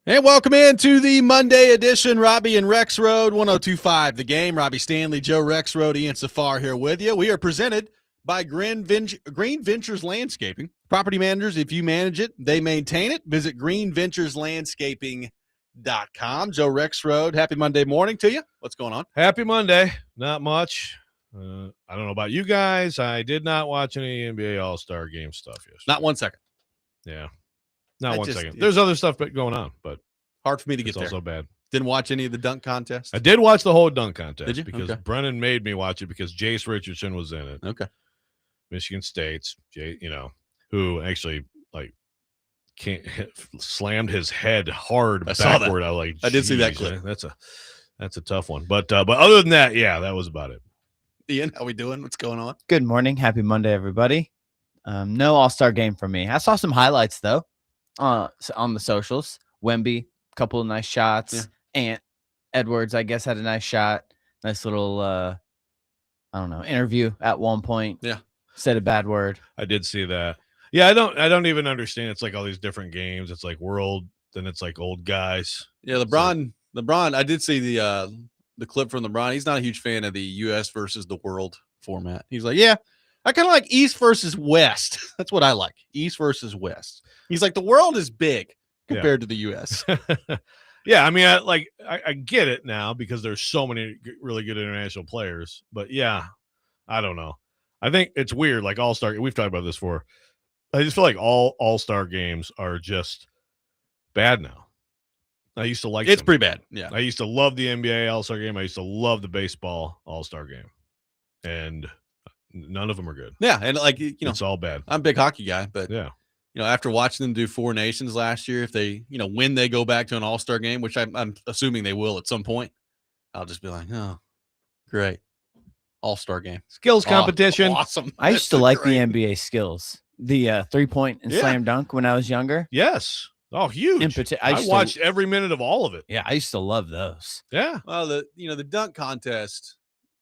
And welcome into the Monday edition, Robby and Rexrode, 102.5 The Game. Robbie Stanley, Joe Rexrode, Ian Safar here with you. We are presented by Green Ventures Landscaping. Property managers, if you manage it, they maintain it. Visit greenventureslandscaping.com. Joe Rexrode, happy Monday morning to you. What's going on? Happy Monday. Not much. I don't know about you guys. I did not watch any NBA All-Star Game stuff yesterday. Not 1 second. Yeah. Not 1 second. There's other stuff going on, but hard for me to get there. It's also bad. Didn't watch any of the dunk contest? I did watch the whole dunk contest. Did you? Because Okay. Brennan made me watch it because Jace Richardson was in it. Okay. Michigan State's, who actually slammed his head hard backward. I did see that clip. That's a tough one. But other than that, yeah, that was about it. Ian, how we doing? What's going on? Good morning. Happy Monday, everybody. No All-Star game for me. I saw some highlights, though, on the socials. Wemby, a couple of nice shots. Yeah. Ant Edwards, I guess, had a nice shot. Nice little, interview at one point. Yeah. Said a bad word. I did see that. Yeah, I don't even understand. It's like all these different games. It's like world, then it's like old guys. Yeah, LeBron, I did see the clip from LeBron. He's not a huge fan of the U.S. versus the world format. He's like, yeah, I kind of like East versus West. That's what I like, East versus West. He's like, the world is big compared to the U.S. Yeah, I mean, I get it now because there's so many really good international players. But, yeah, I don't know. I think it's weird, like All-Star. We've talked about this before. I just feel like all All-Star games are just bad now. I used to like it's them. Pretty bad. Yeah. I used to love the NBA All-Star game. I used to love the baseball All-Star game. And none of them are good. Yeah, and it's all bad. I'm a big hockey guy, but yeah. After watching them do Four Nations last year, if they, when they go back to an All-Star game, which I'm assuming they will at some point, I'll just be like, oh, great. All-Star game. Skills competition. Awesome. I used to like the NBA skills. The 3-point and slam dunk when I was younger. Yes. Oh, huge. I watched every minute of all of it. Yeah, I used to love those. Yeah. Well, the dunk contest,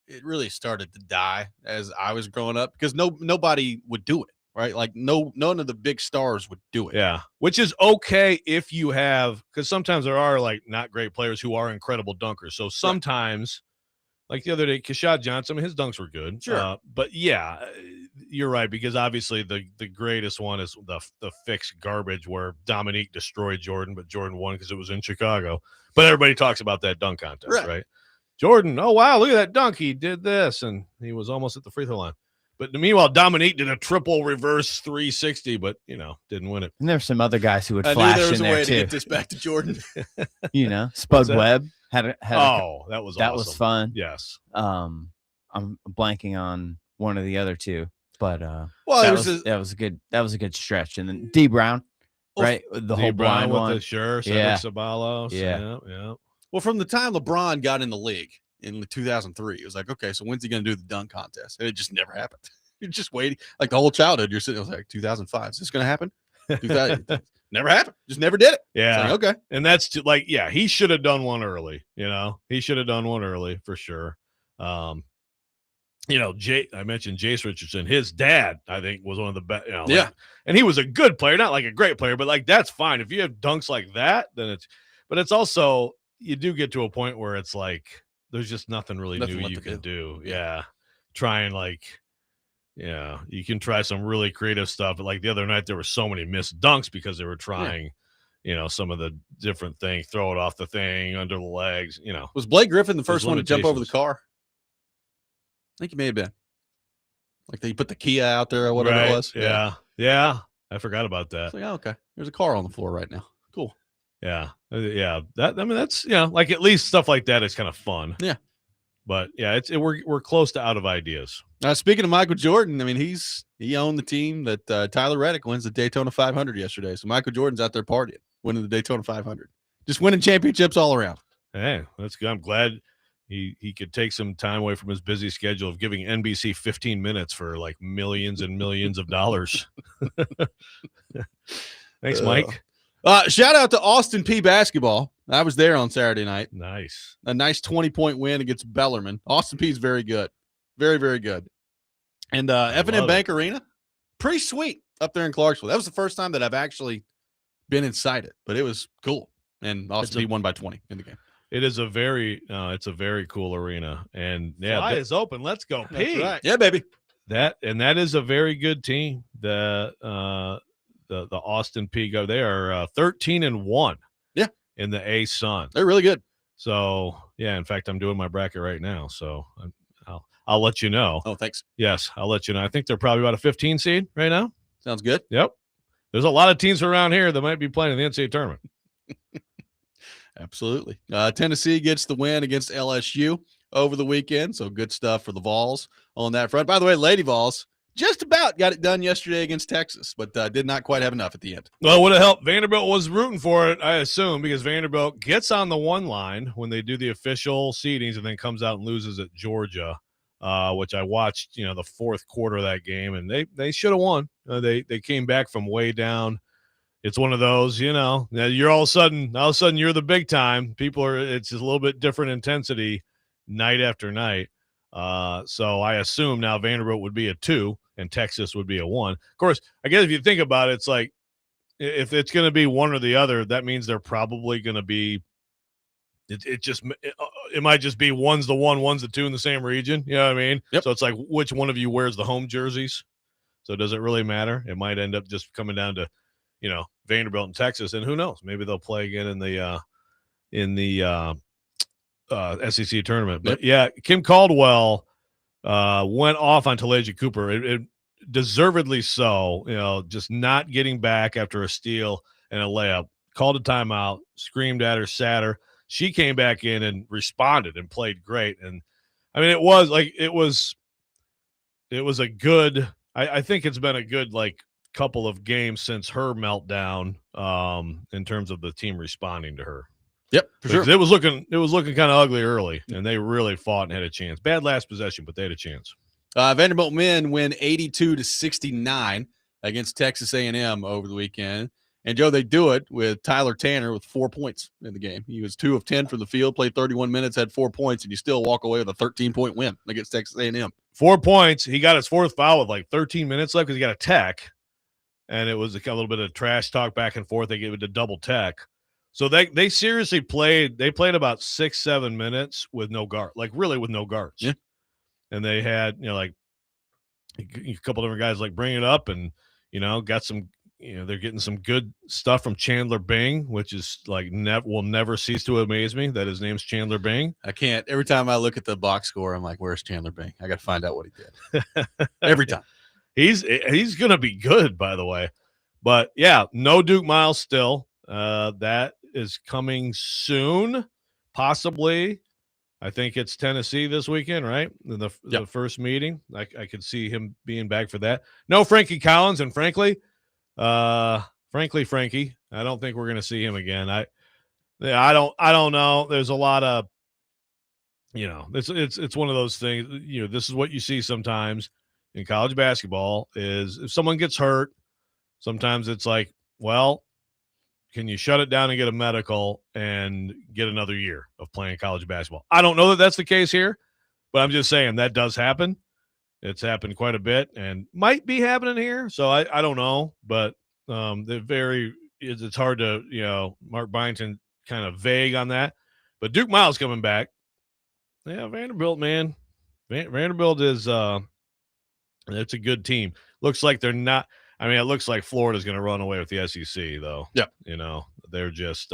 it really started to die as I was growing up because nobody would do it. Right, like none of the big stars would do it. Yeah, which is okay if you have, because sometimes there are like not great players who are incredible dunkers. So sometimes, like the other day, Keshad Johnson, his dunks were good. Sure, but yeah, you're right because obviously the greatest one is the fixed garbage where Dominique destroyed Jordan, but Jordan won because it was in Chicago. But everybody talks about that dunk contest, right? Jordan, oh wow, look at that dunk! He did this, and he was almost at the free throw line. But meanwhile, Dominique did a triple reverse 360, but, didn't win it. And there's some other guys who would flash in there, too. I knew there was a way to get this back to Jordan. Spud Webb had that was awesome. That was fun. Yes. I'm blanking on one of the other two, but that was a good stretch. And then D Brown, right? The whole blind one. With Cedric Ceballos. Yeah. Well, from the time LeBron got in the league, in 2003, it was like, okay, so when's he going to do the dunk contest? And it just never happened. You're just waiting. Like the whole childhood, you're sitting, I was like, 2005, is this going to happen? Never happened. Just never did it. Yeah. Like, okay. And that's he should have done one early, He should have done one early for sure. I mentioned Jace Richardson. His dad, I think, was one of the best. And he was a good player, not like a great player, but that's fine. If you have dunks like that, then it's also, you do get to a point where it's like, there's just nothing really new you can do. Yeah. Try and you can try some really creative stuff. But like the other night, there were so many missed dunks because they were trying, some of the different things, throw it off the thing, under the legs, Was Blake Griffin the first one to jump over the car? I think he may have been. Like they put the Kia out there or whatever it was. Yeah. I forgot about that. It's like, okay. There's a car on the floor right now. Cool. Yeah. That's like at least stuff like that is kind of fun. Yeah. But yeah, we're close to out of ideas. Speaking of Michael Jordan, I mean, he owned the team that Tyler Reddick wins the Daytona 500 yesterday. So Michael Jordan's out there partying, winning the Daytona 500, just winning championships all around. Hey, that's good. I'm glad he could take some time away from his busy schedule of giving NBC 15 minutes for like millions and millions of dollars. Thanks, Mike. Shout out to Austin P basketball. I was there on Saturday night. Nice. A nice 20-point win against Bellarmine. Austin P is very good. Very, very good. And F&M Bank Arena, pretty sweet up there in Clarksville. That was the first time that I've actually been inside it, but it was cool. and also he won by 20 in the game. It is it's a very cool arena, and Fly is open. Let's go, That's right. Yeah, baby. That is a very good team. The Austin Peay go. They are 13-1. Yeah, in the A Sun. They're really good. So yeah, in fact, I'm doing my bracket right now. So I'll let you know. Oh, thanks. Yes, I'll let you know. I think they're probably about a 15 seed right now. Sounds good. Yep. There's a lot of teams around here that might be playing in the NCAA tournament. Absolutely. Tennessee gets the win against LSU over the weekend, so good stuff for the Vols on that front. By the way, Lady Vols just about got it done yesterday against Texas, but did not quite have enough at the end. Well, it would have helped. Vanderbilt was rooting for it, I assume, because Vanderbilt gets on the one line when they do the official seedings and then comes out and loses at Georgia, which I watched, the fourth quarter of that game, and they should have won. They came back from way down. It's one of those, you're all of a sudden you're the big time. It's just a little bit different intensity night after night. So I assume now Vanderbilt would be a 2 and Texas would be a 1. Of course, I guess if you think about it, it's like if it's going to be one or the other, that means they're probably going to be. It might just be one's the 1, one's the 2 in the same region. You know what I mean? Yep. So it's like which one of you wears the home jerseys. So does it really matter? It might end up just coming down to, Vanderbilt and Texas, and who knows? Maybe they'll play again in the SEC tournament. But yeah, Kim Caldwell went off on Talasia Cooper. It deservedly so. Just not getting back after a steal and a layup. Called a timeout, screamed at her, sat her. She came back in and responded and played great. And I mean, it was a good. I think it's been a good couple of games since her meltdown in terms of the team responding to her. Yep, for sure. It was looking kind of ugly early, and they really fought and had a chance. Bad last possession, but they had a chance. Vanderbilt men win 82-69 against Texas A&M over the weekend. And, Joe, they do it with Tyler Tanner with 4 points in the game. He was 2 of 10 from the field, played 31 minutes, had 4 points, and you still walk away with a 13-point win against Texas A&M. 4 points. He got his fourth foul with 13 minutes left because he got a tech, and it was a little bit of trash talk back and forth. They gave it a double tech. So they seriously played. They played about 6-7 minutes with no guard, really with no guards. Yeah. And they had a couple different guys bring it up, and got some. They're getting some good stuff from Chandler Bing, which is will never cease to amaze me that his name's Chandler Bing. I can't. Every time I look at the box score, I'm like, "Where's Chandler Bing? I got to find out what he did." Every time. He's gonna be good, by the way. But yeah, no Duke Miles still. That is coming soon, possibly. I think it's Tennessee this weekend, right? The first meeting. I could see him being back for that. No Frankie Collins, and frankly, Frankie, I don't think we're going to see him again. I don't know. There's a lot of, it's one of those things. This is what you see sometimes in college basketball is if someone gets hurt, sometimes it's well, can you shut it down and get a medical and get another year of playing college basketball? I don't know that that's the case here, but I'm just saying that does happen. It's happened quite a bit and might be happening here. So I don't know, but it's hard to, Mark Byington kind of vague on that. But Duke Miles coming back. Yeah, Vanderbilt, man. Vanderbilt is it's a good team. Looks like they're not. I mean, it looks like Florida's going to run away with the SEC, though. Yeah, they're just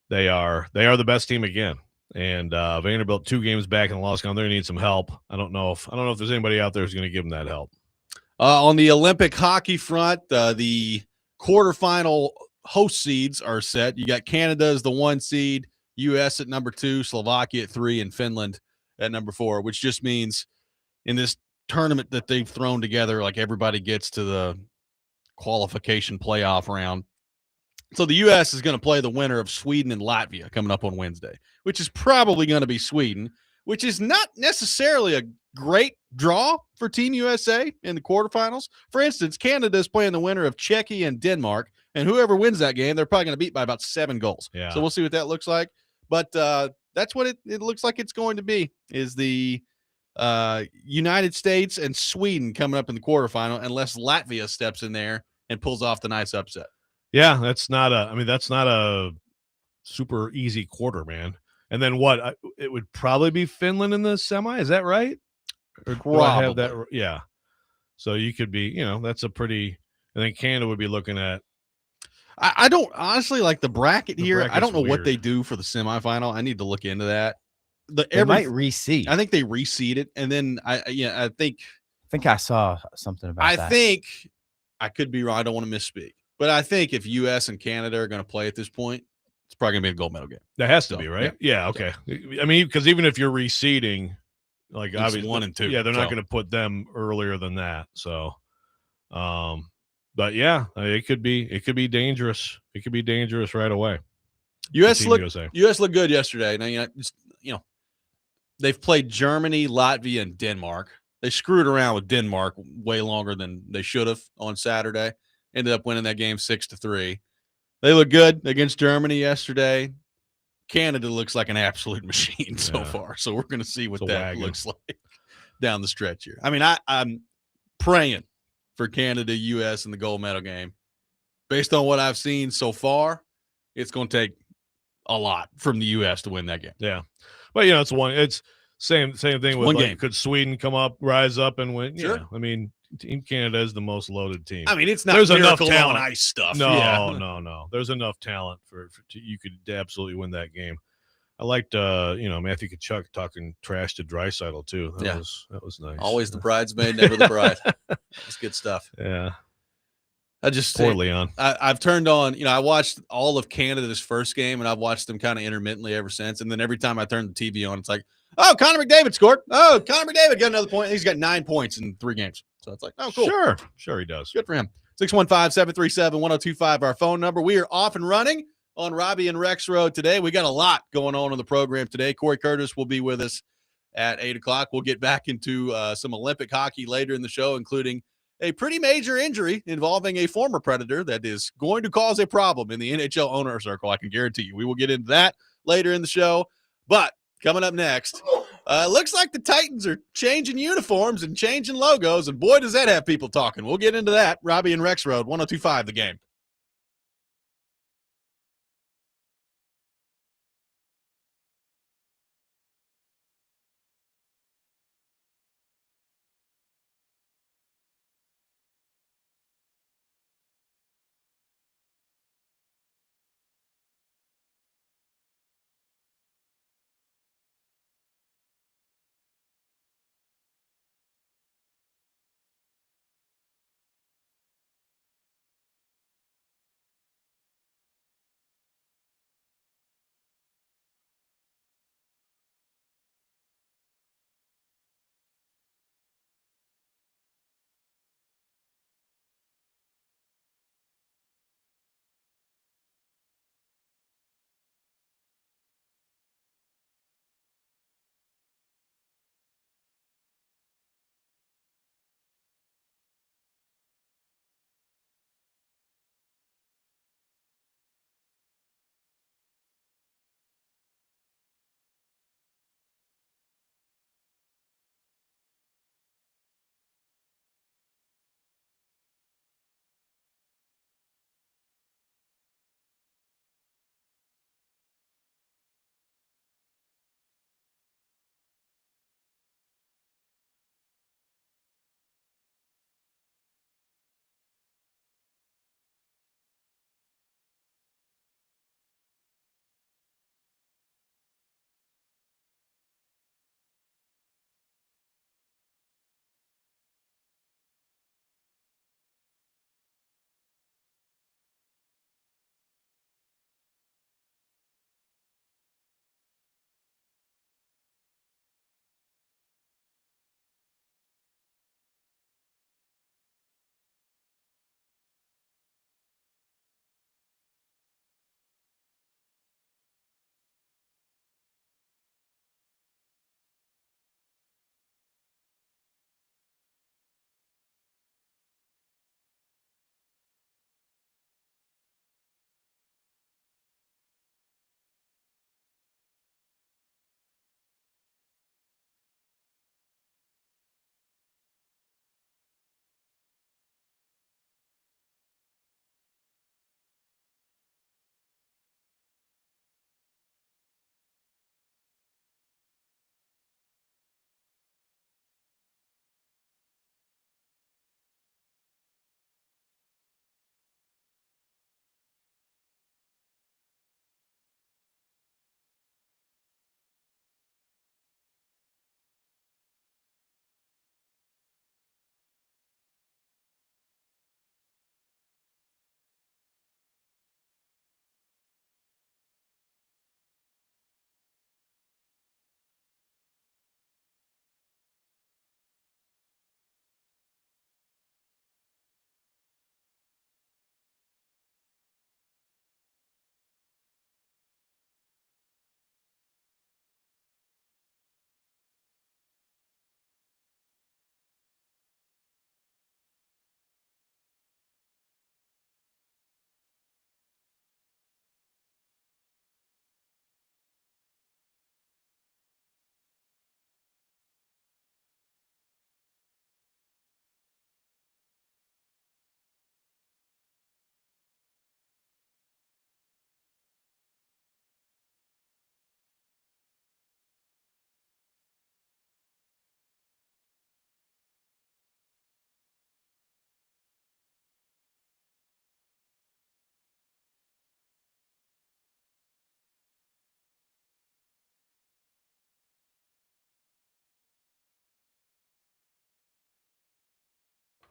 they are the best team again. And Vanderbilt 2 games back in the loss column. They're going to need some help. I don't know if there's anybody out there who's going to give them that help. On the Olympic hockey front, the quarterfinal host seeds are set. You got Canada as the 1 seed, U.S. at number 2, Slovakia at 3, and Finland at number 4, which just means in this tournament that they've thrown together, everybody gets to the qualification playoff round. So the U.S. is going to play the winner of Sweden and Latvia coming up on Wednesday, which is probably going to be Sweden, which is not necessarily a great draw for Team USA in the quarterfinals. For instance, Canada is playing the winner of Czechia and Denmark, and whoever wins that game, they're probably going to beat by about 7 goals. Yeah. So we'll see what that looks like. But that's what it looks like it's going to be, is the United States and Sweden coming up in the quarterfinal, unless Latvia steps in there and pulls off the nice upset. Yeah, that's not a super easy quarter, man. And then what? It would probably be Finland in the semi. Is that right? Or do I have that? Yeah. So you could be, that's a pretty. I think Canada would be looking at. I don't honestly like the bracket here. I don't know what they do for the semifinal. I need to look into that. They might reseed. I think they reseed it, and then I think I saw something about that. I think I could be wrong. I don't want to misspeak, but I think if U.S. and Canada are going to play at this point, it's probably going to be a gold medal game. That has to be, right? Yeah. Okay. I mean, because even if you're reseeding, like it's obviously 1 and 2, they're not going to put them earlier than that. So, but yeah, it could be dangerous. It could be dangerous right away. U.S. looked good yesterday. Now they've played Germany, Latvia, and Denmark. They screwed around with Denmark way longer than they should have on Saturday. Ended up winning that game 6-3. They look good against Germany yesterday. Canada looks like an absolute machine so far. So we're going to see what that looks like down the stretch here. I mean, I'm praying for Canada, U.S. in the gold medal game. Based on what I've seen so far, it's going to take a lot from the U.S. to win that game. Yeah. But, it's same thing with one game. Could Sweden rise up and win? Sure. Yeah. I mean, Team Canada is the most loaded team. I mean, it's not there's enough talent. On ice stuff. No. There's enough talent for you could absolutely win that game. I liked Matthew Tkachuk talking trash to Draisaitl too. That was nice. Always the bridesmaid, never the bride. That's good stuff. Yeah. Poor Leon. I've turned on, I watched all of Canada's first game, and I've watched them kind of intermittently ever since. And then every time I turn the TV on, it's like, oh, Connor McDavid scored. Oh, Connor McDavid got another point. He's got 9 points in 3 games. So it's like, oh, cool. Sure he does. Good for him. 615-737-1025, our phone number. We are off and running on Robby and Rexrode today. We got a lot going on the program today. Corey Curtis will be with us at 8 o'clock. We'll get back into some Olympic hockey later in the show, including a pretty major injury involving a former Predator that is going to cause a problem in the NHL owner circle. I can guarantee you. We will get into that later in the show. But coming up next, looks like the Titans are changing uniforms and changing logos, and boy, does that have people talking. We'll get into that. Robby and Rexrode, 102.5 The Game.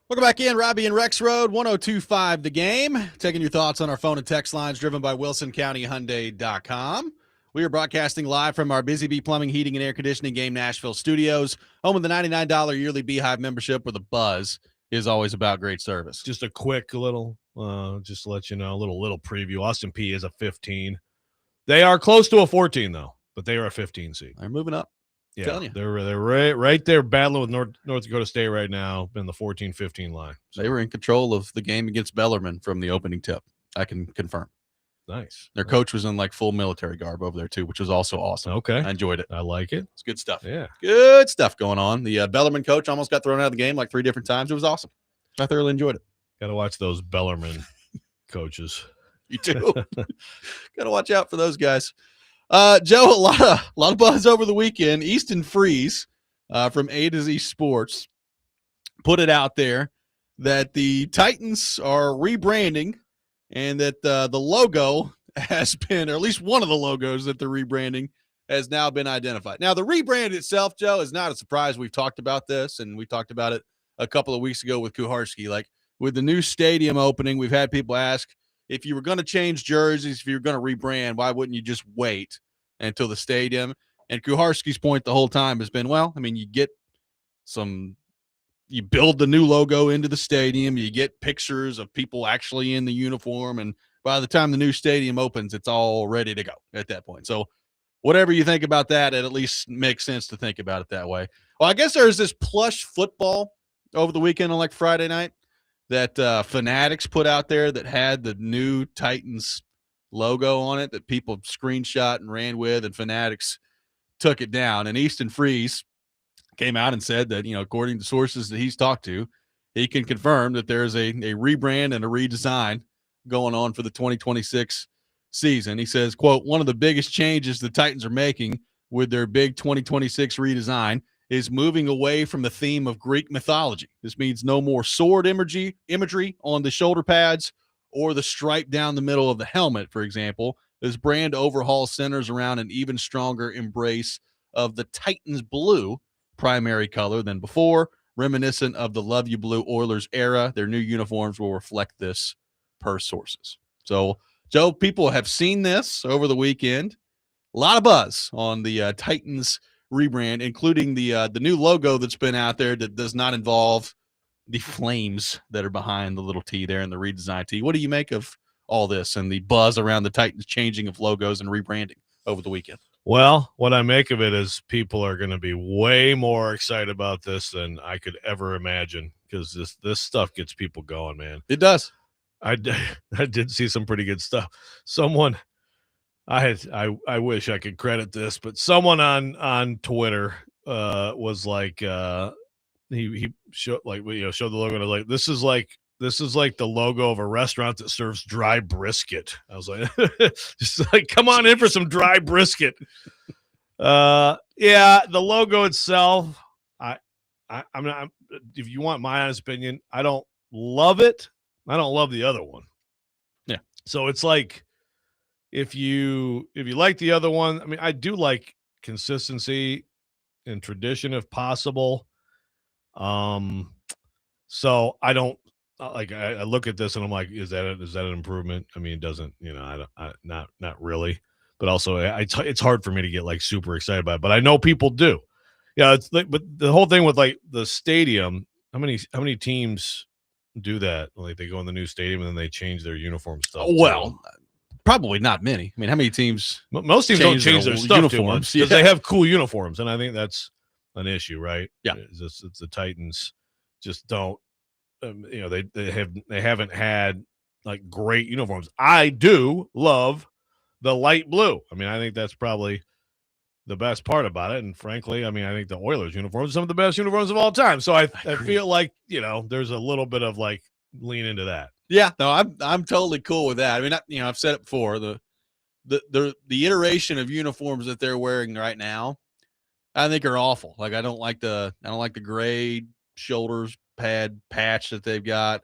Welcome back in, Robby and Rexrode, 102.5 The Game. Taking your thoughts on our phone and text lines driven by WilsonCountyHyundai.com. We are broadcasting live from our Busy Bee Plumbing, Heating, and Air Conditioning Game Nashville studios, home of the $99 yearly Beehive membership where the buzz is always about great service. Just a quick little, just to let you know, a little preview. Austin P is a 15. They are close to a 14, though, but they are a 15 seed. They're moving up. Yeah, they're right there battling with North Dakota State right now in the 14-15 line. So they were in control of the game against Bellarmine from the opening tip. I can confirm. Nice. Their coach was in like full military garb over there too, which was also awesome. Okay, I enjoyed it. I like it. It's good stuff. Yeah, good stuff going on. The Bellarmine coach almost got thrown out of the game like 3 different times. It was awesome. I thoroughly enjoyed it. Got to watch those Bellarmine coaches. You do. Got to watch out for those guys. Joe, a lot of buzz over the weekend. Easton Freeze from A to Z Sports put it out there that the Titans are rebranding and that the logo has been, or at least one of the logos that they're rebranding has now been identified. Now, the rebrand itself, Joe, is not a surprise. We've talked about this, and we talked about it a couple of weeks ago with Kuharski. Like, with the new stadium opening, we've had people ask, if you were going to change jerseys, if you were going to rebrand, why wouldn't you just wait until the stadium? And Kuharski's point the whole time has been, well, I mean, you build the new logo into the stadium, you get pictures of people actually in the uniform, and by the time the new stadium opens, it's all ready to go at that point. So whatever you think about that, it at least makes sense to think about it that way. Well, I guess there's this plush football over the weekend on like Friday night that Fanatics put out there that had the new Titans logo on it that people screenshot and ran with, and Fanatics took it down. And Easton Freeze came out and said that, according to sources that he's talked to, he can confirm that there's a rebrand and a redesign going on for the 2026 season. He says, quote, one of the biggest changes the Titans are making with their big 2026 redesign is moving away from the theme of Greek mythology. This means no more sword imagery on the shoulder pads or the stripe down the middle of the helmet, for example. This brand overhaul centers around an even stronger embrace of the Titans blue primary color than before, reminiscent of the Love You Blue Oilers era. Their new uniforms will reflect this, per sources. So, Joe, people have seen this over the weekend. A lot of buzz on the Titans rebrand, including the new logo that's been out there that does not involve the flames that are behind the little T there and the redesigned T. What do you make of all this and the buzz around the Titans changing of logos and rebranding over the weekend? Well, what I make of it is people are going to be way more excited about this than I could ever imagine, because this stuff gets people going, man. It does. I did see some pretty good stuff. Someone, I wish I could credit this, but someone on Twitter was like, he showed showed the logo and I was like, this is like the logo of a restaurant that serves dry brisket. I was like, just like, come on in for some dry brisket. Yeah, the logo itself, I'm not, if you want my honest opinion, I don't love it. I don't love the other one. Yeah. So it's like, if you like the other one, I mean, I do like consistency and tradition if possible. So I don't like, I look at this and I'm like, is that an improvement? I mean, it doesn't, not really, but also it's hard for me to get like super excited about it, but I know people do. Yeah. It's like, but the whole thing with like the stadium, how many teams do that? Like, they go in the new stadium and then they change their uniform stuff. Well, probably not many. I mean, how many teams? Most teams don't change their stuff uniforms because they have cool uniforms, and I think that's an issue, right? Yeah, it's the Titans just don't. They haven't had like great uniforms. I do love the light blue. I mean, I think that's probably the best part about it. And frankly, I mean, I think the Oilers uniforms are some of the best uniforms of all time. So I feel like, there's a little bit of like lean into that. Yeah, no, I'm totally cool with that. I mean, I've said it before, the iteration of uniforms that they're wearing right now, I think are awful. Like, I don't like the gray shoulders pad patch that they've got.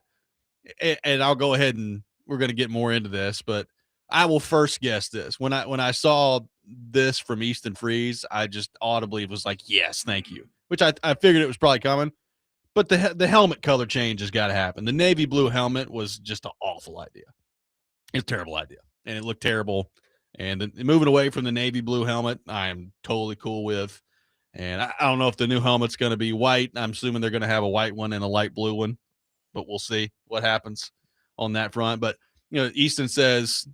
And I'll go ahead and we're going to get more into this, but I will first guess this. When I saw this from Easton Freeze, I just audibly was like, yes, thank you, which I figured it was probably coming. But the helmet color change has got to happen. The navy blue helmet was just an awful idea. It's a terrible idea, and it looked terrible. And moving away from the navy blue helmet, I am totally cool with. And I don't know if the new helmet's going to be white. I'm assuming they're going to have a white one and a light blue one, but we'll see what happens on that front. But, Easton says,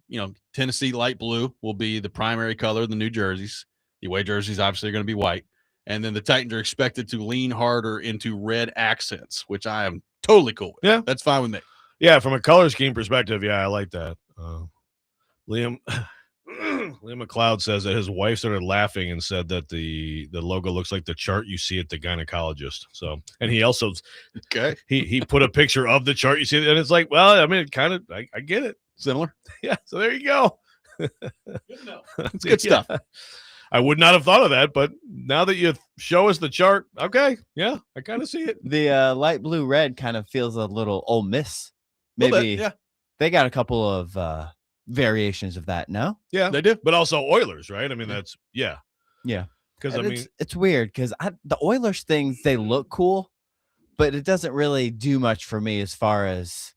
Tennessee light blue will be the primary color of the new jerseys. The away jerseys obviously are going to be white. And then the Titans are expected to lean harder into red accents, which I am totally cool with. Yeah. That's fine with me. Yeah, from a color scheme perspective, yeah, I like that. Liam McLeod says that his wife started laughing and said that the logo looks like the chart you see at the gynecologist. So, and he also he put a picture of the chart you see, and it's like, well, I mean, kind of, I get it, similar. Yeah, so there you go. Good to know. It's good stuff. I would not have thought of that, but now that you show us the chart, okay, yeah, I kind of see it. The light blue red kind of feels a little Ole Miss. Maybe yeah. They got a couple of variations of that. No, yeah, they do, but also Oilers, right? I mean, that's yeah. Because I mean, it's weird because the Oilers things, they look cool, but it doesn't really do much for me as far as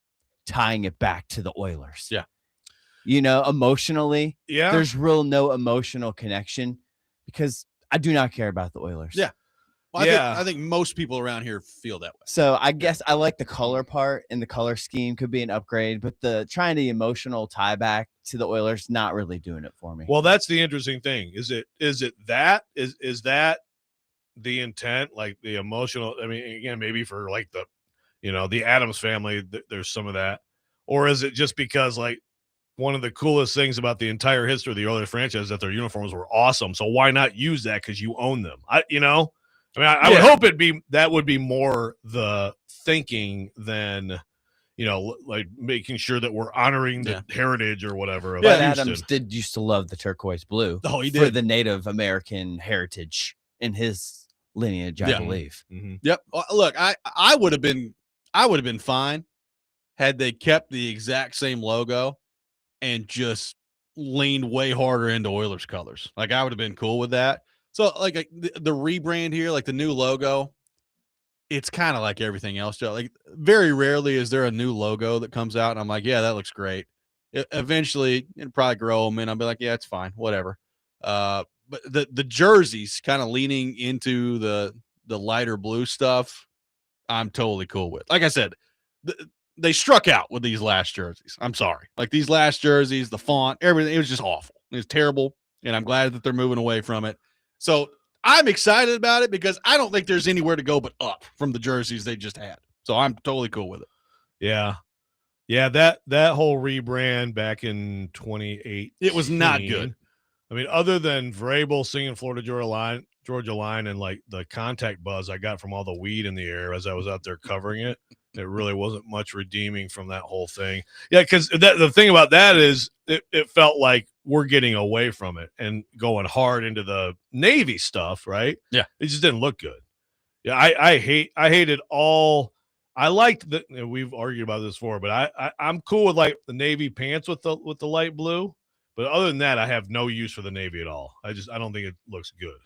tying it back to the Oilers. Yeah. Emotionally, yeah, there's no emotional connection because I do not care about the Oilers. Yeah. Well, yeah. I think most people around here feel that way. So I guess I like the color part, and the color scheme could be an upgrade, but trying the emotional tie back to the Oilers, not really doing it for me. Well, that's the interesting thing. Is that the intent, like the emotional? I mean, again, maybe for like the Addams family, there's some of that, or is it just because like one of the coolest things about the entire history of the Oilers franchise is that their uniforms were awesome? So why not use that because you own them? I would hope that would be more the thinking than, like making sure that we're honoring the heritage or whatever. But Adams used to love the turquoise blue. Oh, he did. For the Native American heritage in his lineage, I believe. Mm-hmm. Yep. Look, I would have been fine had they kept the exact same logo and just leaned way harder into Oilers colors. Like I would have been cool with that. So like the rebrand here, like the new logo, it's kind of like everything else, Joe. Like very rarely is there a new logo that comes out and I'm like, yeah, that looks great. Eventually it'll probably grow them and I'll be like, yeah, it's fine, whatever. But the jerseys kind of leaning into the lighter blue stuff, I'm totally cool with. Like I said, they struck out with these last jerseys. I'm sorry. Like these last jerseys, the font, everything, it was just awful. It was terrible. And I'm glad that they're moving away from it. So I'm excited about it because I don't think there's anywhere to go but up from the jerseys they just had. So I'm totally cool with it. Yeah. Yeah, that whole rebrand back in 2018. It was not good. I mean, other than Vrabel singing Florida Georgia Line and like the contact buzz I got from all the weed in the air as I was out there covering it, there really wasn't much redeeming from that whole thing. Yeah, because the thing about that is it felt like we're getting away from it and going hard into the Navy stuff, right? Yeah. It just didn't look good. Yeah, I hated all. I liked that we've argued about this before, but I'm cool with like the Navy pants with the light blue. But other than that, I have no use for the Navy at all. I don't think it looks good.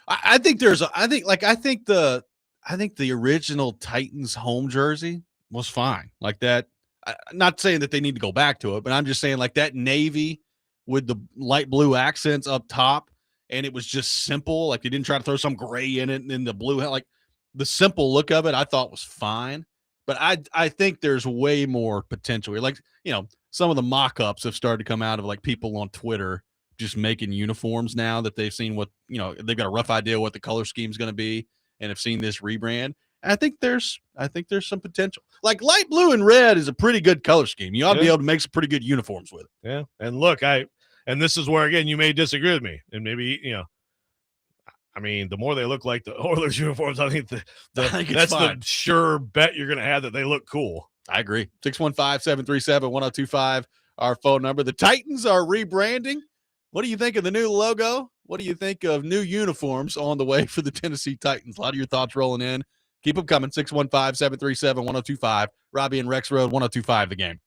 I think the original Titans home jersey was fine. Like that. Not saying that they need to go back to it, but I'm just saying like that navy with the light blue accents up top, and it was just simple. Like they didn't try to throw some gray in it and then the blue. Like the simple look of it, I thought was fine. But I think there's way more potential here. Like, some of the mock-ups have started to come out of like people on Twitter just making uniforms now that they've seen what, they've got a rough idea what the color scheme is going to be and have seen this rebrand. And I think there's some potential. Like light blue and red is a pretty good color scheme. You ought to be able to make some pretty good uniforms with it. Yeah. And look, and this is where, again, you may disagree with me. And maybe, I mean, the more they look like the Oilers uniforms, I think that's the sure bet you're going to have that they look cool. I agree. 615-737-1025, our phone number. The Titans are rebranding. What do you think of the new logo? What do you think of new uniforms on the way for the Tennessee Titans? A lot of your thoughts rolling in. Keep them coming. 615-737-1025. Robby and Rexrode, 1025 The Game.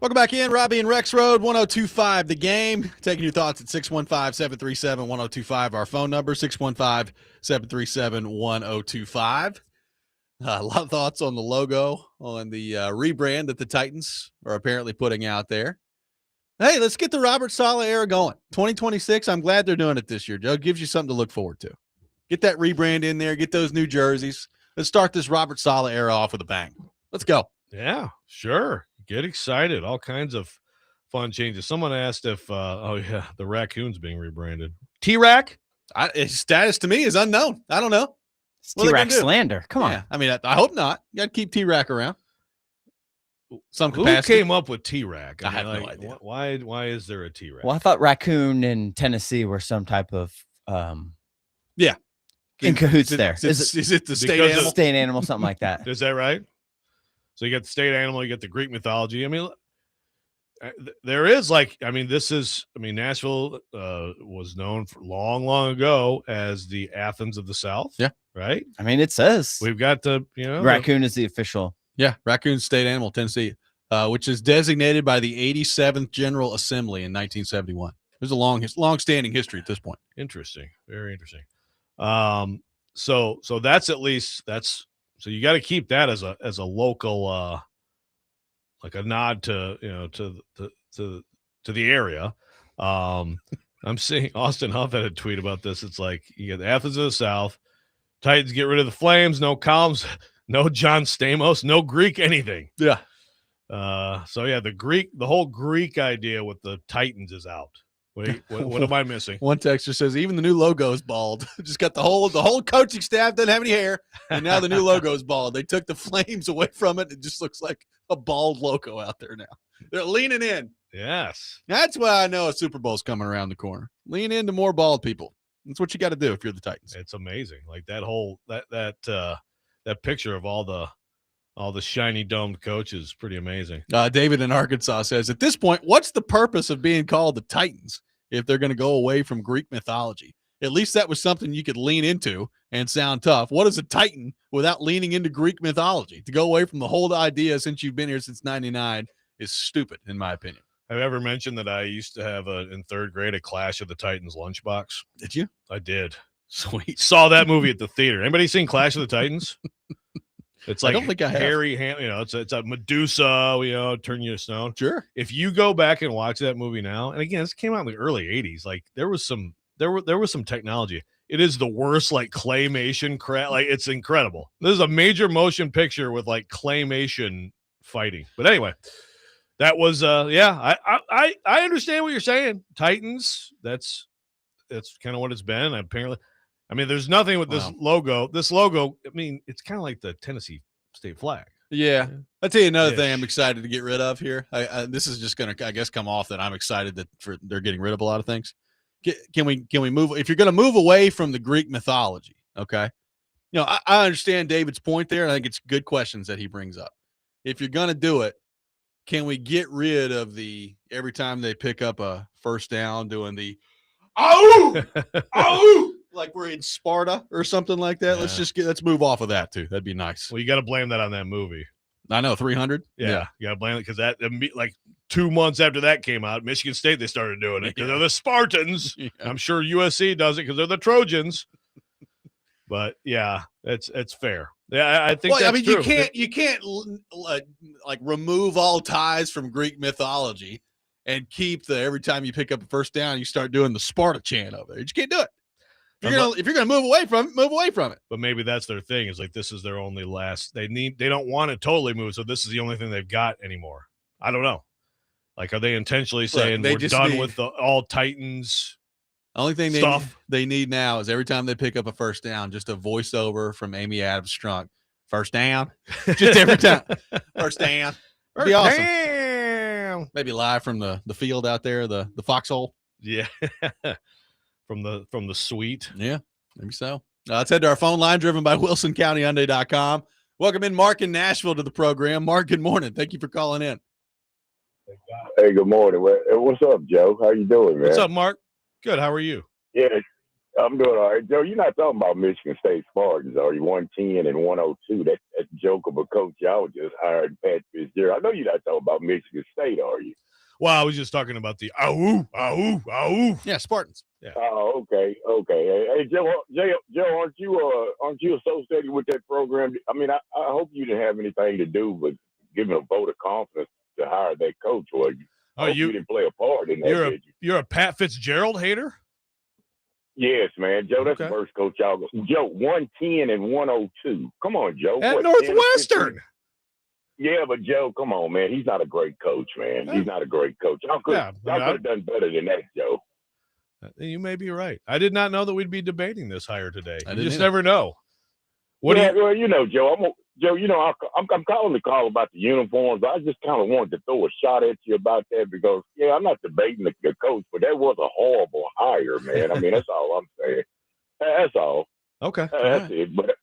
Welcome back in, Robby and Rexrode, 102.5 The Game. Taking your thoughts at 615-737-1025, our phone number, 615-737-1025. A lot of thoughts on the logo, on the rebrand that the Titans are apparently putting out there. Hey, let's get the Robert Saleh era going. 2026, I'm glad they're doing it this year, Joe. It gives you something to look forward to. Get that rebrand in there. Get those new jerseys. Let's start this Robert Saleh era off with a bang. Let's go. Yeah, sure. Get excited. All kinds of fun changes. Someone asked if, the raccoon's being rebranded. T-Rack? His status to me is unknown. I don't know. It's T-Rack slander. Come on. I mean, I hope not. You got to keep T-Rack around. Some capacity. Who came up with T-Rack? I have no idea. Why is there a T-Rack? Well, I thought raccoon and Tennessee were some type of in cahoots there. Is it the state animal? State animal, something like that. Is that right? So you got the state animal, you get the Greek mythology. I mean, there is Nashville was known for long ago as the Athens of the South. Yeah. Right? I mean, it says. We've got raccoon is the official. Yeah, raccoon state animal, Tennessee, which is designated by the 87th General Assembly in 1971. There's a long-standing history at this point. Interesting. Very interesting. So that's at least so you got to keep that as a local like a nod to the area. I'm seeing Austin Huff had a tweet about this. It's like you get the Athens of the South, Titans get rid of the Flames, no columns, no John Stamos, no Greek anything. Yeah. So yeah, the whole Greek idea with the Titans is out. What am I missing? One texter says even the new logo is bald. Just got the whole coaching staff doesn't have any hair, and now the new logo is bald. They took the Flames away from it. It just looks like a bald logo out there now. They're leaning in. Yes, that's why I know a Super Bowl's coming around the corner. Lean into more bald people. That's what you got to do if you're the Titans. It's amazing. Like that whole that picture of all the shiny domed coaches, pretty amazing. David in Arkansas says, at this point, what's the purpose of being called the Titans if they're going to go away from Greek mythology? At least that was something you could lean into and sound tough. What is a Titan without leaning into Greek mythology? To go away from the whole idea since you've been here since 99 is stupid, in my opinion. Have you ever mentioned that I used to have in third grade a Clash of the Titans lunchbox? Did you? I did. Sweet. Saw that movie at the theater. Anybody seen Clash of the Titans? It's like I don't think I have. It's a Medusa, turn you to stone. Sure. If you go back and watch that movie now, and again, this came out in the early 80s, like there was some technology. It is the worst like claymation crap. Like it's incredible. This is a major motion picture with like claymation fighting. But anyway, that was I understand what you're saying. Titans, that's kind of what it's been. Apparently, I mean, there's nothing with this logo. This logo, I mean, it's kind of like the Tennessee state flag. Yeah. I'll tell you another thing I'm excited to get rid of here. This is just going to, I guess, come off that I'm excited that they're getting rid of a lot of things. Can we move? If you're going to move away from the Greek mythology, okay? I understand David's point there. I think it's good questions that he brings up. If you're going to do it, can we get rid of the every time they pick up a first down doing the like we're in Sparta or something like that? Yeah. Let's move off of that too. That'd be nice. Well, you got to blame that on that movie. I know, 300. Yeah. You got to blame it because that like 2 months after that came out, Michigan State, they started doing it because they're the Spartans. Yeah. I'm sure USC does it because they're the Trojans. But yeah, it's fair. Yeah, I think. Well, that's true. You can't like remove all ties from Greek mythology and keep every time you pick up a first down, you start doing the Sparta chant over there. You just can't do it. If you're gonna move away from it, move away from it. But maybe that's their thing. Is like this is their only last. They don't want to totally move, so this is the only thing they've got anymore. I don't know. Like, are they intentionally saying we're done with the all Titans? Only thing they need now is every time they pick up a first down, just a voiceover from Amy Adams Strunk. First down, just every time. First down. It'd be awesome. Damn. Maybe live from the field out there, the foxhole. Yeah. From the suite. Yeah, maybe so. Let's head to our phone line driven by WilsonCountyHyundai.com. Welcome in Mark in Nashville to the program. Mark, good morning. Thank you for calling in. Hey, good morning. What's up, Joe? How you doing, man? What's up, Mark? Good. How are you? Yeah, I'm doing all right. Joe, you're not talking about Michigan State Spartans, are you? 110 and 102. That's a joke of a coach y'all just hired, Pat Fitzgerald. I know you're not talking about Michigan State, are you? Well, I was just talking about the ow. Yeah, Spartans. Yeah. Oh, okay. Hey, Joe, aren't you associated with that program? I mean, I hope you didn't have anything to do with giving a vote of confidence to hire that coach, or you didn't play a part in that. You're a Pat Fitzgerald hater? Yes, man. Joe, that's the first coach y'all go. Joe, 110 and 102. Come on, Joe. At Northwestern. Yeah, but Joe, come on, man. He's not a great coach, man. He's not a great coach. Y'all could have done better than that, Joe. You may be right. I did not know that we'd be debating this hire today. You just never know. Well, Joe, I'm calling the call about the uniforms. I just kind of wanted to throw a shot at you about that because, I'm not debating the coach, but that was a horrible hire, man. I mean, that's all I'm saying. That's all. Okay. That's it. But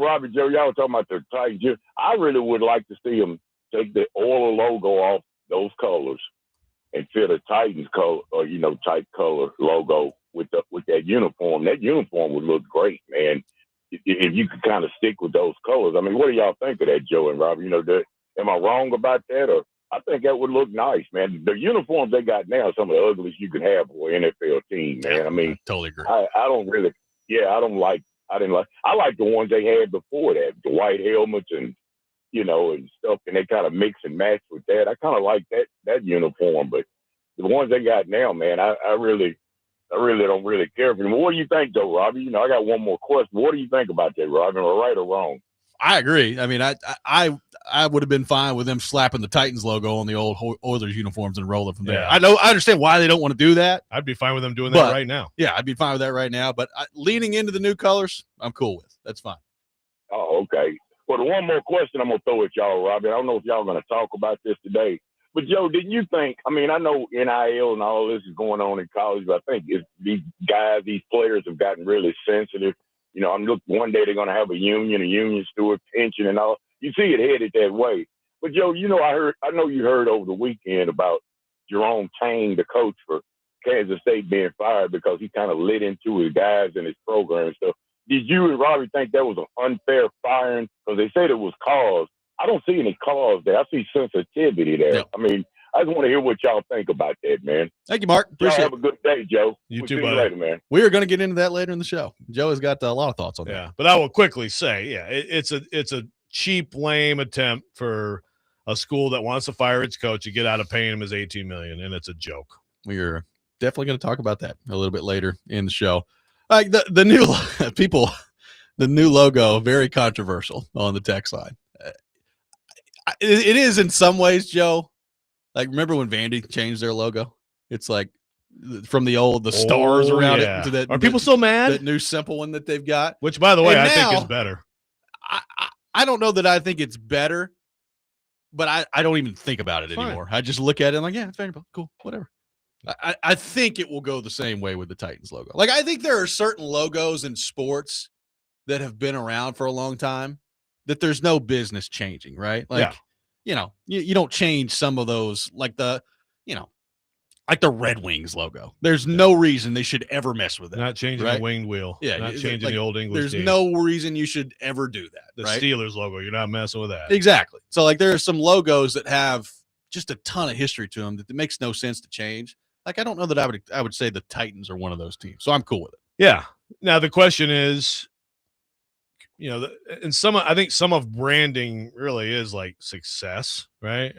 Robby, Joe, y'all were talking about the Titans. I really would like to see them take the Oiler logo off those colors and fit a Titans color, or type color logo with that uniform. That uniform would look great, man. If you could kind of stick with those colors. I mean, what do y'all think of that, Joe and Robby? Am I wrong about that? Or I think that would look nice, man. The uniforms they got now are some of the ugliest you can have for an NFL team, man. I mean, I totally agree. I like the ones they had before that, the white helmets and stuff, and they kind of mix and match with that. I kind of like that uniform, but the ones they got now, man, I really don't really care for them. What do you think, though, Robby? I got one more question. What do you think about that, Robby? Am I right or wrong? I agree. I mean, I would have been fine with them slapping the Titans logo on the old Oilers uniforms and rolling from there. Yeah. I understand why they don't want to do that. I'd be fine with them doing that right now. Yeah, I'd be fine with that right now. But leaning into the new colors, I'm cool with. That's fine. Oh, okay. Well, the one more question I'm going to throw at y'all, Robby. I don't know if y'all are going to talk about this today. But, Joe, didn't you think – I mean, I know NIL and all this is going on in college, but I think these players have gotten really sensitive. One day they're going to have a union steward pension and all. You see it headed that way. But, Joe, I know you heard over the weekend about Jerome Tang, the coach for Kansas State, being fired because he kind of lit into his guys and his program and stuff. Did you and Robby think that was an unfair firing? Because they said it was cause. I don't see any cause there. I see sensitivity there. No. I mean, I just want to hear what y'all think about that, man. Thank you, Mark. Appreciate it. Have a good day, Joe. You too, buddy. See you later, man. We are going to get into that later in the show. Joe has got a lot of thoughts on that. Yeah, but I will quickly say, it's a cheap, lame attempt for a school that wants to fire its coach to get out of paying him his $18 million, and it's a joke. We are definitely going to talk about that a little bit later in the show. Like the new people, the new logo, very controversial on the tech side. It is in some ways, Joe. Like, remember when Vandy changed their logo? It's like from the stars around it to that. Are people still mad? That new simple one that they've got, which, by the way, I think is better. I don't know that I think it's better, but I don't even think about it anymore. I just look at it and it's Vanderbilt. Cool, whatever. I think it will go the same way with the Titans logo. Like, I think there are certain logos in sports that have been around for a long time that there's no business changing, right? Like, you don't change some of those, like the Red Wings logo. There's no reason they should ever mess with it. Not changing the winged wheel. Yeah, not changing the old English. There's no reason you should ever do that. The Steelers logo, you're not messing with that. Exactly. So, like, there are some logos that have just a ton of history to them that it makes no sense to change. Like, I don't know that I would say the Titans are one of those teams. So I'm cool with it. Yeah. Now the question is, I think some of branding really is like success, right?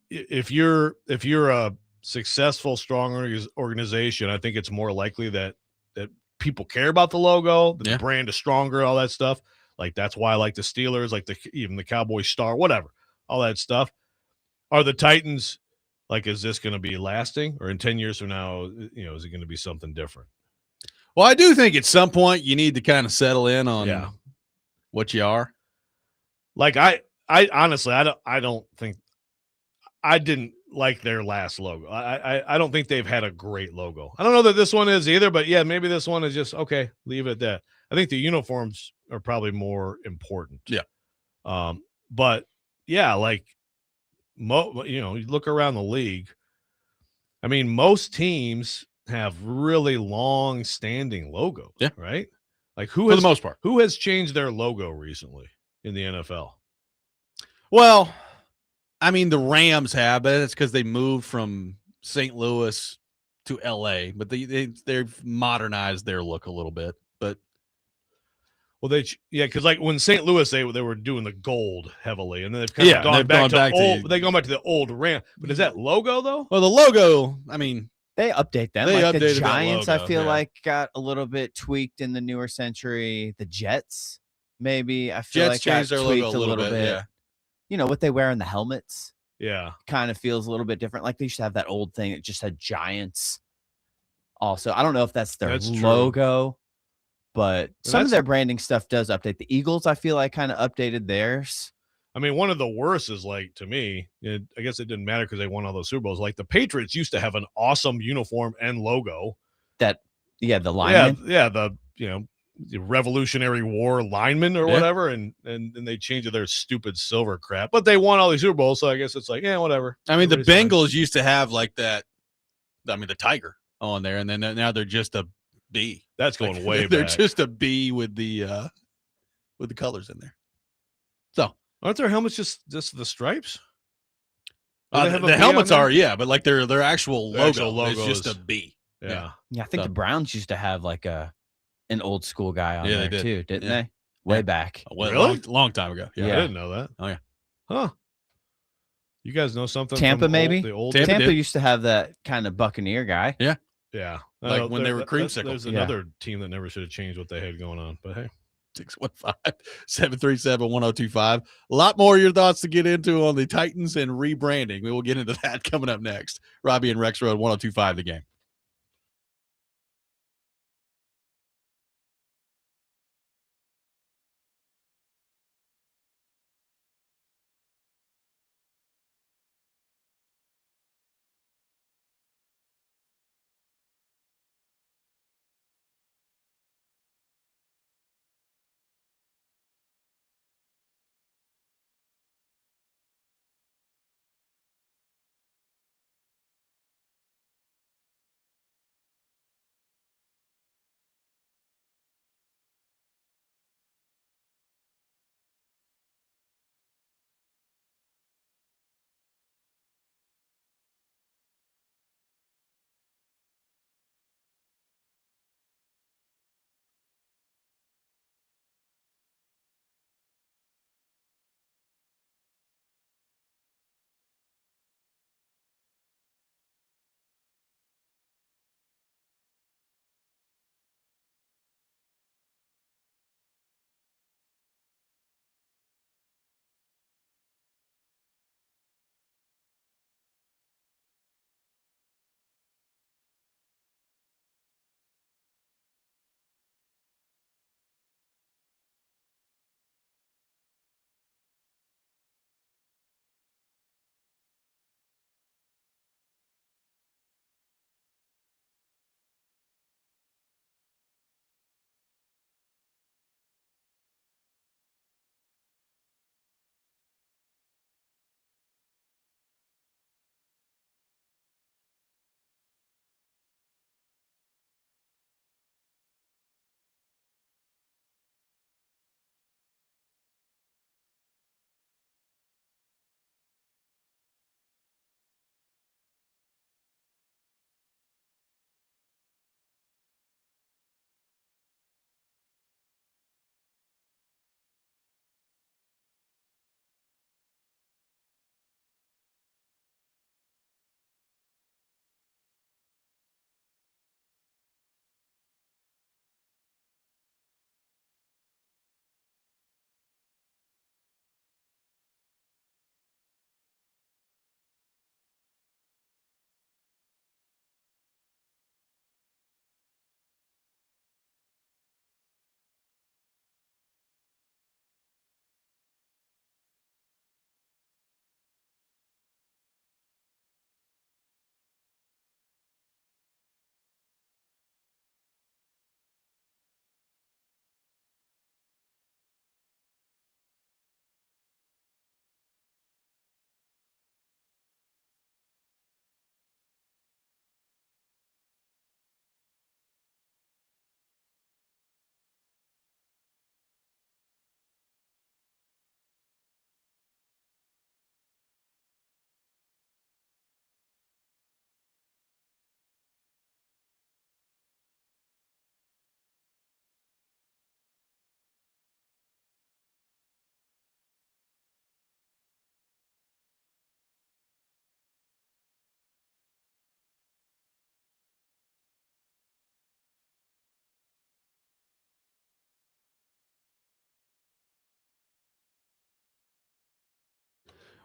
If you're a successful, strong organization, I think it's more likely that people care about the logo, that the brand is stronger, all that stuff. Like, that's why I like the Steelers, like even the Cowboy star, whatever, all that stuff. Are the Titans, like, is this going to be lasting, or in 10 years from now, is it going to be something different? Well, I do think at some point you need to kind of settle in on what you are. Like, I honestly, I don't think, I didn't like their last logo. I don't think they've had a great logo. I don't know that this one is either, but maybe this one is just okay. Leave it at that. I think the uniforms are probably more important. Yeah. But like, you look around the league. I mean, most teams have really long-standing logos. Yeah. Right. Like for the most part. Who has changed their logo recently in the NFL? Well, I mean, the Rams have, but it's because they moved from St. Louis to L.A., but they've modernized their look a little bit. But well, because like when St. Louis they were doing the gold heavily, and then they've kind of gone back to the old Ram. But is that logo though? Well, the logo, I mean, they update them. They like the updated that Giants, I logo, feel yeah. like got a little bit tweaked in the newer century. The Jets, maybe I feel Jets like changed got their tweaked logo a little bit. Yeah. You know what they wear in the helmets? Yeah. Kind of feels a little bit different. Like they used to have that old thing that just had Giants. Also, I don't know if that's their logo, but some of their branding stuff does update. The Eagles, I feel like, kind of updated theirs. I mean, one of the worst is like, to me, I guess it didn't matter because they won all those Super Bowls. Like the Patriots used to have an awesome uniform and logo. The lineman. Yeah, the Revolutionary War lineman or whatever, and they changed their stupid silver crap. But they won all these Super Bowls, so I guess it's like, yeah, whatever. I mean, the Bengals used to have like that. I mean, the tiger on there, and then now they're just a bee. That's going way back. They're just a bee with the colors in there. So aren't their helmets just the stripes? The helmets are, but like their actual logo is just a bee. Yeah. I think the Browns used to have like an old school guy on there too, didn't they? Way back. Really? Long time ago. Yeah. I didn't know that. Oh yeah. Huh. You guys know something? Tampa, from maybe. The old Tampa used to have that kind of Buccaneer guy. Yeah. Yeah. Like when they were creamsicle. There's another team that never should have changed what they had going on. But hey. 615-737-1025. A lot more of your thoughts to get into on the Titans and rebranding. We will get into that coming up next. Robby and Rexrode, 1025 The Game.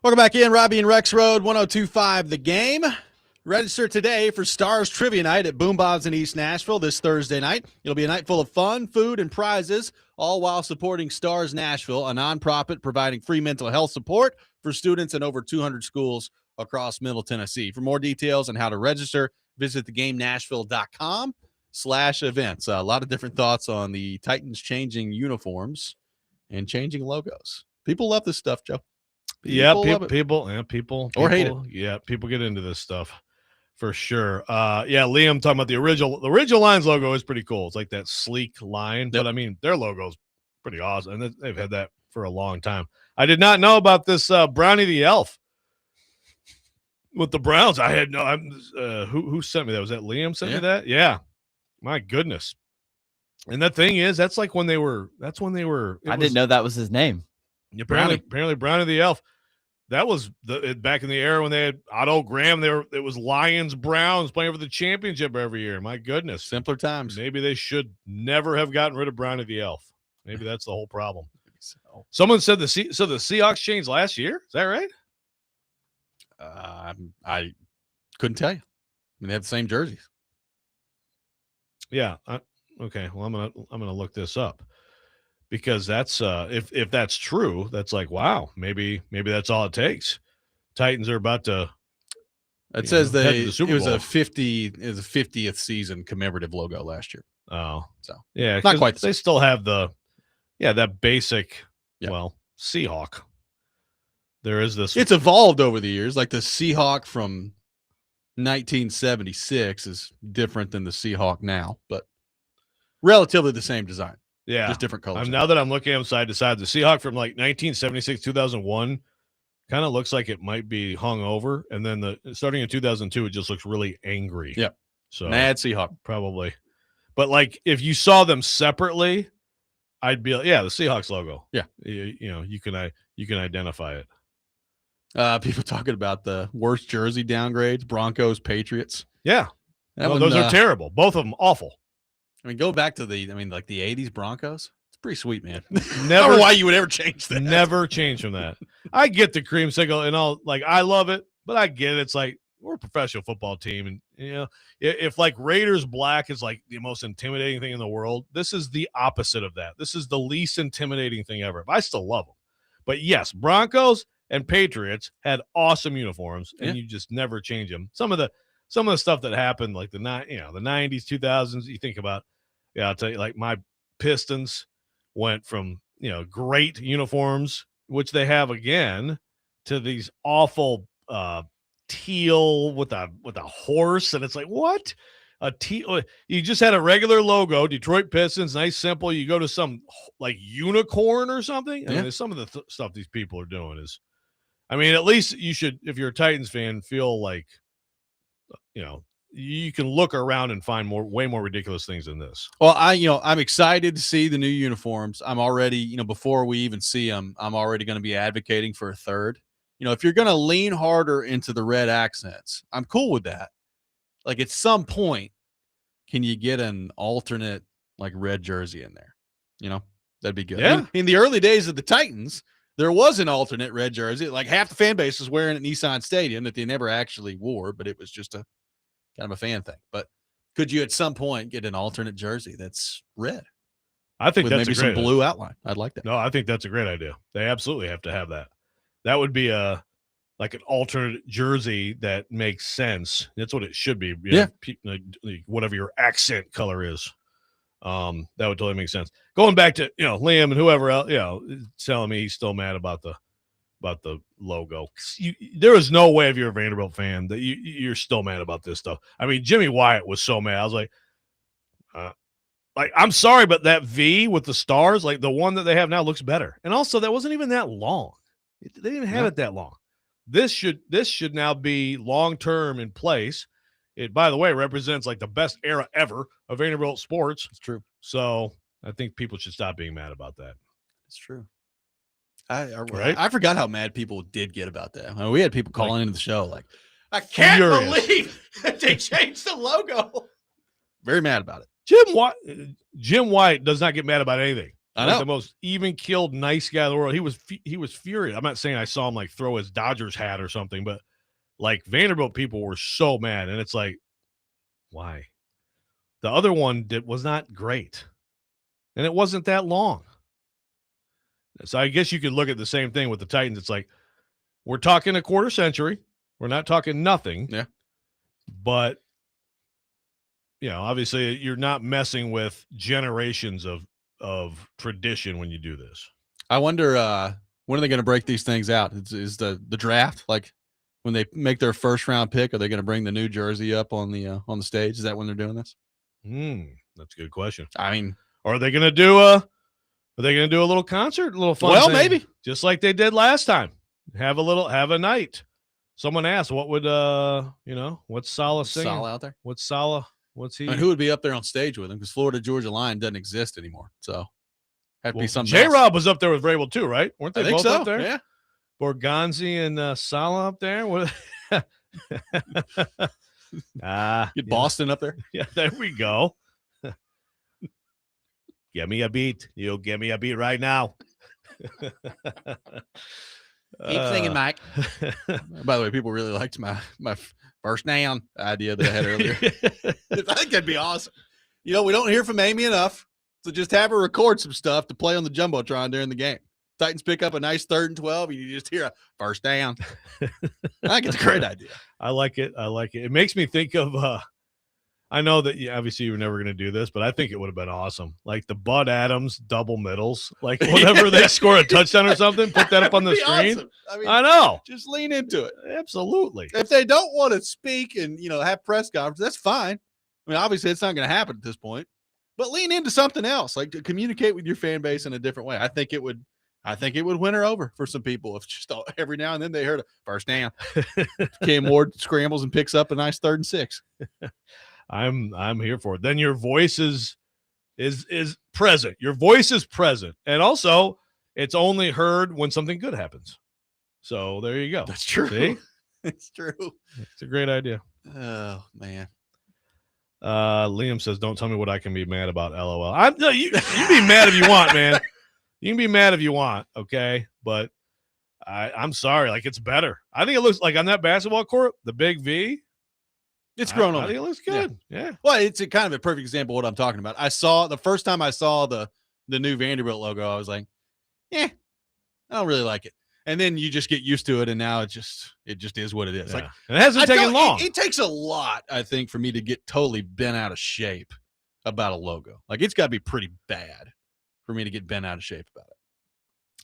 Welcome back in, Robby and Rexrode, 102.5 The Game. Register today for Stars Trivia Night at Boom Bob's in East Nashville this Thursday night. It'll be a night full of fun, food, and prizes, all while supporting Stars Nashville, a nonprofit providing free mental health support for students in over 200 schools across Middle Tennessee. For more details on how to register, visit thegamenashville.com/events. A lot of different thoughts on the Titans changing uniforms and changing logos. People love this stuff, Joe. People or hate it. Yeah, people get into this stuff for sure. Liam talking about the original Lions logo is pretty cool. It's like that sleek line, but I mean their logo is pretty awesome, and they've had that for a long time. I did not know about this Brownie the Elf with the Browns. I had no. Who sent me that? Was that Liam sent me that? Yeah, my goodness. And the thing is, that's when they were. I didn't know that was his name. Apparently, Brownie the Elf. That was back in the era when they had Otto Graham. It was Lions Browns playing for the championship every year. My goodness, simpler times. Maybe they should never have gotten rid of Brownie the Elf. Maybe that's the whole problem. Someone said the Seahawks changed last year. Is that right? I couldn't tell you. I mean, they have the same jerseys. Yeah. Okay. Well, I'm gonna look this up. Because that's if that's true, that's like, wow, maybe that's all it takes. Titans are about to. It says it was a 50th season commemorative logo last year. Oh, so yeah, not quite. They still have that basic. Yeah. Well, Seahawk. There is this. It's evolved over the years. Like the Seahawk from 1976 is different than the Seahawk now, but relatively the same design. Yeah, just different colors. Now that I'm looking at them side to side, the Seahawk from like 1976, 2001 kind of looks like it might be hung over, and then starting in 2002, it just looks really angry. Yeah, so mad Seahawk probably. But like if you saw them separately, I'd be like, yeah, the Seahawks logo. Yeah, you can identify it. People talking about the worst jersey downgrades: Broncos, Patriots. Yeah, those are terrible. Both of them awful. I mean, go back to the 80s Broncos. It's pretty sweet, man. Never, I don't know why you would ever change that. Never change from that. I get the creamsicle and all, like, I love it, but I get it. It's like, we're a professional football team. And, if like Raiders black is like the most intimidating thing in the world, this is the opposite of that. This is the least intimidating thing ever. But I still love them. But yes, Broncos and Patriots had awesome uniforms, and you just never change them. Some of the stuff that happened, like the 90s, 2000s, you think about. Yeah, I'll tell you, like my Pistons went from, great uniforms, which they have again, to these awful teal with a horse. And it's like, what? A teal? You just had a regular logo, Detroit Pistons, nice, simple. You go to some like unicorn or something. I mean, some of the stuff these people are doing is, at least you should, if you're a Titans fan, feel like, you can look around and find way more ridiculous things than this. Well, I'm excited to see the new uniforms. I'm already, before we even see them, I'm already going to be advocating for a third. If you're going to lean harder into the red accents, I'm cool with that. Like at some point, can you get an alternate like red jersey in there? That'd be good. Yeah. In the early days of the Titans, there was an alternate red jersey. Like half the fan base was wearing it at Nissan Stadium that they never actually wore, but it was just a kind of a fan thing. But could you at some point get an alternate jersey that's red? I think with that's maybe a great some blue outline. I'd like that. No, I think that's a great idea. They absolutely have to have that. That would be like an alternate jersey that makes sense. That's what it should be. Whatever your accent color is. That would totally make sense. Going back to Liam and whoever else, telling me he's still mad about the logo. There is no way if you're a Vanderbilt fan that you're still mad about this stuff. I mean, Jimmy Wyatt was so mad. I was like, I'm sorry, but that V with the stars, like the one that they have now, looks better. And also, that wasn't even that long. They didn't have it that long. This should now be long term in place. It, by the way, represents like the best era ever of Vanderbilt sports. It's true. So I think people should stop being mad about that. It's true. I forgot how mad people did get about that. I mean, we had people calling into the show like, I can't believe that they changed the logo. Very mad about it. Jim White does not get mad about anything. I know. The most even-keeled, nice guy in the world. He was furious. I'm not saying I saw him like throw his Dodgers hat or something, but like Vanderbilt people were so mad, and it's like, why? The other one was not great, and it wasn't that long. So I guess you could look at the same thing with the Titans. It's like, we're talking a quarter century. We're not talking nothing. Yeah. But, obviously you're not messing with generations of tradition when you do this. I wonder when are they going to break these things out? Is the draft, like when they make their first round pick, are they going to bring the new jersey up on the stage? Is that when they're doing this? That's a good question. I mean, or are they going to do a little concert, a little fun? Well, thing? maybe just like they did last time. Have a night. Someone asked, what would what's Saleh singing? Saleh out there. What's Saleh? What's he? I mean, who would be up there on stage with him? Because Florida Georgia Line doesn't exist anymore, so have to be something. J-Rob was up there with Vrabel too, right? Weren't they both up there? Yeah. Borgonzi and Saleh up there. What? Get Boston up there. Yeah, there we go. Give me a beat. You give me a beat right now. Keep singing, Mike. By the way, people really liked my first down idea that I had earlier. I think that'd be awesome. We don't hear from Amy enough, so just have her record some stuff to play on the Jumbotron during the game. Titans pick up a nice 3rd and 12, and you just hear a first down. I think it's a great idea. I like it. It makes me think of I know that obviously you were never going to do this, but I think it would have been awesome. Like the Bud Adams double middles, like whenever they score a touchdown or something, put that up on the screen. Awesome. I mean, I know. Just lean into it. Absolutely. If they don't want to speak and, have press conference, that's fine. I mean, obviously it's not going to happen at this point, but lean into something else, like to communicate with your fan base in a different way. I think it would win her over for some people if just every now and then they heard a first down. Cam Ward scrambles and picks up a nice 3rd and 6. I'm here for it. Then your voice is present. Your voice is present. And also it's only heard when something good happens. So there you go. That's true. See? It's true. It's a great idea. Oh man. Liam says, don't tell me what I can be mad about. LOL. You be mad if you want, man. You can be mad if you want. Okay. But I'm sorry. Like, it's better. I think it looks like on that basketball court, the big V, it's grown on. I think it looks good. Yeah. Well, it's a kind of a perfect example of what I'm talking about. The first time I saw the new Vanderbilt logo, I was like, I don't really like it. And then you just get used to it, and now it just is what it is. Yeah. Like, it hasn't taken long. It takes a lot, I think, for me to get totally bent out of shape about a logo. Like, it's got to be pretty bad for me to get bent out of shape about it.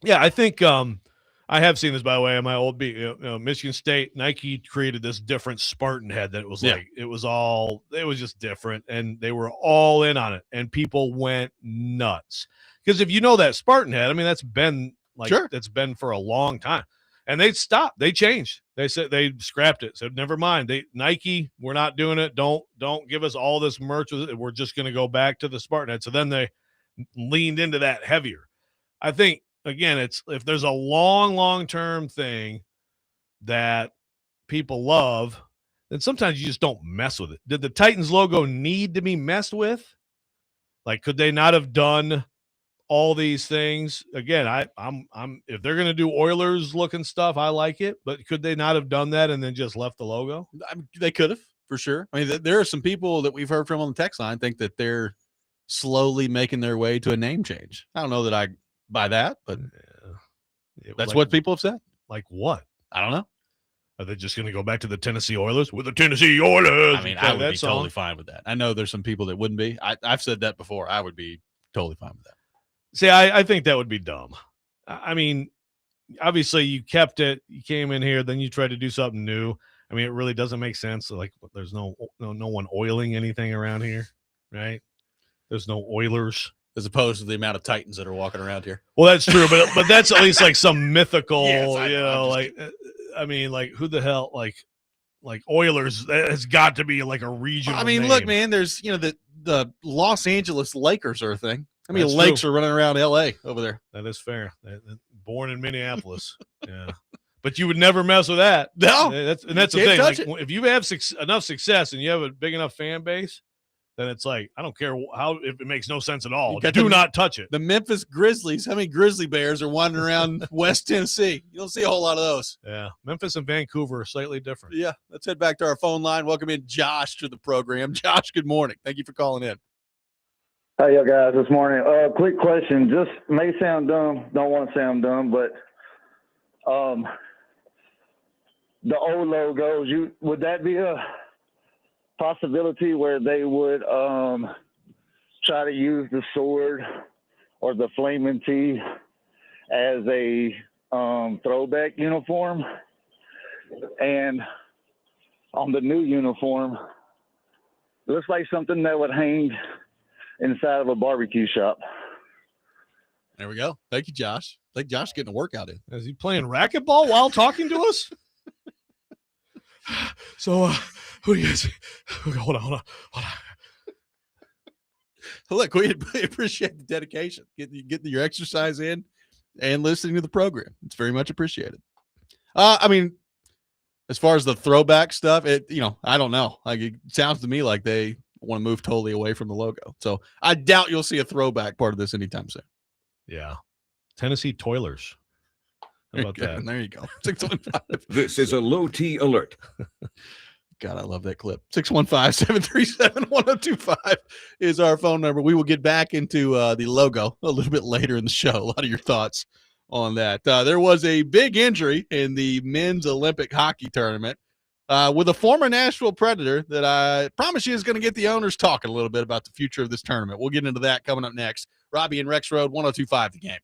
Yeah, I think I have seen this, by the way, on my old beat. Michigan State, Nike created this different Spartan head that was like, it was just different, and they were all in on it, and people went nuts. Because if you know that Spartan head, I mean, that's been that's been for a long time. And they stopped. They changed. They said they scrapped it. Said, never mind. Nike, we're not doing it. Don't give us all this merch with it. We're just going to go back to the Spartan head. So then they leaned into that heavier. I think, again, it's if there's a long-term thing that people love, then sometimes you just don't mess with it. Did the Titans logo need to be messed with? Like, could they not have done all these things? Again, I'm if they're going to do Oilers looking stuff, I like it, but could they not have done that and then just left the logo? They could have, for sure. I mean, there are some people that we've heard from on the text line think that they're slowly making their way to a name change. I don't know that I buy that, but that's what people have said. Like what? I don't know. Are they just going to go back to the Tennessee Oilers with the Tennessee Oilers? I mean, I would be totally fine with that. I know there's some people that wouldn't be. I've said that before. I would be totally fine with that. See, I think that would be dumb. I mean, obviously you kept it. You came in here, then you tried to do something new. I mean, it really doesn't make sense. Like, there's no one oiling anything around here, right? There's no Oilers. As opposed to the amount of Titans that are walking around here. Well, that's true, but that's at least like some mythical, yes, I mean, like who the hell, like Oilers, that has got to be like a regional I mean, name. Look, man, there's, the Los Angeles Lakers are a thing. I mean, lakes are running around LA over there. That is fair. Born in Minneapolis. Yeah. But you would never mess with that. No. That's the thing. Like, if you have enough success and you have a big enough fan base, then it's like, I don't care how, if it makes no sense at all. You got Do not touch it. The Memphis Grizzlies. How many grizzly bears are wandering around West Tennessee? You don't see a whole lot of those. Yeah. Memphis and Vancouver are slightly different. Yeah. Let's head back to our phone line. Welcome in Josh to the program. Josh, good morning. Thank you for calling in. Hey, you guys, this morning. Quick question. Just may sound dumb. Don't want to sound dumb, but the old logos, would that be a possibility where they would try to use the sword or the flaming T as a throwback uniform? And on the new uniform, it looks like something that would hang inside of a barbecue shop. There we go. Thank you, Josh. I think Josh is getting a workout in. Is he playing racquetball while talking to us? So, who do you guys? Hold on. Look, we appreciate the dedication, getting your exercise in and listening to the program. It's very much appreciated. I mean, as far as the throwback stuff, I don't know. Like, it sounds to me like they want to move totally away from the logo. So I doubt you'll see a throwback part of this anytime soon. Yeah. Tennessee Toilers. How about that? There you go. 615. This is a low T alert. God, I love that clip. 615-737-1025 is our phone number. We will get back into the logo a little bit later in the show. A lot of your thoughts on that. There was a big injury in the men's Olympic hockey tournament with a former Nashville Predator that I promise you is going to get the owners talking a little bit about the future of this tournament. We'll get into that coming up next. Robby and Rexrode, 1025 The Game.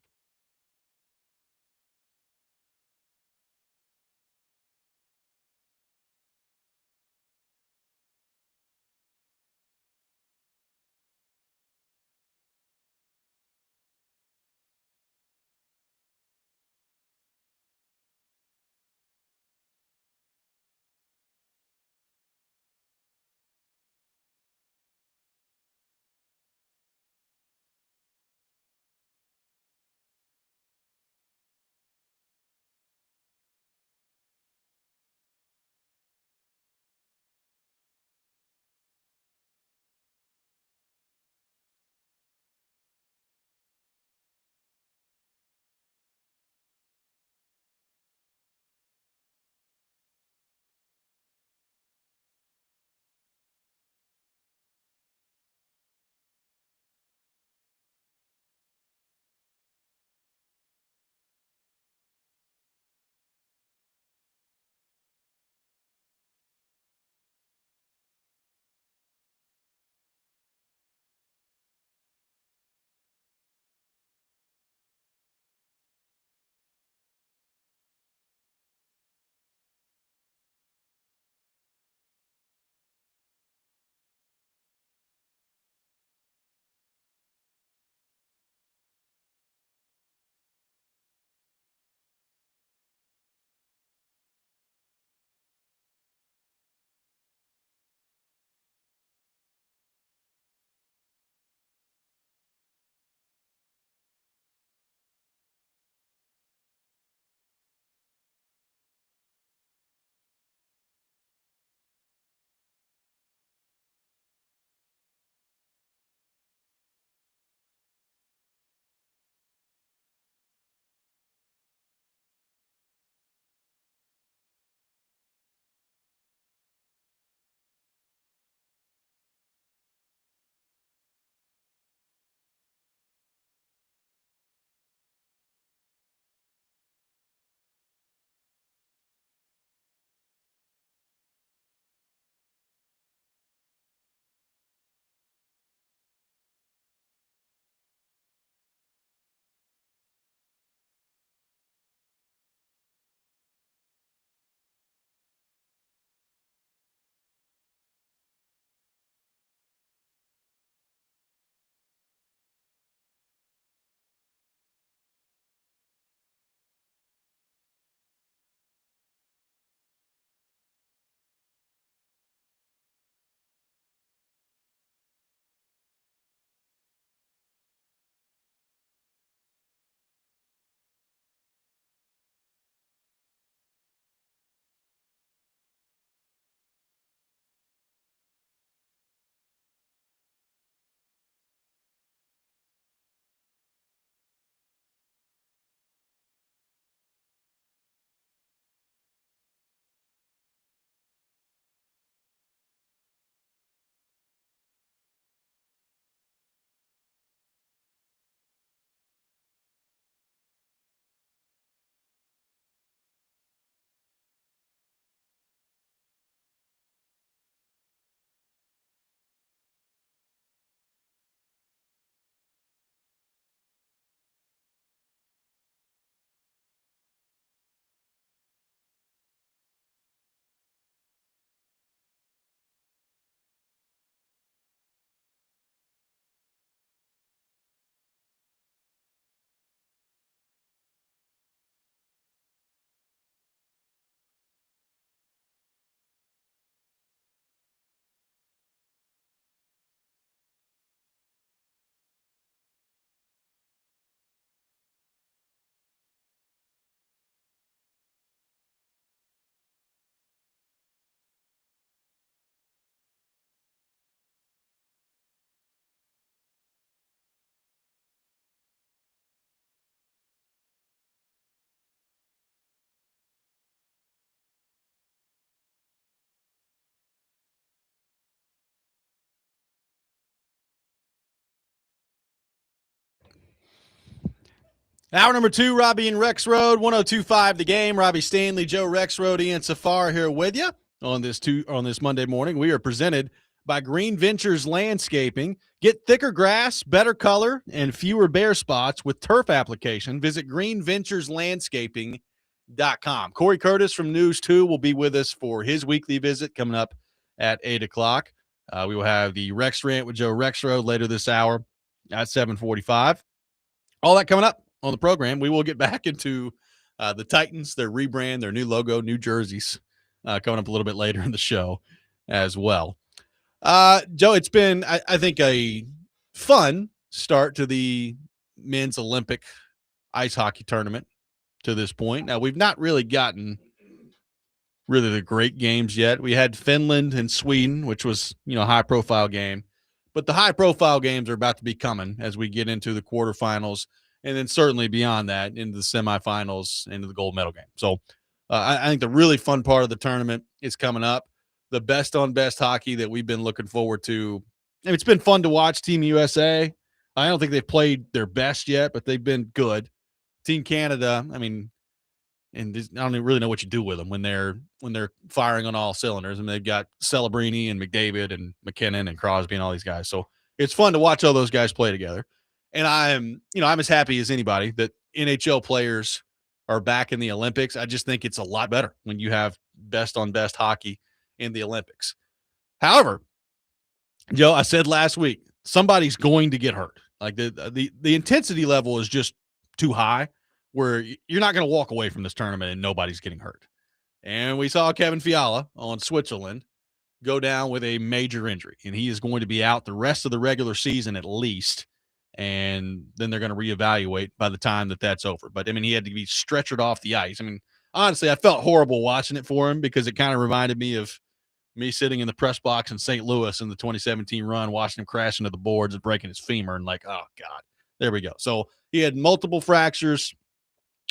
Hour number 2, Robby and Rexrode, 102.5 The Game. Robby Stanley, Joe Rexrode, Ian Safar here with you on this Monday morning. We are presented by Green Ventures Landscaping. Get thicker grass, better color, and fewer bare spots with turf application. Visit greenventureslandscaping.com. Corey Curtis from News 2 will be with us for his weekly visit coming up at 8 o'clock. We will have the Rex Rant with Joe Rexrode later this hour at 7:45. All that coming up on the program. We will get back into the Titans, their rebrand, their new logo, new jerseys coming up a little bit later in the show as well. Joe, it's been, I think, a fun start to the men's Olympic ice hockey tournament to this point. Now, we've not really gotten the great games yet. We had Finland and Sweden, which was, a high-profile game. But the high-profile games are about to be coming as we get into the quarterfinals, and then certainly beyond that into the semifinals, into the gold medal game. So I think the really fun part of the tournament is coming up. The best on best hockey that we've been looking forward to. And it's been fun to watch Team USA. I don't think they've played their best yet, but they've been good. Team Canada, and I don't even really know what you do with them when they're firing on all cylinders. And they've got Celebrini and McDavid and McKinnon and Crosby and all these guys. So it's fun to watch all those guys play together. And I'm as happy as anybody that NHL players are back in the Olympics. I just think it's a lot better when you have best on best hockey in the Olympics. However, Joe, I said last week, somebody's going to get hurt. Like the intensity level is just too high where you're not going to walk away from this tournament and nobody's getting hurt. And we saw Kevin Fiala on Switzerland go down with a major injury, and he is going to be out the rest of the regular season at least. And then they're going to reevaluate by the time that's over. But, he had to be stretchered off the ice. Honestly, I felt horrible watching it for him because it kind of reminded me of me sitting in the press box in St. Louis in the 2017 run, watching him crash into the boards and breaking his femur and like, oh, God, there we go. So he had multiple fractures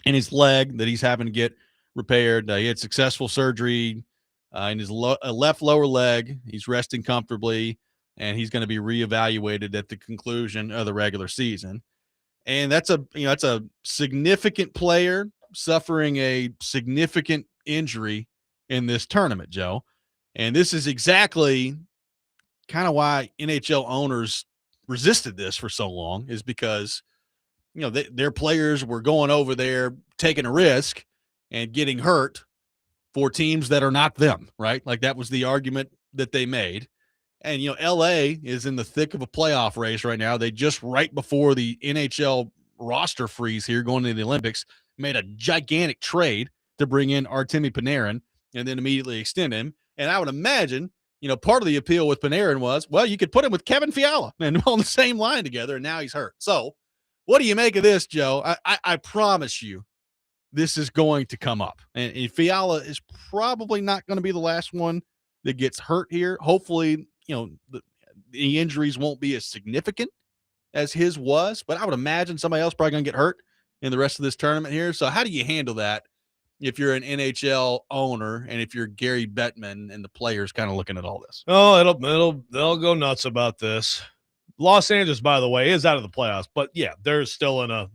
in his leg that he's having to get repaired. He had successful surgery in his left lower leg. He's resting comfortably, and he's going to be reevaluated at the conclusion of the regular season. And that's a significant player suffering a significant injury in this tournament, Joe. And this is exactly kind of why NHL owners resisted this for so long, is because, their players were going over there taking a risk and getting hurt for teams that are not them, right? Like that was the argument that they made. And, LA is in the thick of a playoff race right now. They just right before the NHL roster freeze here going into the Olympics made a gigantic trade to bring in Artemi Panarin and then immediately extend him. And I would imagine, part of the appeal with Panarin was, well, you could put him with Kevin Fiala and on the same line together, and now he's hurt. So what do you make of this, Joe? I promise you this is going to come up. And Fiala is probably not going to be the last one that gets hurt here. Hopefully, the injuries won't be as significant as his was, but I would imagine somebody else probably going to get hurt in the rest of this tournament here. So how do you handle that if you're an NHL owner and if you're Gary Bettman and the players kind of looking at all this? Oh, they'll go nuts about this. Los Angeles, by the way, is out of the playoffs, but yeah, they're still in a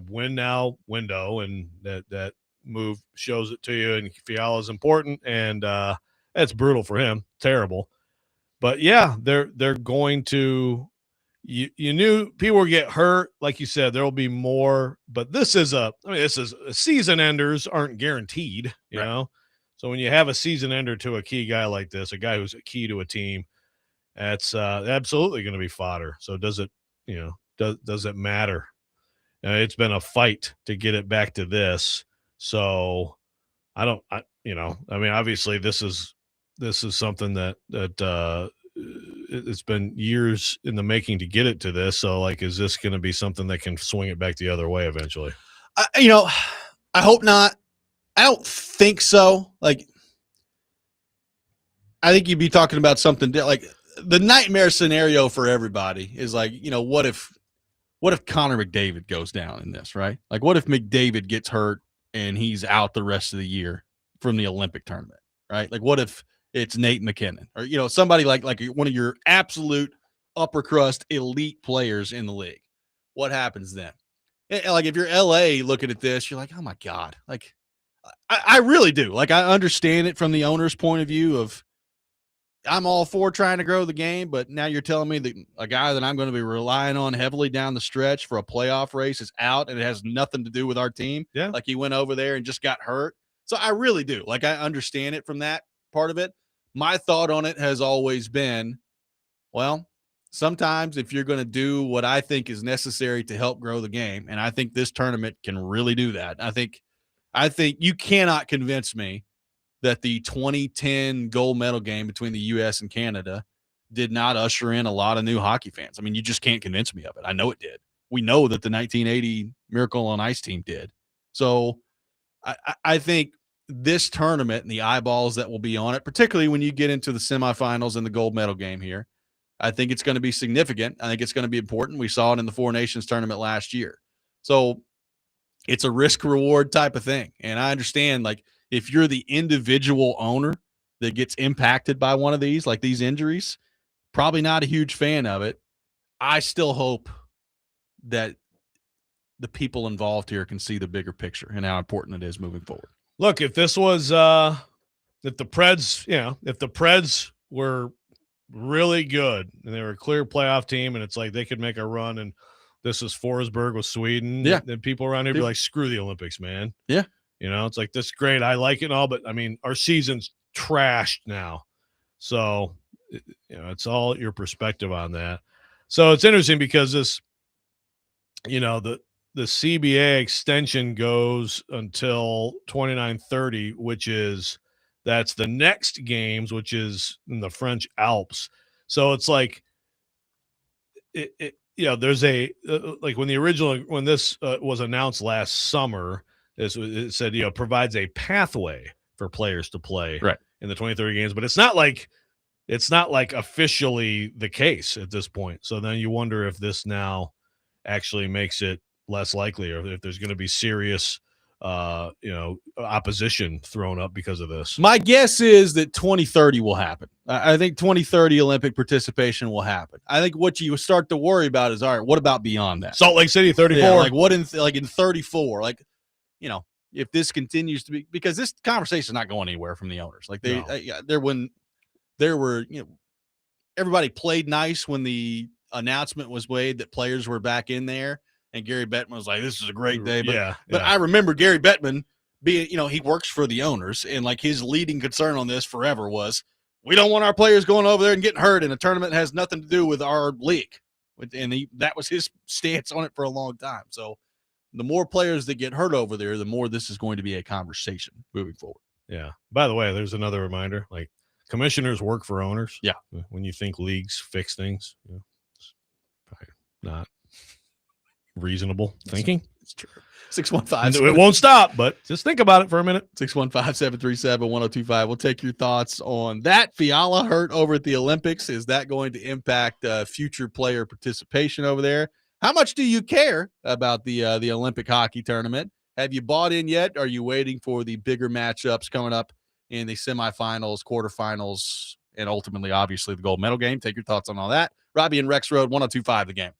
win now window, and that move shows it to you. And Fiala is important, and that's brutal for him. Terrible. But yeah, they're going to. You knew people would get hurt, like you said. There will be more, but this is season enders aren't guaranteed, you know. So when you have a season ender to a key guy like this, a guy who's a key to a team, that's absolutely going to be fodder. So does it matter? It's been a fight to get it back to this. So obviously this is something that it's been years in the making to get it to this. So like, is this going to be something that can swing it back the other way eventually? I hope not. I don't think so. Like, I think you'd be talking about something like the nightmare scenario for everybody is like, what if Connor McDavid goes down in this, right? Like, what if McDavid gets hurt and he's out the rest of the year from the Olympic tournament, right? Like, what if it's Nate McKinnon or, somebody like one of your absolute upper crust elite players in the league? What happens then? like if you're LA looking at this, you're like, oh my God. Like I really do. Like I understand it from the owner's point of view of I'm all for trying to grow the game, but now you're telling me that a guy that I'm going to be relying on heavily down the stretch for a playoff race is out and it has nothing to do with our team. Yeah. Like he went over there and just got hurt. So I really do. Like I understand it from that part of it. My thought on it has always been, well, sometimes if you're going to do what I think is necessary to help grow the game, and I think this tournament can really do that. I think you cannot convince me that the 2010 gold medal game between the U.S. and Canada did not usher in a lot of new hockey fans. I mean, you just can't convince me of it. I know it did. We know that the 1980 Miracle on Ice team did. So I think this tournament and the eyeballs that will be on it, particularly when you get into the semifinals and the gold medal game here, I think it's going to be significant. I think it's going to be important. We saw it in the Four Nations tournament last year. So it's a risk reward type of thing. And I understand, like, if you're the individual owner that gets impacted by one of these, like these injuries, probably not a huge fan of it. I still hope that the people involved here can see the bigger picture and how important it is moving forward. Look, if this was if the Preds were really good and they were a clear playoff team and it's like they could make a run and this is Forsberg with Sweden, yeah, then people around here be like, screw the Olympics, man. Yeah. It's like, this is great. I like it and all, but I mean, our season's trashed now. So, it's all your perspective on that. So it's interesting because this, the CBA extension goes until 29-30, that's the next games, which is in the French Alps. So it's like, there's a like when this was announced last summer, it said, provides a pathway for players to play in the 2030 games, but it's not like officially the case at this point. So then you wonder if this now actually makes it less likely, or if there's going to be serious opposition thrown up because of this. My guess is that 2030 will happen. I think 2030 Olympic participation will happen. I think what you start to worry about is, all right, what about beyond that? Salt Lake City 34. Yeah, like what in 34? Like, if this continues to be, because this conversation is not going anywhere from the owners. Like when there were, everybody played nice when the announcement was made that players were back in there. And Gary Bettman was like, this is a great day. But, but I remember Gary Bettman being, he works for the owners. And like his leading concern on this forever was, we don't want our players going over there and getting hurt in a tournament that has nothing to do with our league. And that was his stance on it for a long time. So the more players that get hurt over there, the more this is going to be a conversation moving forward. Yeah. By the way, there's another reminder, like commissioners work for owners. Yeah. When you think leagues fix things, it's probably not reasonable thinking. It's true. 615. It won't stop, but just think about it for a minute. 615-737-1025. We'll take your thoughts on that. Fiala hurt over at the Olympics. Is that going to impact future player participation over there? How much do you care about the Olympic hockey tournament? Have you bought in yet? Are you waiting for the bigger matchups coming up in the semifinals, quarterfinals, and ultimately, obviously, the gold medal game? Take your thoughts on all that. Robby and Rexrode, 1025 The Game.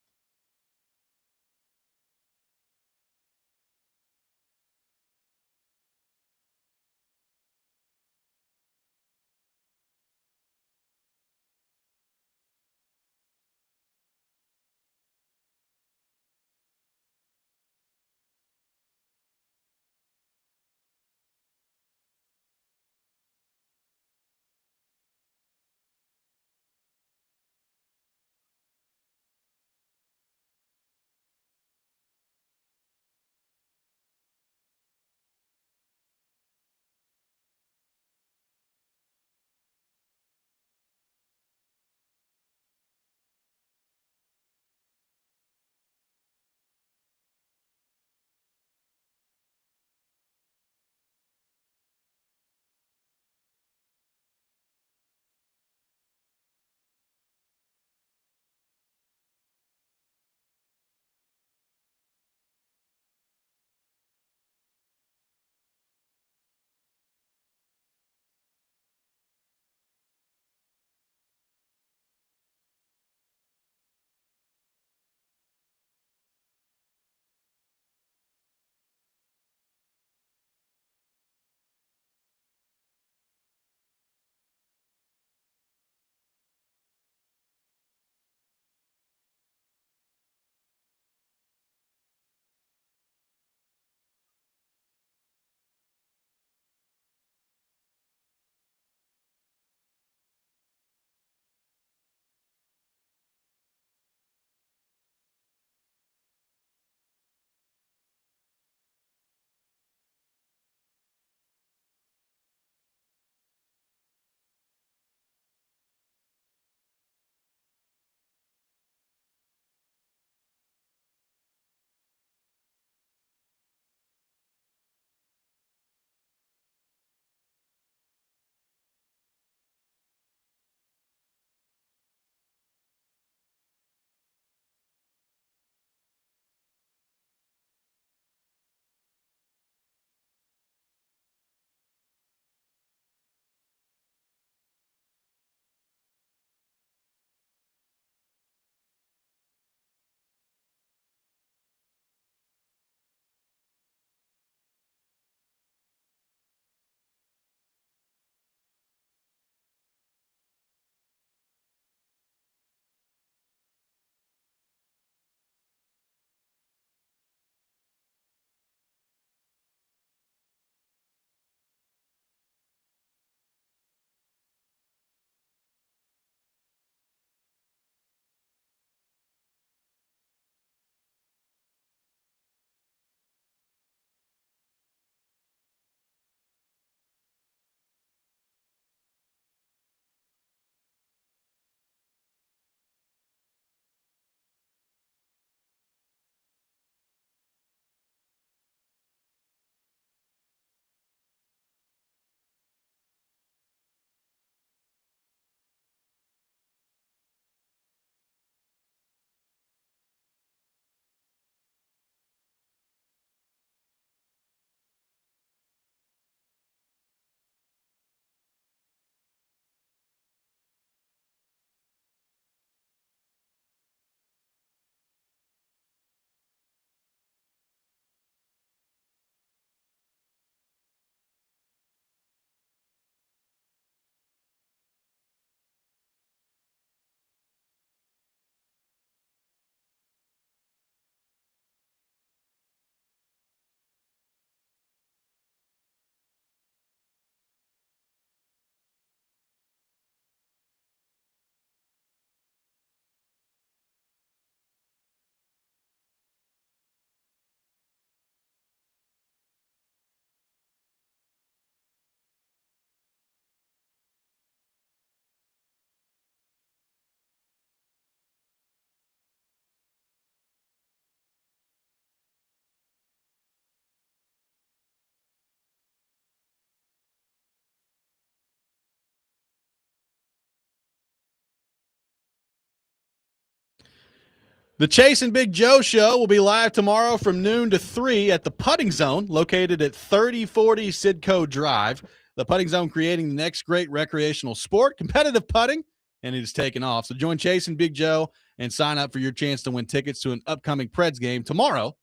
The Chase and Big Joe show will be live tomorrow from noon to 3 at the Putting Zone, located at 3040 Sidco Drive. The Putting Zone creating the next great recreational sport, competitive putting, and it is taking off. So join Chase and Big Joe and sign up for your chance to win tickets to an upcoming Preds game tomorrow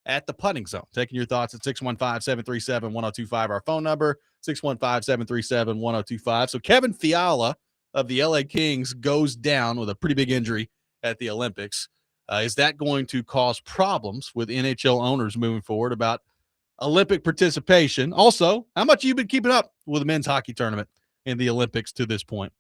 at the Putting Zone. Taking your thoughts at 615-737-1025, our phone number, 615-737-1025. So Kevin Fiala of the LA Kings goes down with a pretty big injury at the Olympics. Is that going to cause problems with NHL owners moving forward about Olympic participation? Also, how much have you been keeping up with the men's hockey tournament in the Olympics to this point?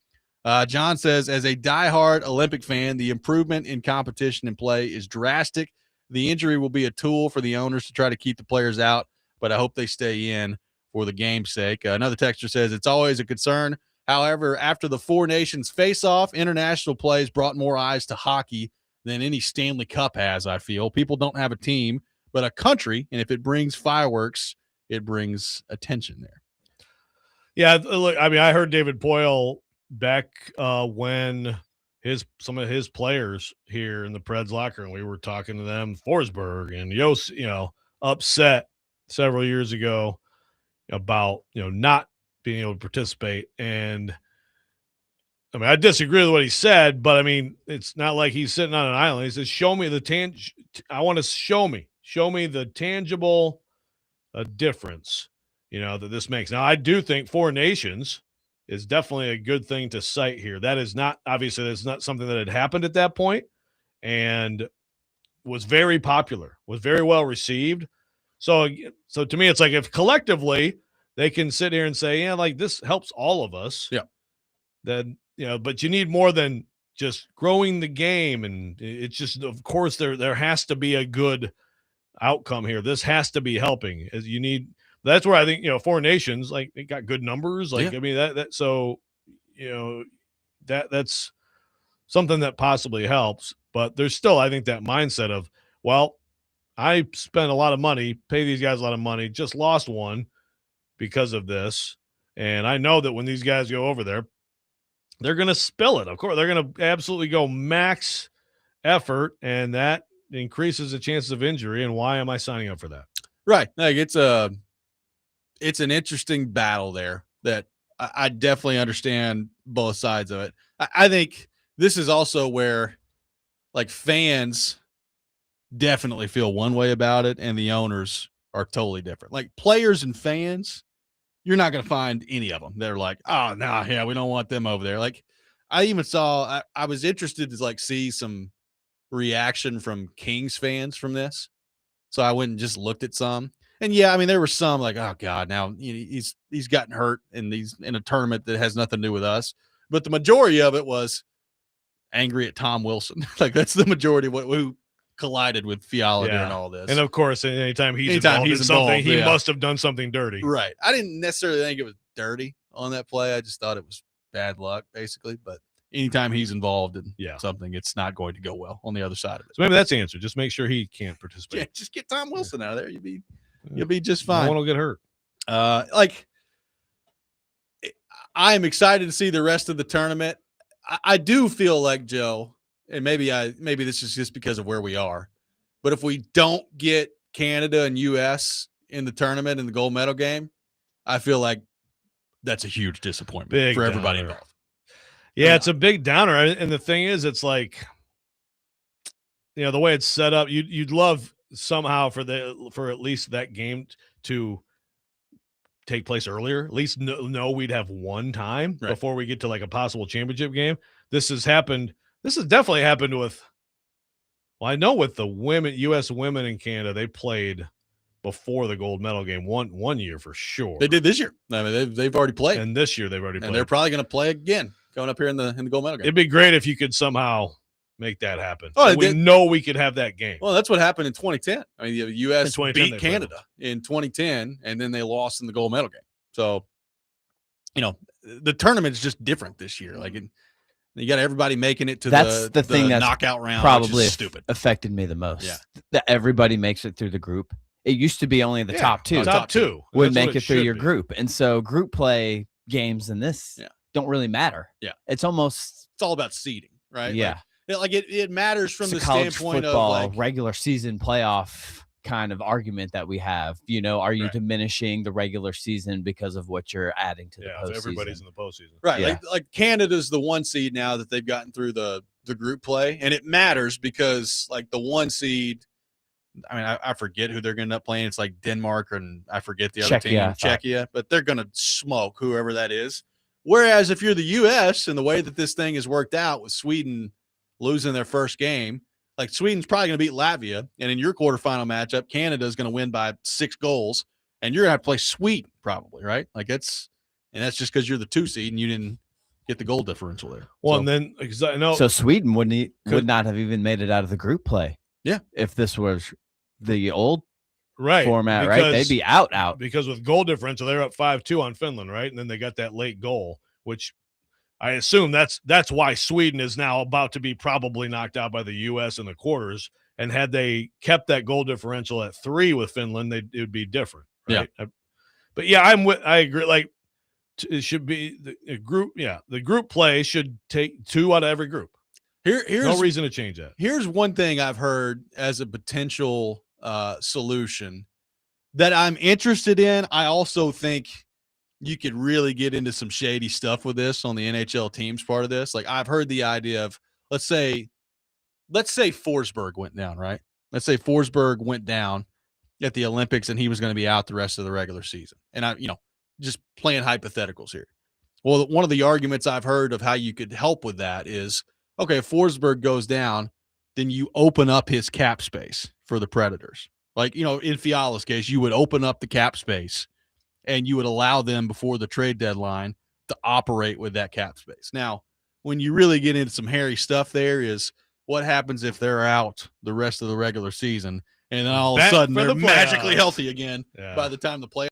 John says, as a diehard Olympic fan, the improvement in competition and play is drastic. The injury will be a tool for the owners to try to keep the players out, but I hope they stay in for the game's sake. Another texter says, it's always a concern. However, after the Four Nations face-off, international plays brought more eyes to hockey than any Stanley Cup has, I feel. People don't have a team, but a country, and if it brings fireworks, it brings attention there. Yeah, look, I mean, I heard David Poyle back when some of his players here in the Preds locker room, we were talking to them, Forsberg and Yost, upset several years ago about, not being able to participate. And I mean, I disagree with what he said, but I mean, it's not like he's sitting on an island. He says, show me I want to show me the tangible difference, that this makes. Now, I do think Four Nations is definitely a good thing to cite here. That is not, obviously, that's not something that had happened at that point and was very popular, was very well received. So to me, it's like if collectively they can sit here and say, yeah, like this helps all of us. Yeah. Then, but you need more than just growing the game. And it's just, of course, there has to be a good outcome here. This has to be helping. As you need. That's where I think, Four Nations, like, they got good numbers. Like, yeah. I mean, so, that's something that possibly helps. But there's still, I think, that mindset of, well, I spent a lot of money, pay these guys a lot of money, just lost one because of this. And I know that when these guys go over there, they're going to spill it. Of course, they're going to absolutely go max effort, and that increases the chances of injury. And why am I signing up for that? Right. Like it's an interesting battle there that I definitely understand both sides of it. I think this is also where like fans definitely feel one way about it and the owners are totally different. Like players and fans, you're not going to find any of them. They're like, oh, no, yeah, we don't want them over there. Like I even saw, I was interested to like see some reaction from Kings fans from this. So I went and just looked at some. And yeah, I mean, there were some like, oh God, now he's gotten hurt in a tournament that has nothing to do with us. But the majority of it was angry at Tom Wilson. Like that's the majority of who collided with Fiala during all this. And of course, anytime he's involved in something, he must have done something dirty. Right. I didn't necessarily think it was dirty on that play. I just thought it was bad luck, basically. But anytime he's involved in something, it's not going to go well on the other side of it. So maybe that's the answer. Just make sure he can't participate. Yeah, just get Tom Wilson out of there. You'll be just fine. No one will get hurt. I'm excited to see the rest of the tournament. I do feel like, Joe, and maybe this is just because of where we are, but if we don't get Canada and US in the tournament in the gold medal game, I feel like that's a huge disappointment for everybody involved. Yeah, it's a big downer. And the thing is, it's like, the way it's set up, you'd love somehow for at least that game to take place earlier. At least know we'd have one time before we get to like a possible championship game. This has definitely happened with, well, I know with the women, U.S. women in Canada, they played before the gold medal game one year for sure. They did this year. I mean, they've already played. And this year they've already played. And they're probably going to play again coming up here in the gold medal game. It'd be great if you could somehow make that happen. Oh, we know we could have that game. Well, that's what happened in 2010. I mean, the U.S. beat Canada in 2010, and then they lost in the gold medal game. So, the tournament's just different this year. Like, you got everybody making it to the thing that's knockout round. Probably stupid. Affected me the most. Yeah, that everybody makes it through the group. It used to be only the top two. Top two would make it through your group, and so group play games in this don't really matter. Yeah, it's all about seeding, right? Yeah. it matters from It's a the college standpoint football of like regular season playoff kind of argument that we have. Are you Right. diminishing the regular season because of what you're adding to the postseason? If everybody's in the postseason. right. Yeah. Like Canada's the 1 seed now that they've gotten through the group play, and it matters because like the 1 seed. I mean, I forget who they're going to end up playing. It's like Denmark and I forget the other team, Czechia, but they're going to smoke whoever that is. Whereas if you're the U.S. and the way that this thing has worked out with Sweden losing their first game, like Sweden's probably going to beat Latvia, and in your quarterfinal matchup, Canada is going to win by 6 goals, and you're going to have to play Sweden probably, right? Like that's just because you're the 2 seed and you didn't get the goal differential there. Well, so, and then because I know So Sweden would not have even made it out of the group play. Yeah. If this was the old right format, right? They'd be out. Because with goal differential, they're up 5-2 on Finland, right? And then they got that late goal, which I assume that's why Sweden is now about to be probably knocked out by the U.S. in the quarters. And had they kept that goal differential at 3 with Finland, it would be different, right? Yeah. But yeah, I agree. Like it should be the group. Yeah, the group play should take 2 out of every group. Here's no reason to change that. Here's one thing I've heard as a potential solution that I'm interested in. I also think you could really get into some shady stuff with this on the NHL teams part of this. Like I've heard the idea of let's say Forsberg went down, right? Let's say Forsberg went down at the Olympics and he was going to be out the rest of the regular season. And I, just playing hypotheticals here. Well, one of the arguments I've heard of how you could help with that is, okay, if Forsberg goes down, then you open up his cap space for the Predators. Like, in Fiala's case, you would open up the cap space and you would allow them before the trade deadline to operate with that cap space. Now, when you really get into some hairy stuff there is what happens if they're out the rest of the regular season and then all of a sudden they're magically healthy again by the time the playoffs.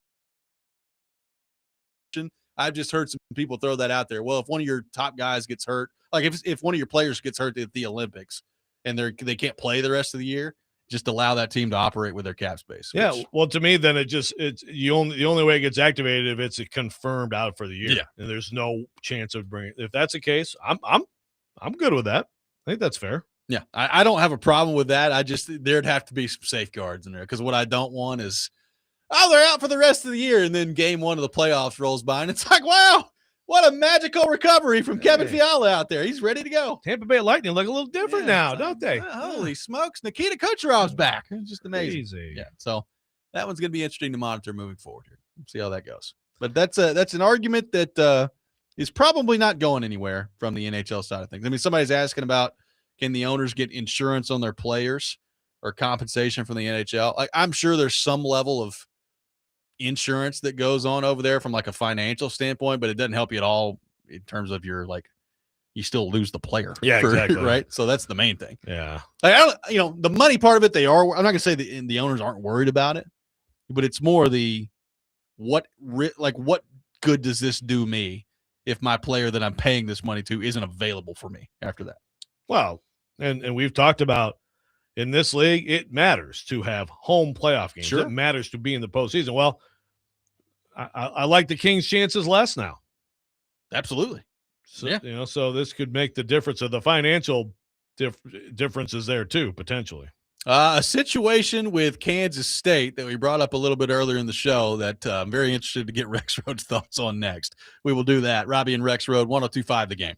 I've just heard some people throw that out there. Well, if one of your top guys gets hurt, like if one of your players gets hurt at the Olympics and they can't play the rest of the year, just allow that team to operate with their cap space. Yeah, well, to me, then the only way it gets activated if it's confirmed out for the year. Yeah, and there's no chance of bringing. If that's the case, I'm good with that. I think that's fair. Yeah, I don't have a problem with that. There'd have to be some safeguards in there because what I don't want is, they're out for the rest of the year, and then game 1 of the playoffs rolls by, and it's like, wow, what a magical recovery from Kevin Fiala out there. He's ready to go. Tampa Bay Lightning look a little different now, don't they? Holy smokes. Nikita Kucherov's back. It's just amazing. Crazy. Yeah, so that one's going to be interesting to monitor moving forward here. See how that goes. But that's an argument that is probably not going anywhere from the NHL side of things. I mean, somebody's asking about, can the owners get insurance on their players or compensation from the NHL? Like, I'm sure there's some level of insurance that goes on over there from like a financial standpoint, but it doesn't help you at all in terms of your you still lose the player. Yeah, exactly. Right. So that's the main thing. Yeah. The money part of it, I'm not going to say the owners aren't worried about it, but it's more what good does this do me if my player that I'm paying this money to isn't available for me after that? Well, and we've talked about in this league, it matters to have home playoff games. Sure. It matters to be in the postseason. Well, I like the Kings' chances less now. Absolutely. So, so this could make the difference of the financial differences there too, potentially. A situation with Kansas State that we brought up a little bit earlier in the show that I'm very interested to get Rexrode's thoughts on next. We will do that. Robby and Rexrode, 102.5 The Game.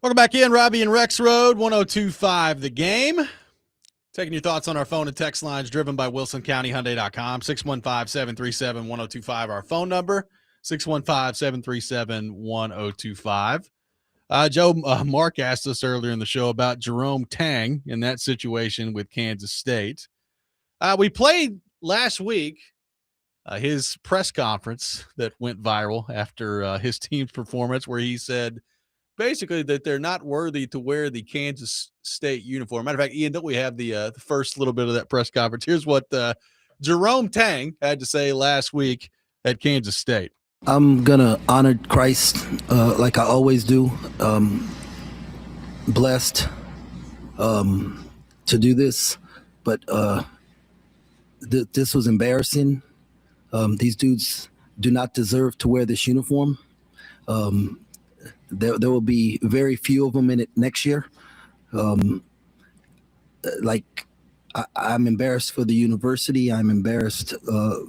Welcome back in, Robby and Rexrode, 102.5 The Game. Taking your thoughts on our phone and text lines driven by WilsonCountyHyundai.com. 615-737-1025, our phone number. 615-737-1025. Joe, Mark asked us earlier in the show about Jerome Tang in that situation with Kansas State. We played last week his press conference that went viral after his team's performance, where he said basically that they're not worthy to wear the Kansas State uniform. Matter of fact, Ian, don't we have the first little bit of that press conference? Here's what Jerome Tang had to say last week at Kansas State. I'm going to honor Christ like I always do. Blessed to do this, but this was embarrassing. These dudes do not deserve to wear this uniform. There will be very few of them in it next year. I'm embarrassed for the university. I'm embarrassed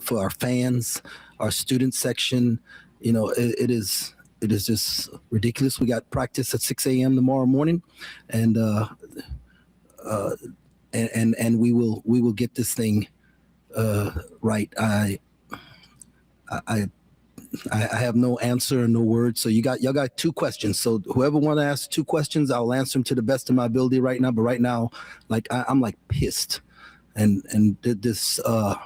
for our fans, our student section. You know, it is just ridiculous. We got practice at 6 a.m. tomorrow morning, and we will get this thing right. I have no answer and no words. So y'all got two questions. So whoever want to ask two questions, I'll answer them to the best of my ability right now. But right now, like I'm like pissed, and this is all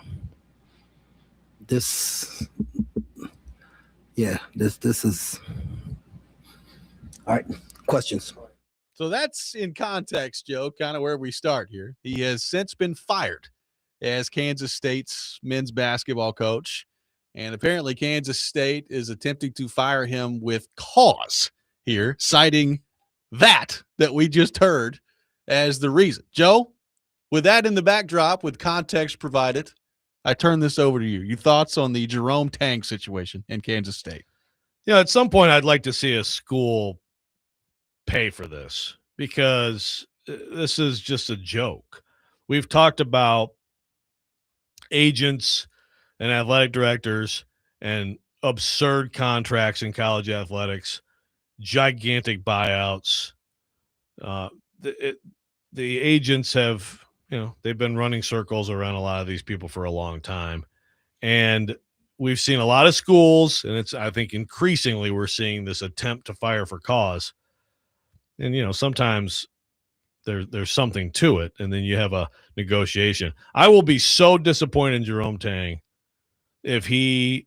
right. Questions. So that's in context, Joe, kind of where we start here. He has since been fired as Kansas State's men's basketball coach. And apparently Kansas State is attempting to fire him with cause here, citing that we just heard as the reason. Joe, with that in the backdrop, with context provided, I turn this over to you. Your thoughts on the Jerome Tang situation in Kansas State? Yeah, at some point I'd like to see a school pay for this, because this is just a joke. We've talked about agents and athletic directors and absurd contracts in college athletics, gigantic buyouts. The agents have, they've been running circles around a lot of these people for a long time. And we've seen a lot of schools, and I think increasingly we're seeing this attempt to fire for cause. And, sometimes there's something to it, and then you have a negotiation. I will be so disappointed in Jerome Tang if he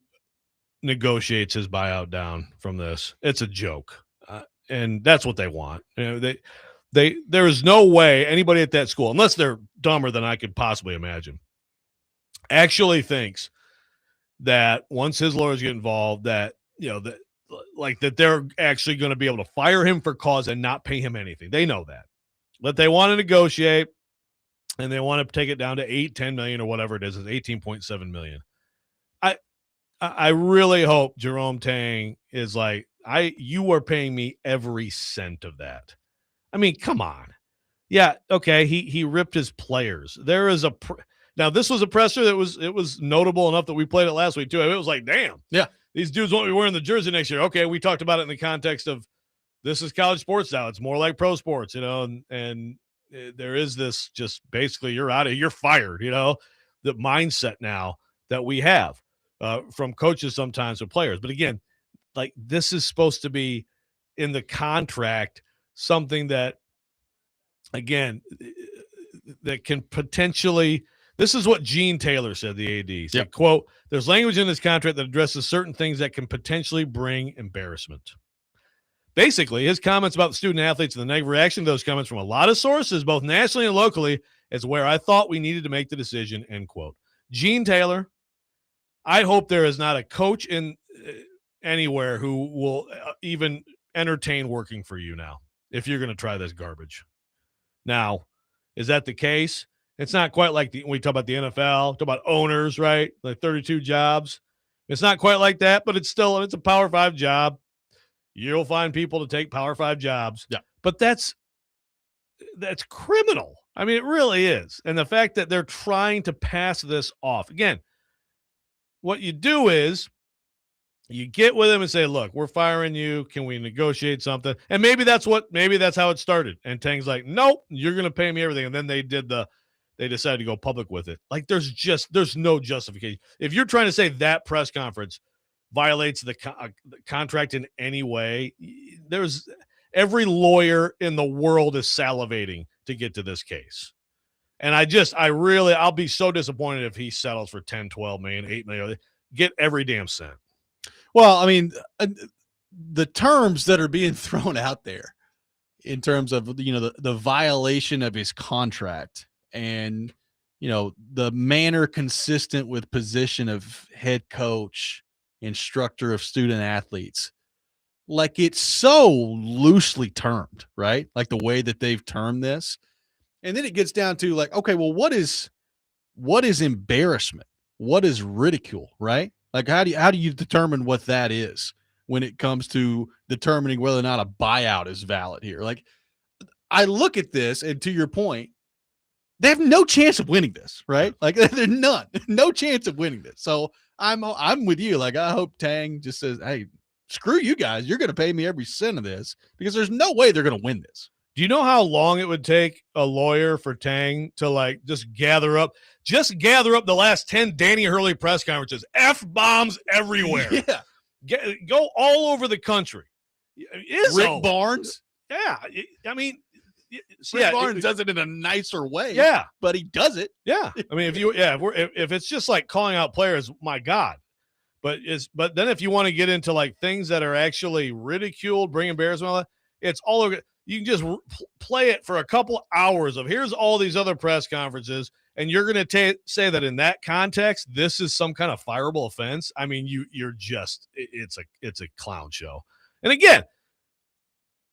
negotiates his buyout down from this. It's a joke, and that's what they want. There is no way anybody at that school, unless they're dumber than I could possibly imagine, actually thinks that once his lawyers get involved, that that they're actually going to be able to fire him for cause and not pay him anything. They know that, but they want to negotiate, and they want to take it down to $10 million or whatever it is. It's $18.7 million. I really hope Jerome Tang is like, you are paying me every cent of that. I mean, come on. Yeah, okay, he ripped his players. There is now this was a presser that was notable enough that we played it last week too. It was like, damn. Yeah. These dudes won't be wearing the jersey next year. Okay, we talked about it in the context of this is college sports now. It's more like pro sports, and there is this just basically you're out of, you're fired, the mindset now that we have from coaches sometimes with players. But again, like this is supposed to be in the contract, something that, again, that can potentially, this is what Gene Taylor said, the AD. He said, quote, "There's language in this contract that addresses certain things that can potentially bring embarrassment." Basically, his comments about the student athletes and the negative reaction to those comments from a lot of sources, both nationally and locally, is where I thought we needed to make the decision, end quote. Gene Taylor, I hope there is not a coach in anywhere who will even entertain working for you now if you're going to try this garbage. Now, is that the case? It's not quite like we talk about the NFL, talk about owners, right? Like 32 jobs. It's not quite like that, but it's a Power 5 job. You'll find people to take Power 5 jobs. Yeah. But that's criminal. I mean, it really is. And the fact that they're trying to pass this off. Again, what you do is You get with him and say, look, we're firing you. Can we negotiate something? And maybe that's how it started. And Tang's like, nope, you're going to pay me everything. And then they decided to go public with it. Like there's no justification. If you're trying to say that press conference violates the contract in any way, there's every lawyer in the world is salivating to get to this case. And I'll be so disappointed if he settles for 10, 12 million, 8 million, get every damn cent. Well, I mean, the terms that are being thrown out there in terms of, the violation of his contract and, the manner consistent with position of head coach, instructor of student athletes, like it's so loosely termed, right? Like the way that they've termed this. And then it gets down to like, okay, well, what is embarrassment? What is ridicule, right? Like, how do you determine what that is when it comes to determining whether or not a buyout is valid here? Like, I look at this, and to your point, they have no chance of winning this, right? Like, there's no chance of winning this. So I'm with you. Like, I hope Tang just says, hey, screw you guys. You're going to pay me every cent of this, because there's no way they're going to win this. Do you know how long it wogo take a lawyer for Tang to like just gather up the last 10 Danny Hurley press conferences? F-bombs everywhere. Yeah. Go all over the country. Rick Barnes. Yeah. I mean, Rick Barnes does it in a nicer way. Yeah. But he does it. Yeah. I mean, if it's just like calling out players, my God. But then if you want to get into like things that are actually ridiculed, bring embarrassment, it's all over. You can just play it for a couple hours of here's all these other press conferences, and you're going to say that in that context, this is some kind of fireable offense. I mean, it's a clown show. And again,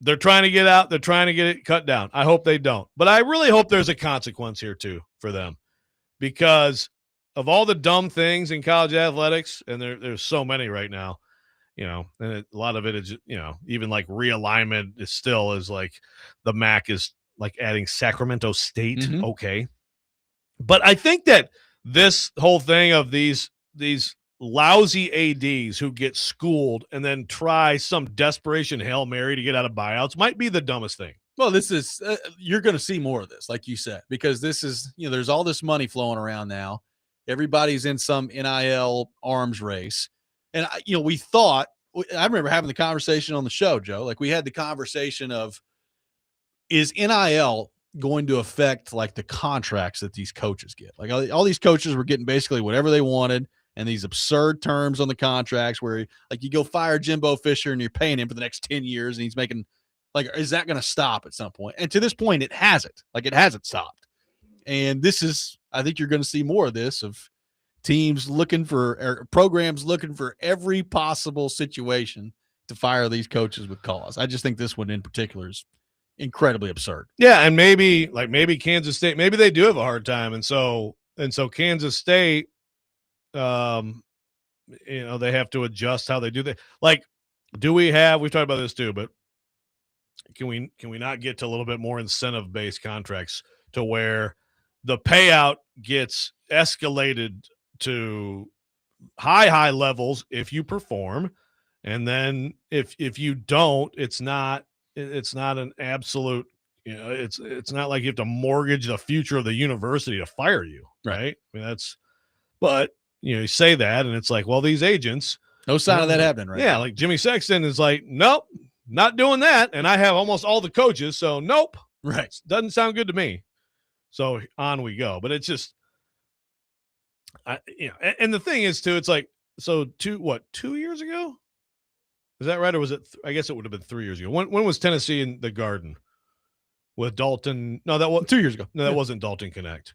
they're trying to get out. They're trying to get it cut down. I hope they don't. But I really hope there's a consequence here too for them, because of all the dumb things in college athletics, and there's so many right now, and a lot of it is, even like realignment is like the MAC is like adding Sacramento State. Mm-hmm. Okay. But I think that this whole thing of these lousy ADs who get schooled and then try some desperation Hail Mary to get out of buyouts might be the dumbest thing. Well, this is, you're going to see more of this, like you said, because this is, there's all this money flowing around now. Everybody's in some NIL arms race. And, we thought, I remember having the conversation on the show, Joe, like we had the conversation of, is NIL going to affect like the contracts that these coaches get? Like all these coaches were getting basically whatever they wanted, and these absurd terms on the contracts where like you go fire Jimbo Fisher and you're paying him for the next 10 years and he's making like, is that going to stop at some point? And to this point, it hasn't. Like it hasn't stopped. And this is, I think you're going to see more of this, of teams looking for, or programs looking for every possible situation to fire these coaches with cause. I just think this one in particular is incredibly absurd. Yeah, and maybe Kansas State, maybe they do have a hard time, and so Kansas State, they have to adjust how they do that. Like, we've talked about this too, but can we not get to a little bit more incentive based contracts to where the payout gets escalated to high levels if you perform, and then if you don't, it's not an absolute, it's not like you have to mortgage the future of the university to fire you, right? I mean, but you say that and it's like, well, these agents, no sign of that happening, right? Yeah, like Jimmy Sexton is like, nope, not doing that, and I have almost all the coaches, so nope, right? Doesn't sound good to me. So on we go. But it's just, and the thing is too, it's like, so 2 years ago? Is that right? Or was it, I guess it would have been 3 years ago. When was Tennessee in the Garden with Dalton? No, that was 2 years ago. No, that wasn't Dalton Connect.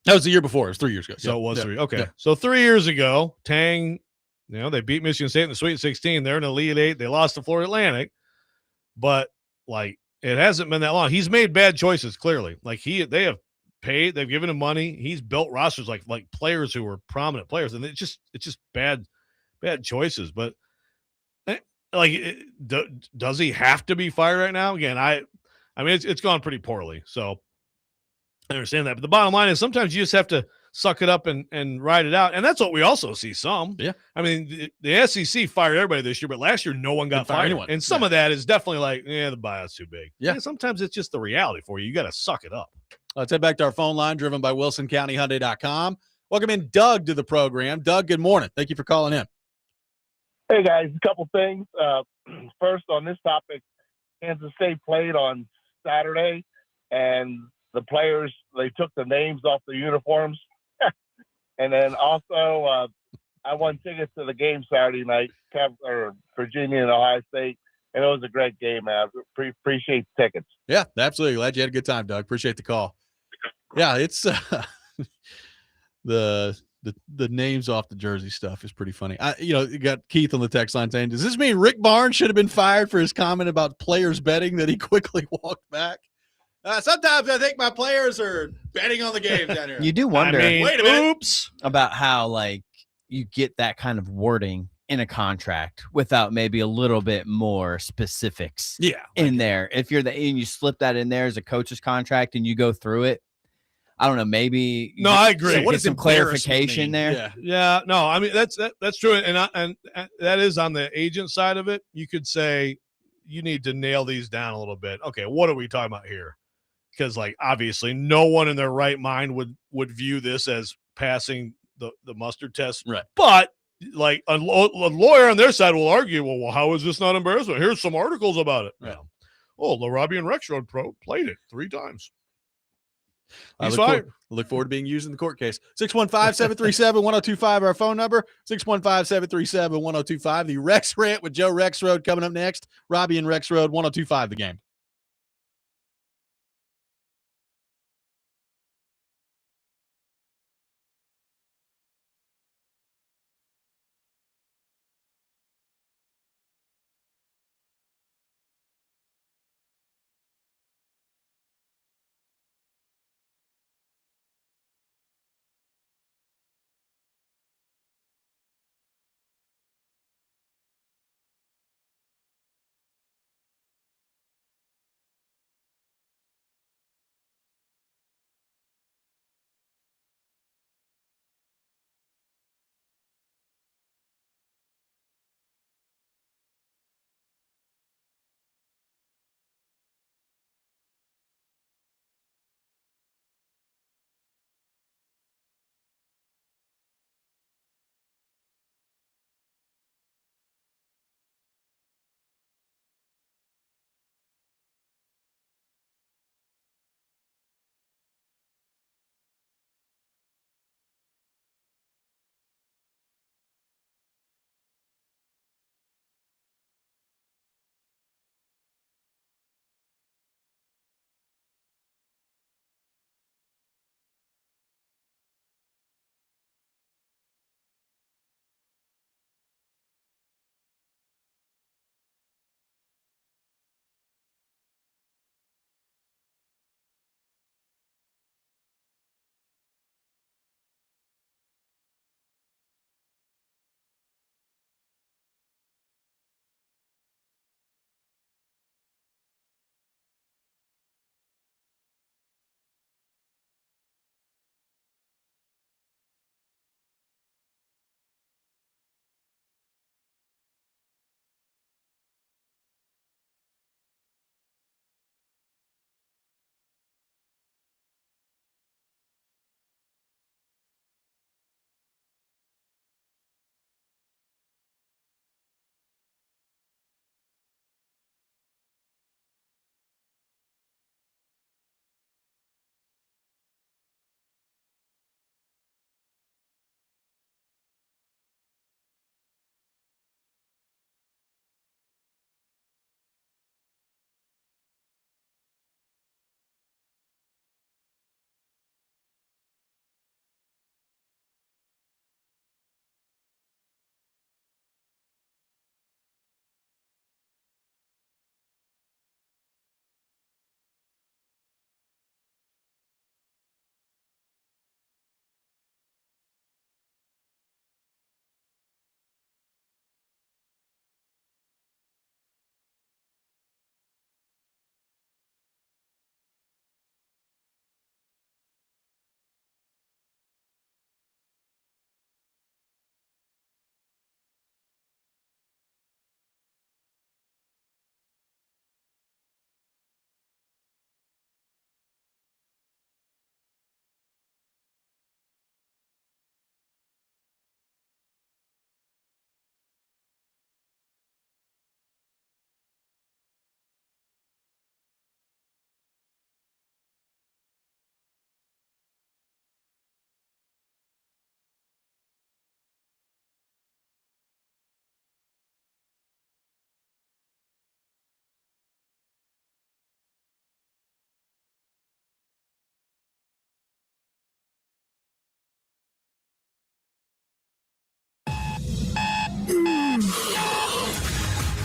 That was the year before. It was 3 years ago. So it was 3. Okay. Yeah. So 3 years ago, Tang, they beat Michigan State in the Sweet 16. They're in the Elite 8. They lost to Florida Atlantic. But like, it hasn't been that long. He's made bad choices, clearly. Like they have paid, they've given him money. He's built rosters like players who were prominent players, and it's just bad choices. But like, does he have to be fired right now? Again, I mean, it's gone pretty poorly, so I understand that. But the bottom line is sometimes you just have to suck it up and ride it out. And that's what we also see some. Yeah. I mean, the SEC fired everybody this year, but last year no one got fired. Anyone. And some of that is definitely like, the buyout's too big. Yeah. Sometimes it's just the reality for you. You got to suck it up. Let's head back to our phone line, driven by WilsonCountyHyundai.com. Welcome in Doug to the program. Doug, good morning. Thank you for calling in. Hey, guys, a couple things. First, on this topic, Kansas State played on Saturday, and the players, they took the names off the uniforms. And then also, I won tickets to the game Saturday night, Virginia and Ohio State, and it was a great game, man. Appreciate the tickets. Yeah, absolutely. Glad you had a good time, Doug. Appreciate the call. Yeah, it's the names off the jersey stuff is pretty funny. You got Keith on the text line saying, does this mean Rick Barnes should have been fired for his comment about players betting that he quickly walked back? Sometimes I think my players are betting on the game down here. You do wonder wait a minute. Oops. about how like you get that kind of wording in a contract without maybe a little bit more specifics in there. If you're and you slip that in there as a coach's contract and you go through it, I don't know, maybe No, I agree. What is some clarification there? Yeah. No, I mean that's true, and that is on the agent side of it. You could say you need to nail these down a little bit. Okay, what are we talking about here? Because like obviously no one in their right mind would view this as passing the mustard test, right? But like a lawyer on their side will argue, well, how is this not embarrassment? Here's some articles about it. Right. Oh, the Robby and Rexrode pro played it 3 times. I look forward to being used in the court case. 615-737-1025, our phone number. 615-737-1025. The Rex Rant with Joe Rexrode coming up next. Robby and Rexrode, 1025 the game.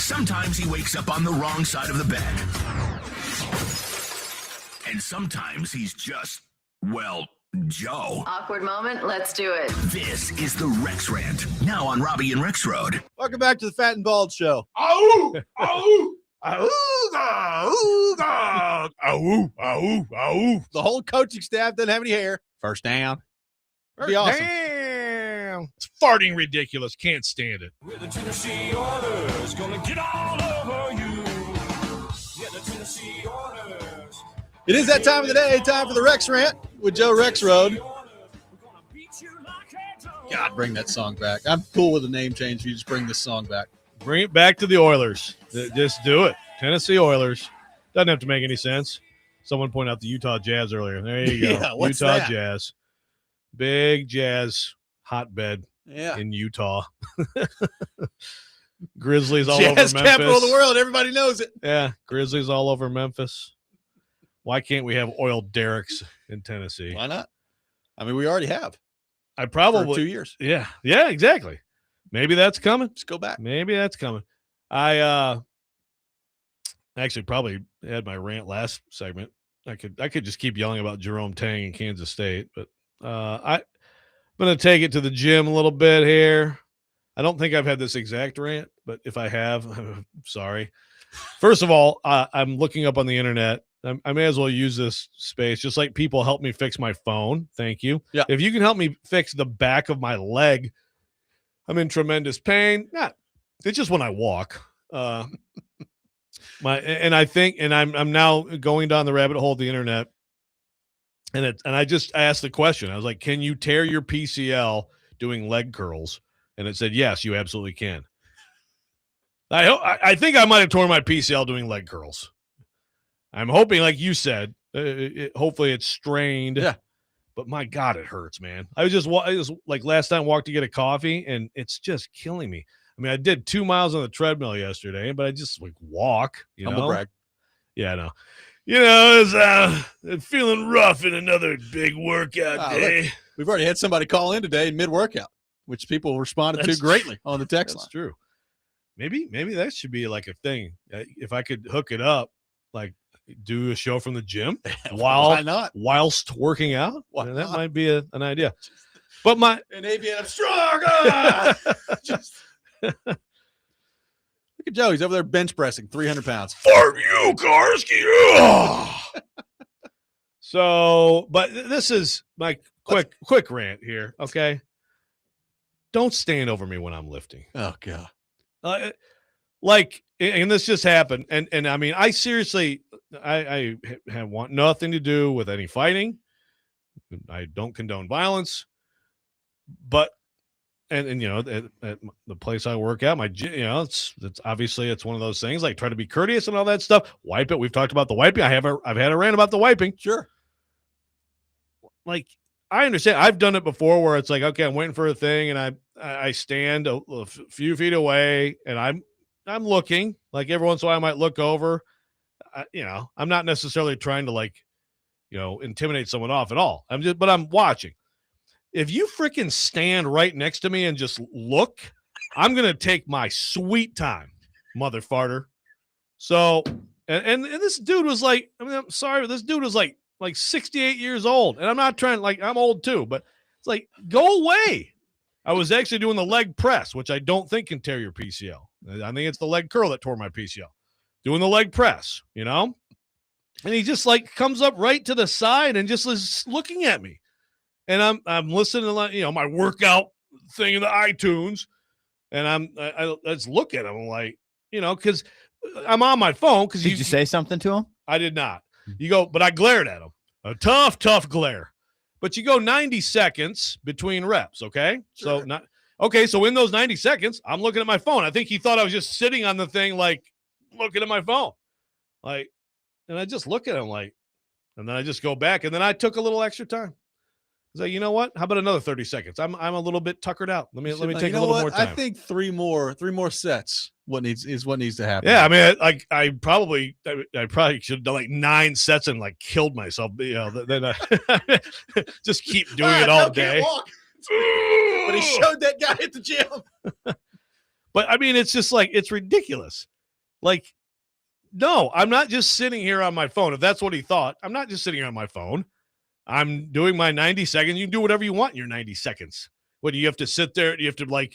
Sometimes he wakes up on the wrong side of the bed. And sometimes he's just, well, Joe. Awkward moment. Let's do it. This is the Rex Rant, now on Robby and Rexrode. Welcome back to the Fat and Bald Show. Ow! Ow! Ow! Ow! Ow! Ow! The whole coaching staff doesn't have any hair. First down. That'd be awesome. Damn. It's farting ridiculous. Can't stand it. We're the Tennessee Oilers, gonna get all over you. Yeah, the Tennessee Oilers. It is that time of the day, time for the Rex Rant with Joe Rexrode. God, bring that song back. I'm cool with the name change if you just bring this song back. Bring it back to the Oilers. Just do it. Tennessee Oilers. Doesn't have to make any sense. Someone pointed out the Utah Jazz earlier. There you go. Yeah, what's Utah that? Jazz. Big Jazz hotbed Yeah. in Utah. Grizzlies all Jazz over Memphis. capital of the world. Everybody knows it. Yeah, Grizzlies all over Memphis. Why can't we have oil derricks in Tennessee? Why not? I mean, we already have. I probably For 2 years. Yeah, exactly. Maybe that's coming. Just go back. Maybe that's coming. I actually probably had my rant last segment. I could just keep yelling about Jerome Tang in Kansas State, but I'm going to take it to the gym a little bit here. I don't think I've had this exact rant, but if I have, I'm sorry. First of all, I'm looking up on the internet. I may as well use this space, just like people help me fix my phone. Thank you. Yeah. If you can help me fix the back of my leg, I'm in tremendous pain. It's just when I walk. I'm now going down the rabbit hole of the internet, and I just asked the question. I was like, "Can you tear your PCL doing leg curls?" And it said, "Yes, you absolutely can." I think I might have torn my PCL doing leg curls. I'm hoping, like you said, hopefully it's strained. Yeah. But my God, it hurts, man. I was like last time walked to get a coffee, and it's just killing me. I mean, I did 2 miles on the treadmill yesterday, but I just like walk, Humble brag. Yeah, I know. It's feeling rough in another big workout day. Look, we've already had somebody call in today mid-workout, which people responded to greatly on the text line. That's true. Maybe that should be like a thing. If I could hook it up, like do a show from the gym Why not? whilst working out. Why that not? might be an idea. But my And ABN, I'm strong. Look at Joe. He's over there bench pressing 300 pounds. For you, Karski. So, but this is my quick rant here. Okay. Don't stand over me when I'm lifting. Oh, God. And this just happened. And I mean, I seriously, I want nothing to do with any fighting. I don't condone violence, but, and you know, at the place I work at, my gym, you know, it's obviously it's one of those things, like try to be courteous and all that stuff. Wipe it. We've talked about the wiping. I've had a rant about the wiping. Sure. Like, I understand. I've done it before where it's like, okay, I'm waiting for a thing and I stand a few feet away and I'm looking. Like every once in a while I might look over. I'm not necessarily trying to intimidate someone off at all. But I'm watching. If you freaking stand right next to me and just look, I'm going to take my sweet time, mother farter. So, and this dude was like, I mean, I'm sorry, but this dude was like 68 years old. And I'm not trying, I'm old too, but it's like, go away. I was actually doing the leg press, which I don't think can tear your PCL. I think it's the leg curl that tore my PCL. Doing the leg press, And he just comes up right to the side and just is looking at me. And I'm listening to my workout thing in the iTunes, and I let's look at him. I'm like, because I'm on my phone. Because did you say something to him? I did not. You go, but I glared at him. A tough glare. But you go 90 seconds between reps, okay? Sure. So in those 90 seconds, I'm looking at my phone. I think he thought I was just sitting on the thing, looking at my phone. And I just look at him and then I just go back, and then I took a little extra time. I was like, you know what? How about another 30 seconds? I'm a little bit tuckered out. Let me take a little more time. I think three more sets what needs to happen. Yeah, I mean, I probably should have done 9 sets and killed myself. Then I just keep doing it all day. But he showed that guy at the gym. But I mean, it's just it's ridiculous. Like, no, I'm not just sitting here on my phone. If that's what he thought, I'm not just sitting here on my phone. I'm doing my 90 seconds. You can do whatever you want in your 90 seconds. What do you have to sit there? Do you have to do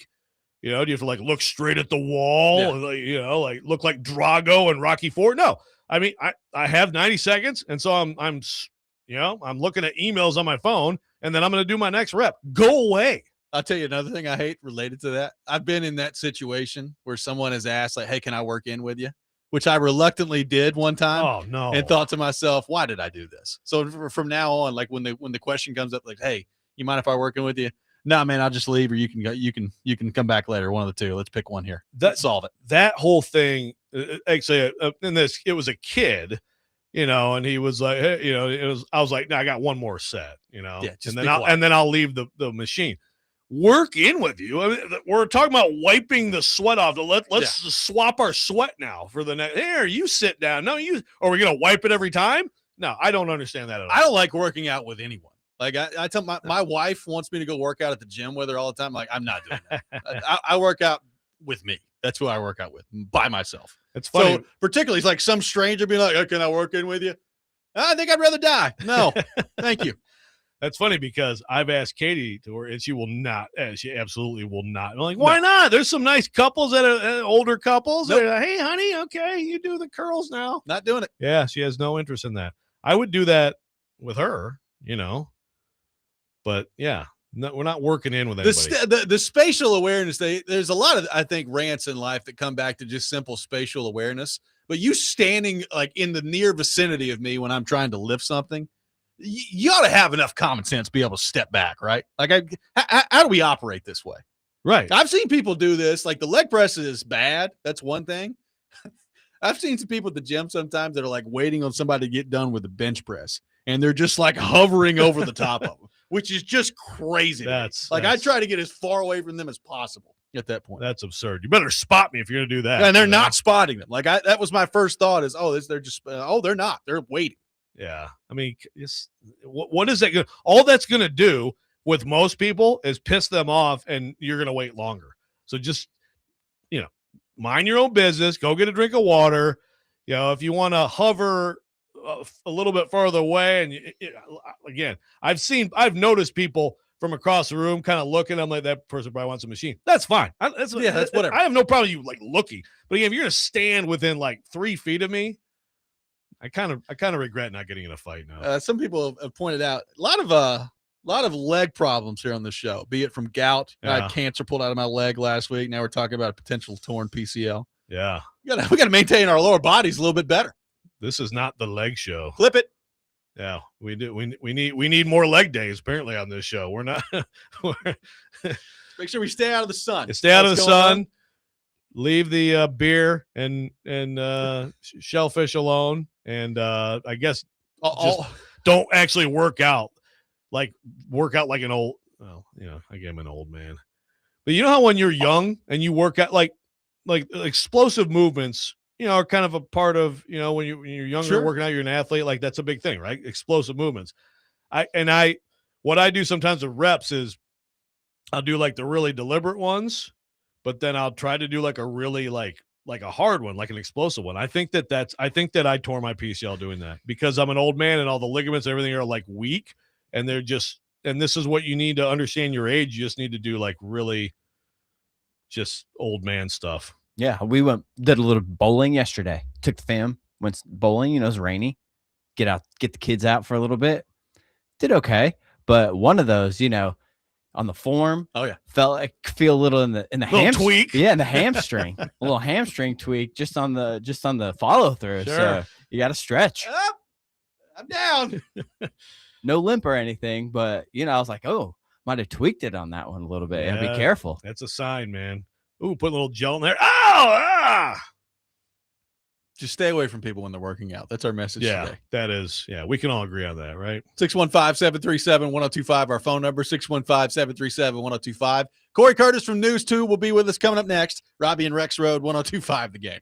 you have to look straight at the wall? Like look like Drago and Rocky IV? No, I mean, I have 90 seconds. And so I'm looking at emails on my phone and then I'm going to do my next rep. Go away. I'll tell you another thing I hate related to that. I've been in that situation where someone has asked like, hey, can I work in with you? Which I reluctantly did one time. Oh no! And thought to myself, why did I do this? So from now on, like when the question comes up, like, hey, you mind if I work in with you? No, man, I'll just leave, or you can go. You can come back later. One of the two. Let's pick one here. Let's solve it. That whole thing, actually, it was a kid, and he was like, hey, I was like, no, I got one more set, Yeah, and then I'll leave the machine. Work in with you. I mean, we're talking about wiping the sweat off. Let's swap our sweat now for the next. Here, you sit down. No, are we gonna wipe it every time? No, I don't understand that at all. I don't like working out with anyone. Like I tell my wife wants me to go work out at the gym with her all the time. Like I'm not doing that. I work out with me. That's who I work out with by myself. It's funny. So particularly, it's like some stranger being like, oh, "Can I work in with you?" I think I'd rather die. No, thank you. That's funny because I've asked Katie to work, and she will not. She absolutely will not. I'm like, why not? There's some nice couples that are older couples. Nope. Like, hey, honey, okay, you do the curls now. Not doing it. Yeah, she has no interest in that. I would do that with her, but yeah, no, we're not working in with anybody. The spatial awareness. There's a lot of, I think, rants in life that come back to just simple spatial awareness. But you standing like in the near vicinity of me when I'm trying to lift something, you ought to have enough common sense to be able to step back, right? Like, how do we operate this way? Right. I've seen people do this. Like the leg press is bad. That's one thing. I've seen some people at the gym sometimes that are like waiting on somebody to get done with the bench press, and they're just like hovering over the top of them, which is just crazy. I try to get as far away from them as possible at that point. That's absurd. You better spot me if you're going to do that. And they're not spotting them. Like that was my first thought is, they're not. They're waiting. Yeah. I mean, what is that? All that's going to do with most people is piss them off, and you're going to wait longer. So just, mind your own business. Go get a drink of water. If you want to hover a little bit farther away, and again, I've noticed people from across the room kind of looking. I'm like, that person probably wants a machine. That's fine. That's whatever. I have no problem you like looking. But again, if you're going to stand within like 3 feet of me, I kind of regret not getting in a fight now. Some people have pointed out a lot of leg problems here on the show, be it from gout. I had cancer pulled out of my leg last week. Now we're talking about a potential torn PCL. Yeah. We got to maintain our lower bodies a little bit better. This is not the leg show. Flip it. Yeah, we do. We need more leg days apparently on this show. We're not. Make sure we stay out of the sun. Stay out of the sun. Leave the beer and shellfish alone. And I guess don't actually work out like an old. Well, again, I'm an old man. But you know how when you're young and you work out like explosive movements, are kind of a part of when you're younger, sure, working out, you're an athlete. Like that's a big thing, right? Explosive movements. What I do sometimes with reps is I'll do like the really deliberate ones, but then I'll try to do like a really like a hard one, like an explosive one. I think that I tore my PCL doing that because I'm an old man and all the ligaments and everything are like weak, and and this is what you need to understand your age. You just need to do like really just old man stuff. Yeah, we did a little bowling yesterday. Took the fam, went bowling. It was rainy. Get the kids out for a little bit. Did okay, but one of those, on the form. Oh yeah, feel a little in the hamstring tweak. Yeah, in the hamstring, a little hamstring tweak just on the follow through. Sure. So you got to stretch. I'm down. No limp or anything, but I was like, oh, might have tweaked it on that one a little bit. Yeah, And be careful. That's a sign, man. Ooh, put a little gel in there. Oh, Just stay away from people when they're working out. That's our message today. That is. Yeah, we can all agree on that, right? 615-737-1025, our phone number, 615-737-1025. Corey Curtis from News 2 will be with us coming up next. Robby and Rexrode, 1025 The Game.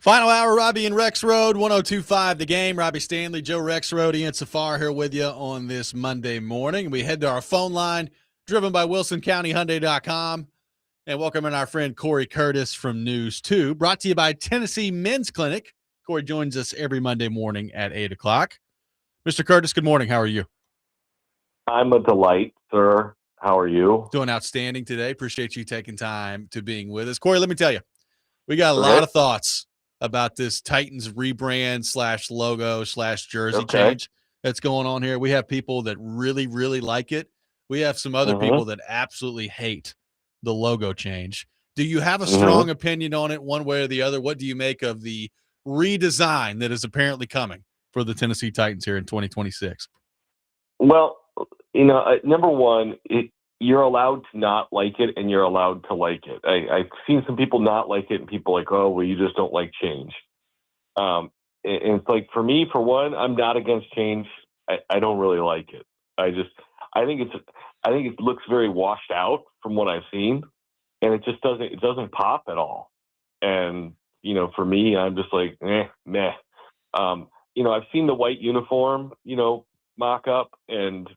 Final hour, Robby and Rexrode, 102.5 The Game. Robby Stanley, Joe Rexrode, Ian Safar here with you on this Monday morning. We head to our phone line, driven by WilsonCountyHyundai.com, and welcoming our friend Corey Curtis from News 2, brought to you by Tennessee Men's Clinic. Corey joins us every Monday morning at 8 o'clock. Mr. Curtis, good morning. How are you? I'm a delight, sir. How are you? Doing outstanding today. Appreciate you taking time to being with us. Corey, let me tell you, we got a lot of thoughts about this Titans rebrand / logo / jersey change that's going on here. We have people that really, really like it. We have some other people that absolutely hate the logo change. Do you have a strong opinion on it one way or the other? What do you make of the redesign that is apparently coming for the Tennessee Titans here in 2026? Well, number one, you're allowed to not like it, and you're allowed to like it. I've seen some people not like it, and people like, oh, well, you just don't like change. And it's like, for me, for one, I'm not against change. I don't really like it. I think it looks very washed out from what I've seen, and it just doesn't pop at all. And for me, I'm just like, meh. I've seen the white uniform, mock up, and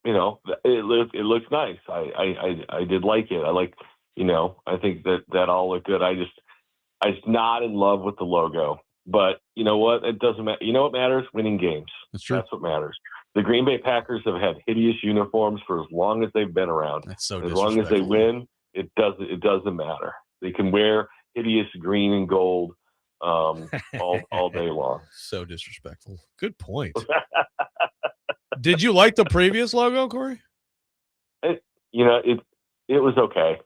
it looks nice. I did like it. I think that all looked good. I just not in love with the logo. But you know what? It doesn't matter. You know what matters? Winning games. That's true. That's what matters. The Green Bay Packers have had hideous uniforms for as long as they've been around. That's so as long as they win, it doesn't matter. They can wear hideous green and gold all day long. So disrespectful. Good point. Did you like the previous logo, Corey? It was okay.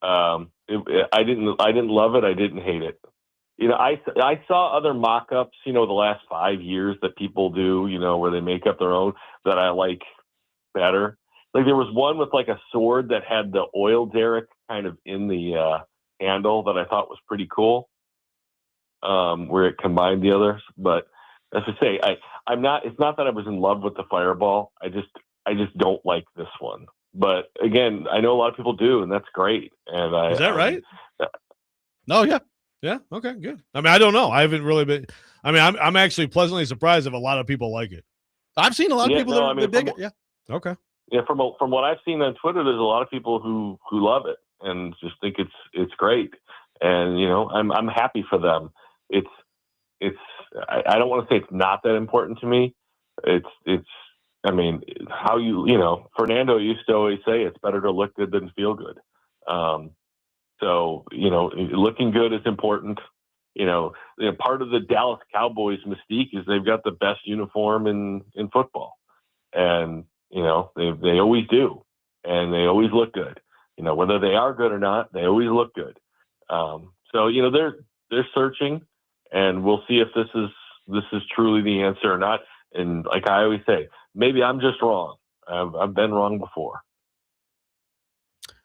I didn't love it. I didn't hate it. I saw other mock-ups, the last 5 years that people do, where they make up their own that I like better. Like there was one with like a sword that had the oil derrick kind of in the handle that I thought was pretty cool, where it combined the others. But as I say, I'm not. It's not that I was in love with the Fireball. I just don't like this one. But again, I know a lot of people do, and that's great. And is that right? No, yeah. Yeah. Okay. Good. I mean, I don't know. I haven't really been. I mean, I'm actually pleasantly surprised if a lot of people like it. I've seen a lot of people that dig it. Yeah. Okay. Yeah. From what I've seen on Twitter, there's a lot of people who love it and just think it's great. And I'm happy for them. I don't want to say it's not that important to me. I mean, how Fernando used to always say it's better to look good than feel good. So, looking good is important. Part of the Dallas Cowboys mystique is they've got the best uniform in football. And, they always do. And they always look good. Whether they are good or not, they always look good. So, they're searching, and we'll see if this is truly the answer or not. And like I always say, maybe I'm just wrong. I've been wrong before.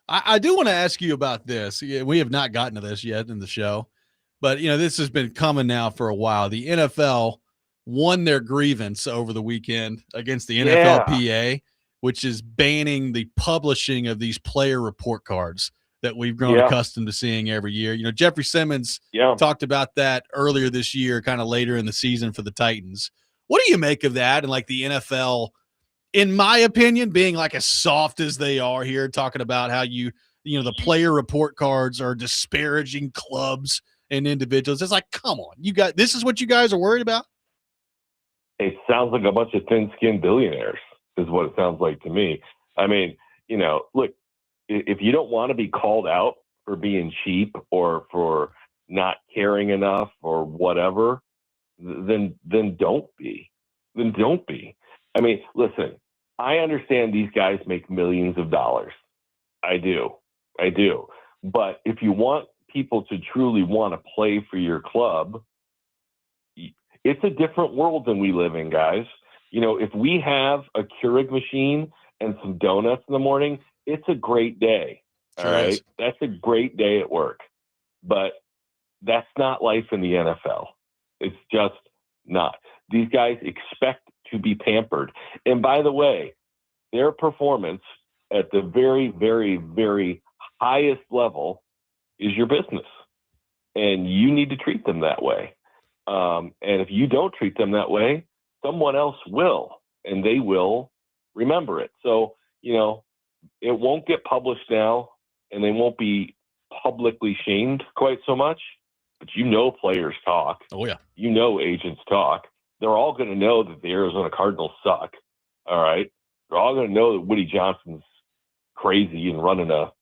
I do want to ask you about this. We have not gotten to this yet in the show, but this has been coming now for a while. The NFL won their grievance over the weekend against the NFLPA, which is banning the publishing of these player report cards that we've grown accustomed to seeing every year. Jeffrey Simmons talked about that earlier this year, kind of later in the season for the Titans. What do you make of that? And like the NFL, in my opinion, being like as soft as they are here, talking about how the player report cards are disparaging clubs and individuals. It's like, come on, this is what you guys are worried about? It sounds like a bunch of thin-skinned billionaires is what it sounds like to me. I mean, look, if you don't want to be called out for being cheap or for not caring enough or whatever, then don't be. Then don't be. I mean, listen, I understand these guys make millions of dollars. I do. But if you want people to truly want to play for your club, it's a different world than we live in, guys. If we have a Keurig machine and some donuts in the morning, it's a great day. All right. That's a great day at work. But that's not life in the NFL. It's just not. These guys expect to be pampered. And by the way, their performance at the very, very, very highest level is your business. and you need to treat them that way. And if you don't treat them that way, someone else will, and they will remember it. So, it won't get published now, and they won't be publicly shamed quite so much, but players talk. Oh, yeah. Agents talk. They're all going to know that the Arizona Cardinals suck. All right. They're all going to know that Woody Johnson's crazy and running a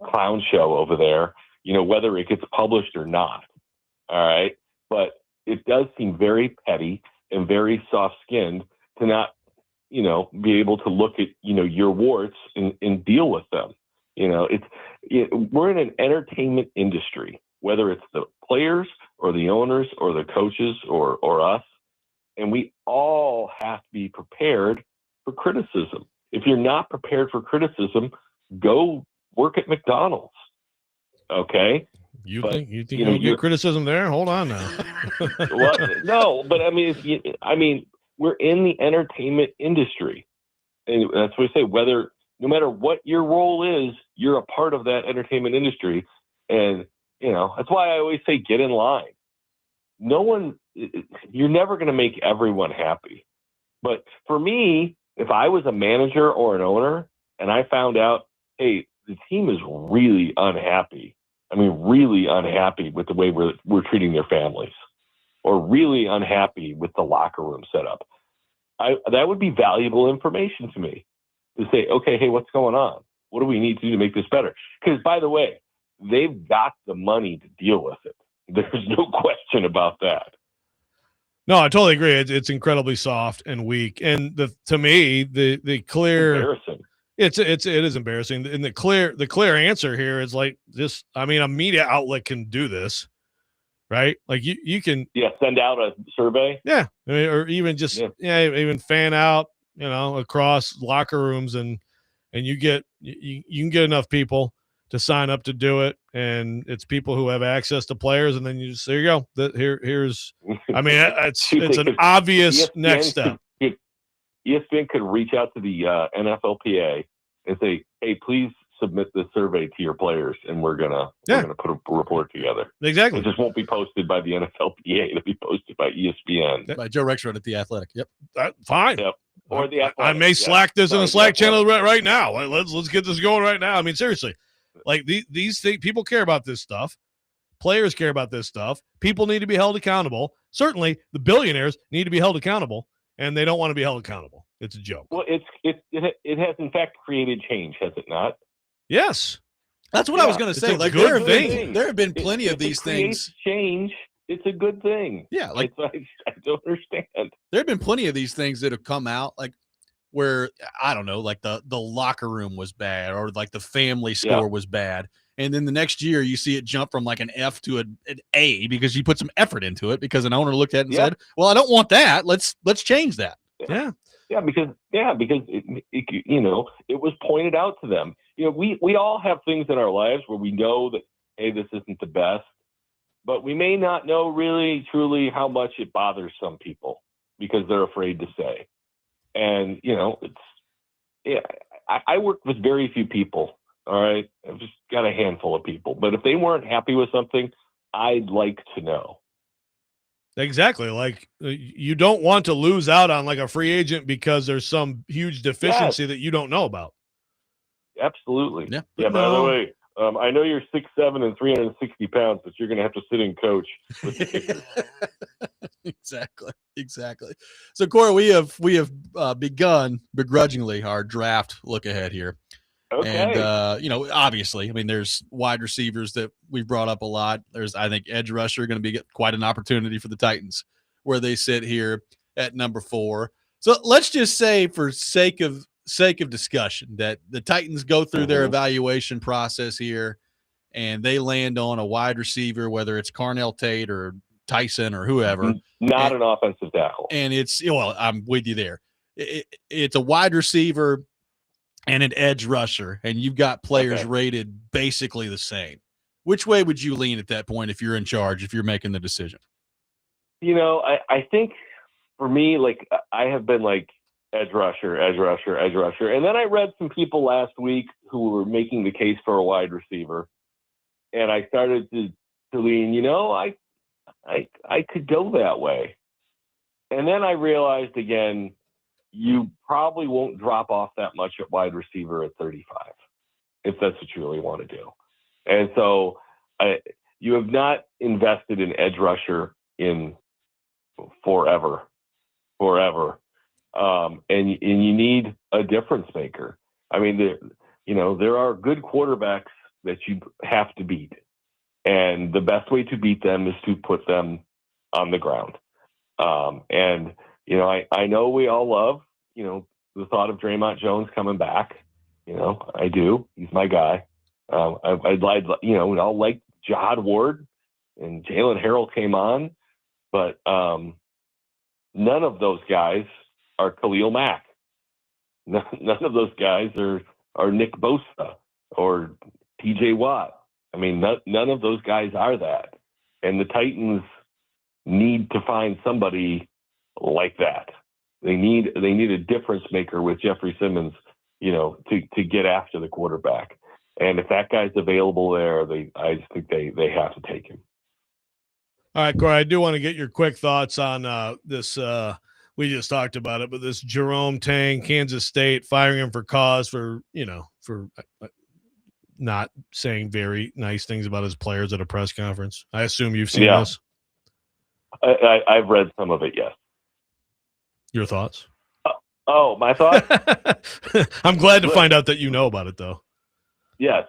clown show over there, whether it gets published or not. All right. But it does seem very petty and very soft-skinned to not, be able to look at, your warts and deal with them. We're in an entertainment industry, whether it's the players or the owners or the coaches or us. And we all have to be prepared for criticism. If you're not prepared for criticism, go work at McDonald's. Okay. You think you'll get criticism there? Hold on now. Well, no, but I mean, we're in the entertainment industry, and that's what I say. No matter what your role is, you're a part of that entertainment industry, and that's why I always say get in line. You're never going to make everyone happy, but for me, if I was a manager or an owner, and I found out, hey, the team is really unhappy. Really unhappy with the way we're treating their families, or really unhappy with the locker room setup. That would be valuable information to me to say, okay, hey, what's going on? What do we need to do to make this better? Because, by the way, they've got the money to deal with it. There's no question about that. No, I totally agree. It's incredibly soft and weak. And to me, the clear embarrassing. It is embarrassing. And the clear answer here is like this. A media outlet can do this, right? Like you can send out a survey. Yeah. Or even just even fan out, across locker rooms and you can get enough people to sign up to do it, and it's people who have access to players, and then there you go. Here's it's an obvious ESPN next step. ESPN could reach out to the NFLPA and say, "Hey, please submit this survey to your players, and we're gonna put a report together." Exactly. It just won't be posted by the NFLPA; it'll be posted by ESPN, by Joe Rexrode at the Athletic. Yep, fine. Yep. Or the Athletic. I may Slack this in a Slack channel right now. Let's get this going right now. Seriously, like these things, people care about this stuff. Players care about this stuff. People need to be held accountable. Certainly, the billionaires need to be held accountable, and they don't want to be held accountable. It's a joke. Well, it has in fact created change, has it not? Yes, that's what I was going to say. Like there have been plenty of these things. Change. It's a good thing. Yeah, like I don't understand. There have been plenty of these things that have come out, like where I don't know, like the locker room was bad, or like the family score was bad, and then the next year you see it jump from like an F to an A because you put some effort into it because an owner looked at it and said, "Well, I don't want that. Let's change that." Yeah, because it was pointed out to them. We all have things in our lives where we know that, hey, this isn't the best, but we may not know really truly how much it bothers some people because they're afraid to say. And I work with very few people. All right, I've just got a handful of people, but if they weren't happy with something, I'd like to know. Exactly. Like you don't want to lose out on like a free agent because there's some huge deficiency that you don't know about. Absolutely. Yeah. By the way, I know you're 6'7" and 360 pounds, but you're going to have to sit in coach with the kickers. Exactly. So Corey, we have begun begrudgingly our draft look ahead here. Okay. And, obviously, there's wide receivers that we've brought up a lot. There's, I think, edge rusher going to be quite an opportunity for the Titans where they sit here at number 4. So let's just say for sake of discussion that the Titans go through their evaluation process here and they land on a wide receiver, whether it's Carnell Tate or Tyson or whoever. Not an offensive tackle. And I'm with you there. It's a wide receiver and an edge rusher, and you've got players rated basically the same. Which way would you lean at that point if you're in charge, if you're making the decision? I think for me, like I have been like edge rusher. And then I read some people last week who were making the case for a wide receiver. And I started to to lean, I could go that way. And then I realized again, you probably won't drop off that much at wide receiver at 35, if that's what you really want to do. And so you have not invested in edge rusher in forever. And you need a difference maker. I mean, there are good quarterbacks that you have to beat. And the best way to beat them is to put them on the ground. I know we all love, the thought of Draymond Jones coming back. I do. He's my guy. I'd like, I'll like Jahad Ward and Jalen Harrell came on, but none of those guys are Khalil Mack. None of those guys are Nick Bosa or TJ Watt. I mean, none of those guys are that. And the Titans need to find somebody like that. They need a difference maker with Jeffrey Simmons, to get after the quarterback. And if that guy's available there, I just think they have to take him. All right, Corey, I do want to get your quick thoughts on this. We just talked about it, but this Jerome Tang, Kansas State, firing him for cause for not saying very nice things about his players at a press conference. I assume you've seen this. I've read some of it, yes. Your thoughts? My thoughts? I'm glad to find out that you know about it, though. Yes.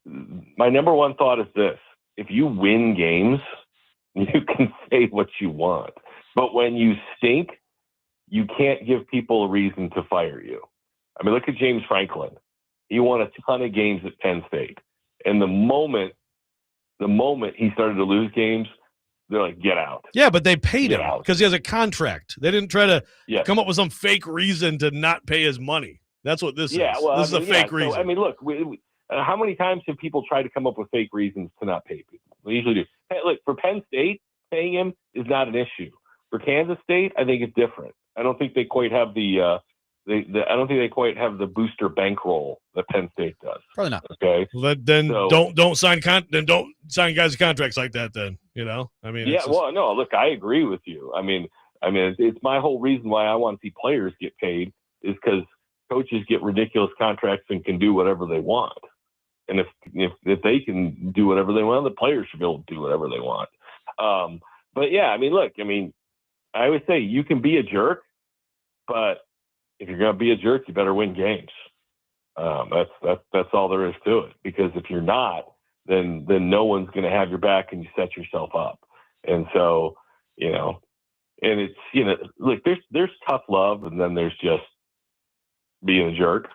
My number one thought is this. If you win games, you can say what you want. But when you stink, you can't give people a reason to fire you. I mean, look at James Franklin. He won a ton of games at Penn State. And the moment he started to lose games, they're like, get out. Yeah, but they paid him because he has a contract. They didn't try to come up with some fake reason to not pay his money. That's what this is. Well, this is a fake reason. So, I mean, look, how many times have people tried to come up with fake reasons to not pay people? They usually do. Hey, look, for Penn State, paying him is not an issue. For Kansas State, I think it's different. I don't think they quite have I don't think they quite have the booster bankroll that Penn State does. Probably not. Okay. Well, then don't sign guys contracts like that. Then I mean. Yeah. Well, no. Look, I agree with you. I mean, it's my whole reason why I want to see players get paid is because coaches get ridiculous contracts and can do whatever they want. And if they can do whatever they want, the players should be able to do whatever they want. But yeah, I mean, look, I would say you can be a jerk, but if you're going to be a jerk, you better win games. That's all there is to it. Because if you're not, then no one's going to have your back, and you set yourself up. And so, and it's look, there's tough love, and then there's just being a jerk,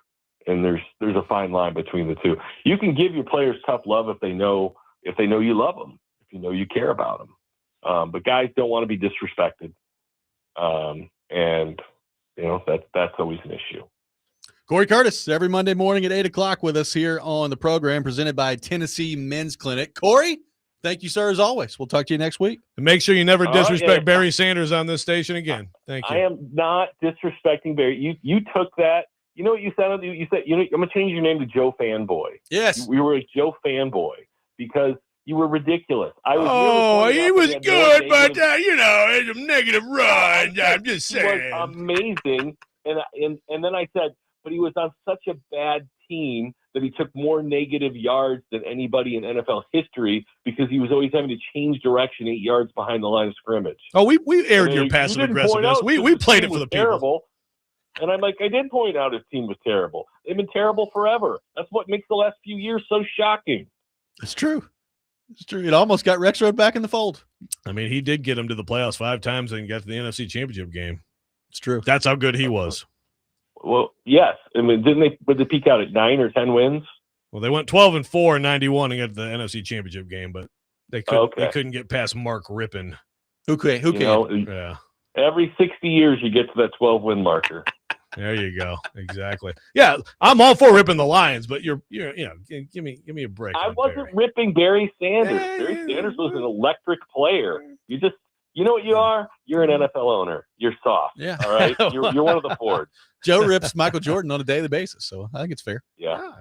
and there's a fine line between the two. You can give your players tough love if they know you love them, if you know you care about them. But guys don't want to be disrespected, and that's always an issue. Corey Curtis, every Monday morning at 8:00 with us here on the program, presented by Tennessee Men's Clinic. Corey, thank you, sir, as always. We'll talk to you next week. And make sure you never disrespect Barry Sanders on this station again. Thank you. I am not disrespecting Barry. You took that. You know what you said? You said, I'm going to change your name to Joe Fanboy. Yes. We were a Joe Fanboy because you were ridiculous. I was he was good, but it's a negative run. I'm just saying. He was amazing. And then I said, but he was on such a bad team that he took more negative yards than anybody in NFL history because he was always having to change direction 8 yards behind the line of scrimmage. Oh, we aired your passive aggressiveness. We played it for the people. Terrible. And I'm like, I did point out his team was terrible. They've been terrible forever. That's what makes the last few years so shocking. It's true. It's true. It almost got Rexrode back in the fold. I mean, he did get him to the playoffs 5 times and got to the NFC Championship game. It's true. That's how good he was. Well, yes. I mean, did they peak out at 9 or 10 wins? Well, they went 12-4 in 91 and got to the NFC Championship game, but they couldn't get past Mark Rippon. Who can? Yeah. Every 60 years, you get to that 12-win marker. There you go. Exactly. Yeah, I'm all for ripping the Lions, but you're give me a break. I wasn't ripping Barry Sanders. Barry Sanders was an electric player. You know what you are? You're an NFL owner. You're soft. Yeah. All right. You're one of the Fords. Joe rips Michael Jordan on a daily basis, so I think it's fair. Yeah.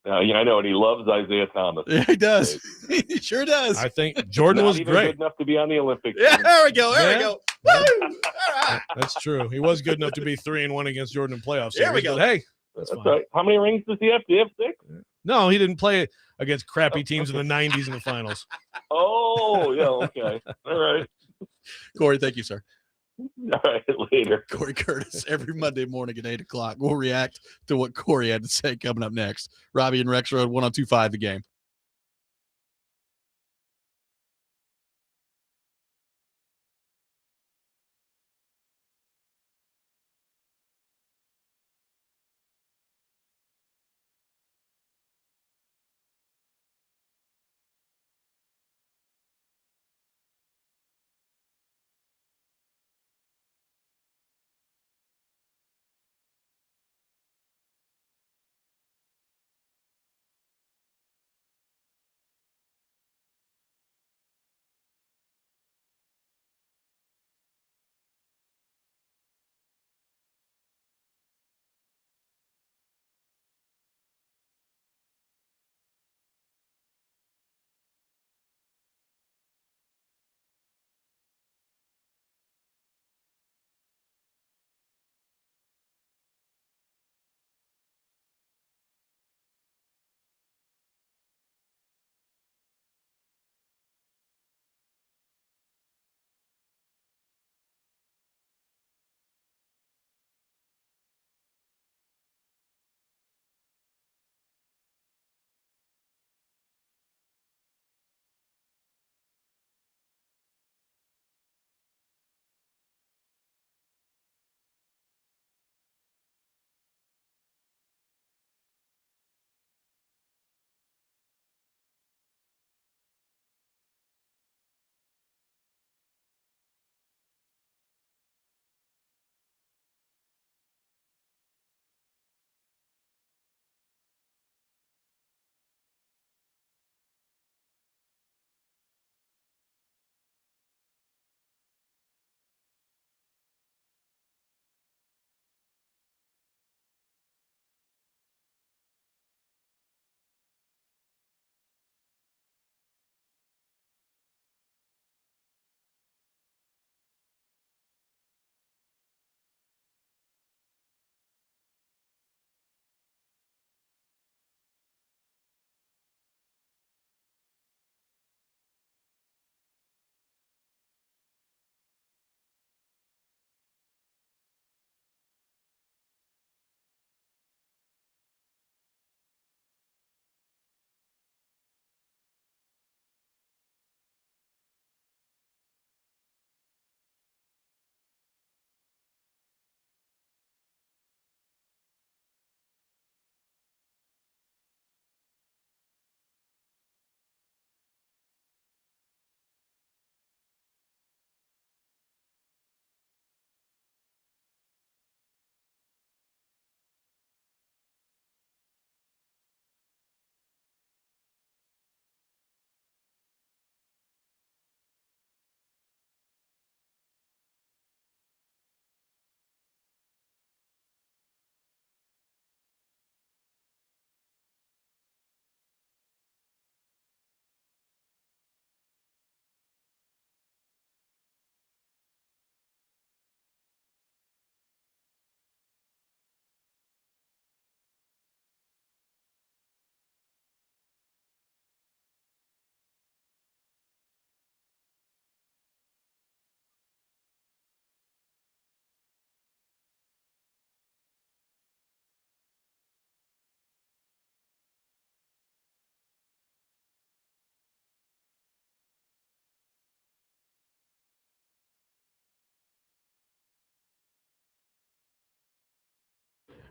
I know, and he loves Isaiah Thomas. Yeah, he does. He sure does. I think Jordan Not was even great. good enough to be on the Olympics. Yeah, there we go. There Yeah. we go. Woo! All right. That's true. He was good enough to be 3-1 against Jordan in playoffs. There we go. But hey, That's fine. right. How many rings does he have? Do you have 6? No, he didn't play against crappy teams in the 90s in the finals. Oh, yeah, okay. All right. Corey, thank you, sir. All right, later. Corey Curtis, every Monday morning at 8 o'clock. We'll react to what Corey had to say coming up next. Robby and Rexrode, 102.5 The Game.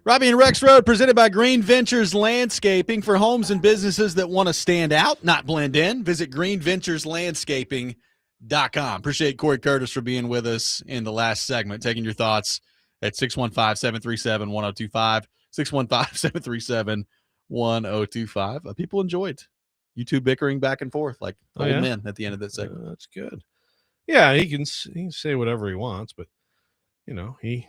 Robby and Rexrode, presented by Green Ventures Landscaping. For homes and businesses that want to stand out, not blend in, visit greenventureslandscaping.com. Appreciate Corey Curtis for being with us in the last segment, taking your thoughts at 615-737-1025, 615-737-1025. People enjoyed you two bickering back and forth like old men at the end of that segment. That's good. Yeah, he can say whatever he wants, but, he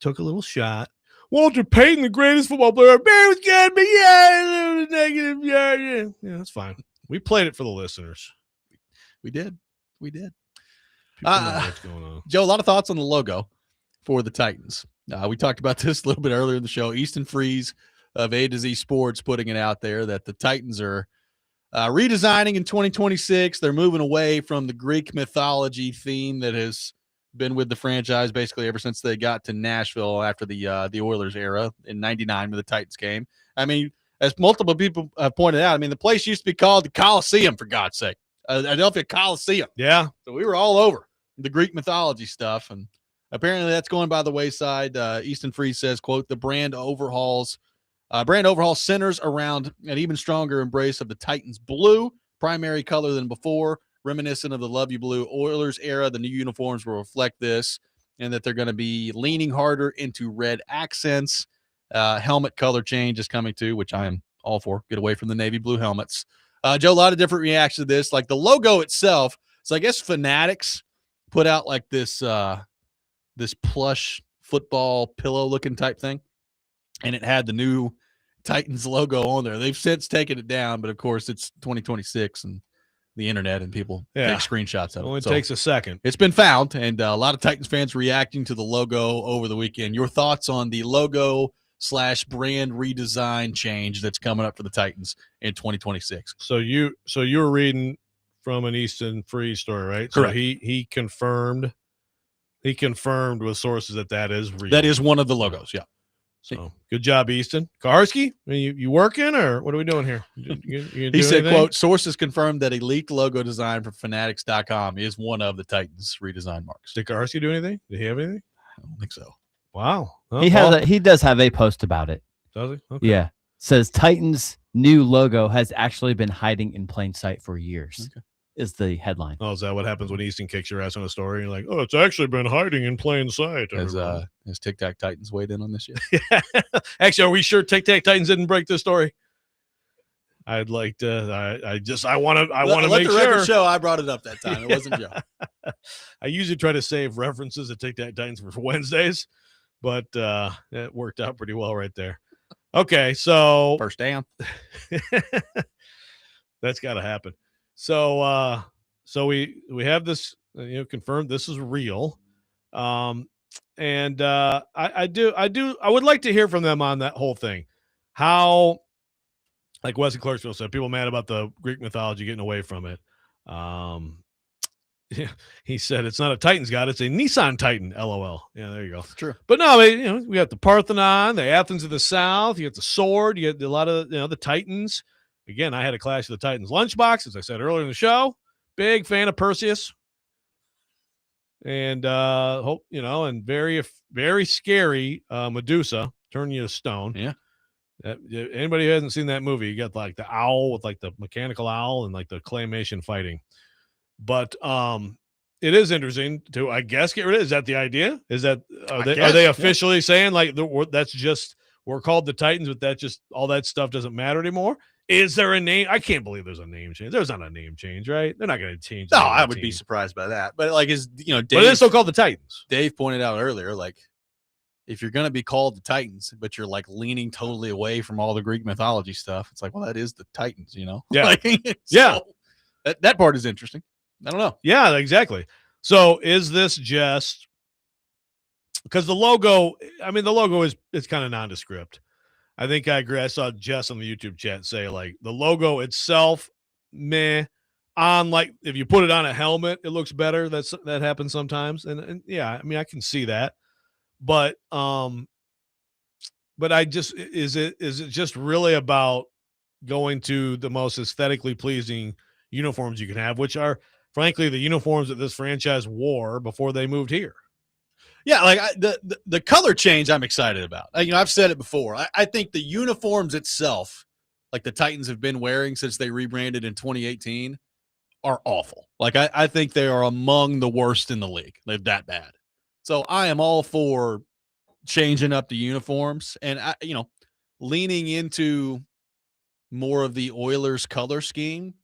took a little shot. Walter Payton, the greatest football player. Barry was good, but yeah, it was negative. Yeah, that's fine. We played it for the listeners. We did. People know what's going on. Joe, a lot of thoughts on the logo for the Titans. We talked about this a little bit earlier in the show. Easton Freeze of A to Z Sports putting it out there that the Titans are redesigning in 2026. They're moving away from the Greek mythology theme that has been with the franchise basically ever since they got to Nashville after the Oilers era in '99 when the Titans came. I mean, as multiple people have pointed out, I mean, the place used to be called the Coliseum, for God's sake. Adelphia Coliseum. Yeah. So we were all over the Greek mythology stuff, and apparently that's going by the wayside. Easton Freeze says, quote, the brand overhaul centers around an even stronger embrace of the Titans blue, primary color than before, reminiscent of the Love You Blue Oilers era. The new uniforms will reflect this, and that they're going to be leaning harder into red accents. Helmet color change is coming too, which I am all for. Get away from the navy blue helmets. Joe, a lot of different reactions to this. Like the logo itself. So I guess Fanatics put out like this plush football pillow looking type thing, and it had the new Titans logo on there. They've since taken it down, but of course it's 2026 and the internet and people take screenshots of it. Only takes a second. It's been found, and a lot of Titans fans reacting to the logo over the weekend. Your thoughts on the logo / brand redesign change that's coming up for the Titans in 2026? So you were reading from an Easton Freeze story, right? Correct. So he confirmed with sources that is real. That is one of the logos, yeah. So good job, Easton. Karski, you working or what are we doing here? You he said, quote, sources confirmed that a leaked logo design from fanatics.com is one of the Titans redesign marks. Did Karski do anything? Did he have anything? I don't think so. Wow. He does have a post about it. Does he? Okay. Yeah. Says Titans new logo has actually been hiding in plain sight for years. Okay. Is the headline. Oh, is that what happens when Easton kicks your ass on a story? You're like, oh, it's actually been hiding in plain sight. Has Tic Tac Titans weighed in on this yet? Yeah. Actually, are we sure Tic Tac Titans didn't break this story? I'd like to. I want to make the sure. Record show I brought it up that time. It wasn't Joe. I usually try to save references to Tic Tac Titans for Wednesdays, but it worked out pretty well right there. Okay, so first down. That's got to happen. So we have this confirmed this is real, and I would like to hear from them on that whole thing. How, like Wesley Clarksville said, people mad about the Greek mythology getting away from it. He said it's not a Titans god, it's a Nissan Titan. LOL. Yeah, there you go. It's true. But no, we got the Parthenon, the Athens of the South. You got the sword. You got a lot of the Titans. Again, I had a Clash of the Titans lunchbox, as I said earlier in the show. Big fan of Perseus, and and very, very scary Medusa, turn you to stone. Yeah. Anybody who hasn't seen that movie, you got like the owl with like the mechanical owl and like the claymation fighting. But it is interesting to, I guess, get rid of. Is that the idea? Is that are they officially saying like that's just we're called the Titans, but that just all that stuff doesn't matter anymore? Is there a name? I can't believe there's a name change. There's not a name change, right? They're not going to change. No, I would be surprised by that. But like, Dave, but it's still called the Titans. Dave pointed out earlier, like, if you're going to be called the Titans, but you're like leaning totally away from all the Greek mythology stuff, it's like, well, that is the Titans, Yeah. Yeah. That part is interesting. I don't know. Yeah, exactly. So is this just because the logo? I mean, the logo is kind of nondescript. I think I agree. I saw Jess on the YouTube chat say like the logo itself, meh. On like if you put it on a helmet, it looks better. That happens sometimes, and yeah, I mean I can see that, but I just is it just really about going to the most aesthetically pleasing uniforms you can have, which are frankly the uniforms that this franchise wore before they moved here. Yeah, like the color change I'm excited about. I've said it before. I think the uniforms itself, like the Titans have been wearing since they rebranded in 2018, are awful. Like I think they are among the worst in the league. They're that bad. So I am all for changing up the uniforms and leaning into more of the Oilers color scheme.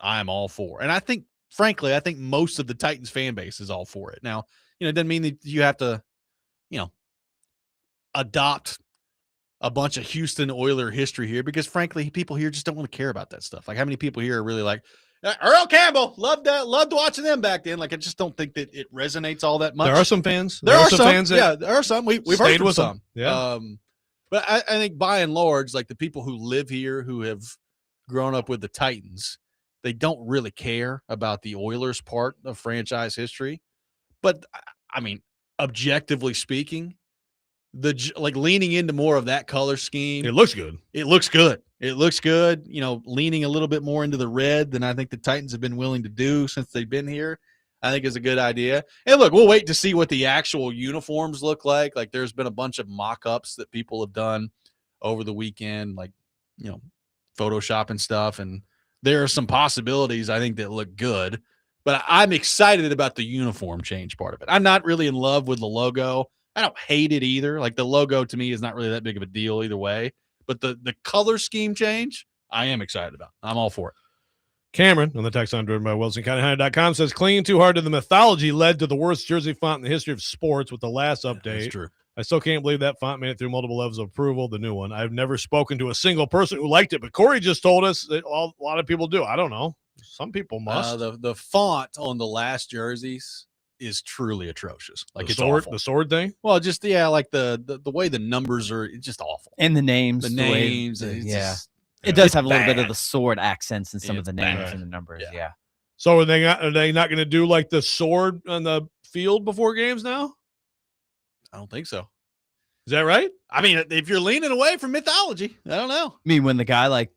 I'm all for. And I think, frankly, most of the Titans fan base is all for it. Now, it doesn't mean that you have to, adopt a bunch of Houston Oiler history here because, frankly, people here just don't want to care about that stuff. Like, how many people here are really like, Earl Campbell, loved watching them back then. Like, I just don't think that it resonates all that much. There are some fans. There are some fans. Yeah, there are some. We've heard from with some. them. Yeah. But I think by and large, like the people who live here who have grown up with the Titans, they don't really care about the Oilers part of franchise history. But I mean, objectively speaking, like leaning into more of that color scheme. It looks good. It looks good. It looks good. You know, leaning a little bit more into the red than I think the Titans have been willing to do since they've been here, I think is a good idea. And look, we'll wait to see what the actual uniforms look like. Like there's been a bunch of mock-ups that people have done over the weekend, like, you know, Photoshop and stuff. And there are some possibilities I think that look good. But I'm excited about the uniform change part of it. I'm not really in love with the logo. I don't hate it either. Like the logo to me is not really that big of a deal either way. But the color scheme change, I am excited about. I'm all for it. Cameron on the text line driven by WilsonCountyHunter.com says clinging too hard to the mythology led to the worst jersey font in the history of sports with the last update. That's true. I still can't believe that font made it through multiple levels of approval, the new one. I've never spoken to a single person who liked it, but Corey just told us that a lot of people do. I don't know. Some people must. The font on the last jerseys is truly atrocious. Like the it's sword, awful. the sword thing. Well, just like the way the numbers are, it's just awful. And the names, The names, it's yeah. just- It does it's have a little bit bad. of the sword accents in some of It's the names bad. and the numbers. Yeah. Yeah. So are they not going to do like the sword on the field before games now? I don't think so. Is that right? I mean, if you're leaning away from mythology, I don't know. I mean, when the guy like,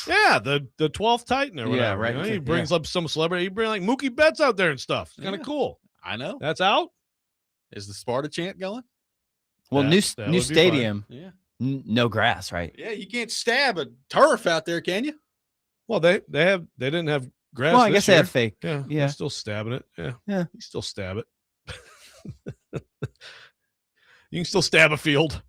Yeah, the 12th Titan or Yeah, whatever. right. You know, he Yeah. brings up some celebrity. He brings like Mookie Betts out there and stuff. It's kind of Yeah. cool. I know. That's out. Is the Sparta chant going? well, That new would be fine. stadium, Yeah. no grass, right? Yeah, you can't stab a turf out there, can you? Well, they didn't have grass. Well, I this guess they year. have fake. Yeah, Yeah. they're still stabbing it. Yeah, Yeah. you still stab it. You can still stab a field.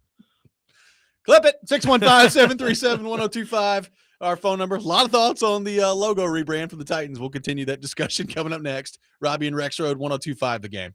Clip it. 615-737-1025. Our phone number. A lot of thoughts on the logo rebrand for the Titans. We'll continue that discussion coming up next. Robby and Rexrode, 1025 The Game.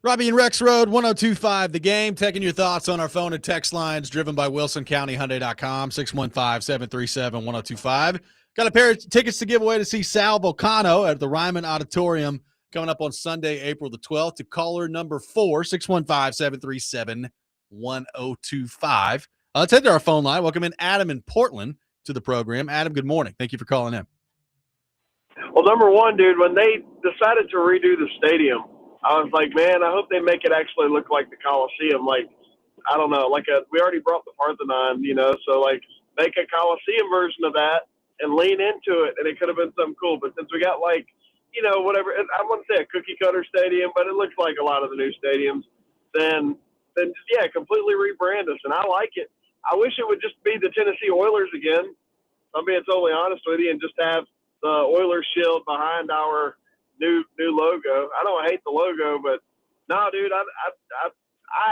Robby and Rexrode, 1025 The Game. Taking your thoughts on our phone and text lines driven by WilsonCountyHyundai.com, 615-737-1025. Got a pair of tickets to give away to see Sal Volcano at the Ryman Auditorium coming up on Sunday, April the 12th. To caller number 4, 615-737-1025. Let's head to our phone line. Welcome in Adam in Portland to the program. Adam, good morning. Thank you for calling in. Well, number one, dude, when they decided to redo the stadium, I was like, man, I hope they make it actually look like the Coliseum. Like, I don't know, we already brought the Parthenon, so like make a Coliseum version of that and lean into it, and it could have been something cool. But since we got whatever, I wouldn't say a cookie cutter stadium, but it looks like a lot of the new stadiums, then yeah, completely rebrand us. And I like it. I wish it would just be the Tennessee Oilers again. I'm being totally honest with you, and just have the Oilers shield behind our new logo. I don't hate the logo, but no, dude, I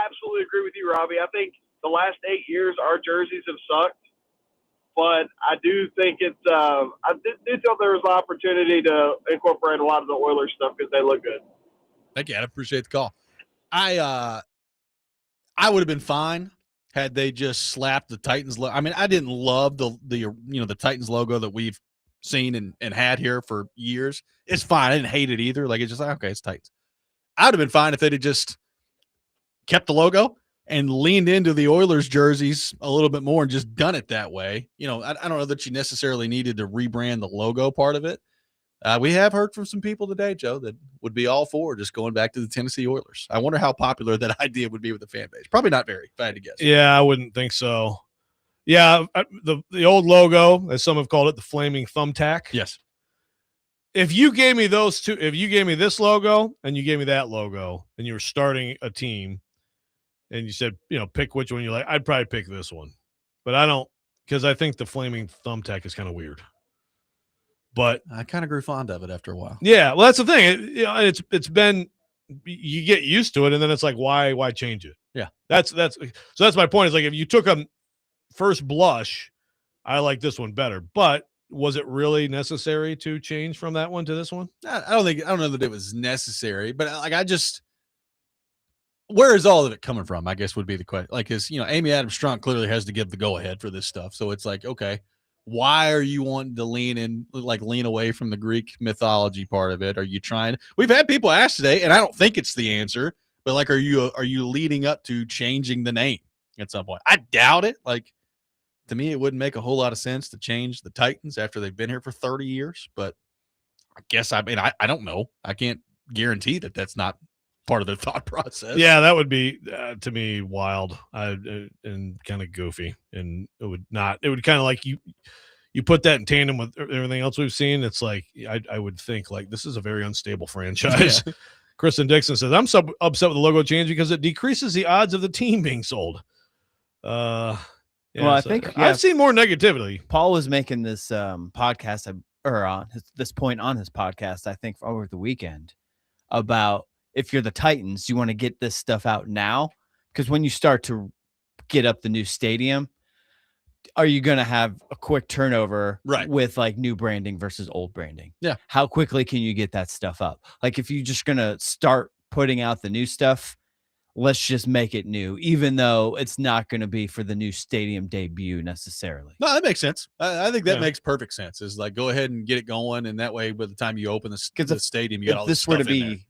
absolutely agree with you, Robby. I think the last 8 years our jerseys have sucked, but I do think I do feel there was an opportunity to incorporate a lot of the Oilers stuff because they look good. Thank you, I appreciate the call. I would have been fine had they just slapped the Titans logo. I mean, I didn't love the Titans logo that we've seen and had here for years. It's fine. I didn't hate it either. Like, it's just like, okay, it's Titans. I would have been fine if they'd have just kept the logo and leaned into the Oilers jerseys a little bit more and just done it that way. I don't know that you necessarily needed to rebrand the logo part of it. We have heard from some people today, Joe, that would be all for just going back to the Tennessee Oilers. I wonder how popular that idea would be with the fan base. Probably not very, if I had to guess. Yeah, I wouldn't think so. Yeah, the old logo, as some have called it, the flaming thumbtack. Yes. If you gave me those two, if you gave me this logo and you gave me that logo and you were starting a team and you said, pick which one you like, I'd probably pick this one. But I don't, because I think the flaming thumbtack is kind of weird. But I kind of grew fond of it after a while. Yeah, well, that's the thing. It's been, you get used to it, and then it's like, why change it? Yeah. That's my point. Is like, if you took a first blush, I like this one better. But was it really necessary to change from that one to this one? I don't know that it was necessary, but where is all of it coming from? I guess would be the question. Like, Amy Adams Strunk clearly has to give the go ahead for this stuff. So it's like, okay, why are you wanting to lean away from the Greek mythology part of it? Are you trying? We've had people ask today, and I don't think it's the answer, but like, are you leading up to changing the name at some point? I doubt it. Like, to me, it wouldn't make a whole lot of sense to change the Titans after they've been here for 30 years. But I guess, I don't know. I can't guarantee that that's not part of the thought process. Yeah, that would be, to me, wild and kind of goofy. And it would kind of like you put that in tandem with everything else we've seen. It's like, I would think like, this is a very unstable franchise. Yeah. Kristen Dixon says, I'm so upset with the logo change because it decreases the odds of the team being sold. Yeah, well, I think I've seen more negativity. Paul was making this podcast this point on his podcast, I think, over the weekend, about if you're the Titans, you want to get this stuff out now, because when you start to get up the new stadium, are you going to have a quick turnover with like new branding versus old branding? Yeah. How quickly can you get that stuff up? Like, if you're just going to start putting out the new stuff, let's just make it new, even though it's not going to be for the new stadium debut necessarily. No, that makes sense. I think that makes perfect sense. Is like, go ahead and get it going, and that way, by the time you open the stadium, you got all this stuff in there. If this were to be,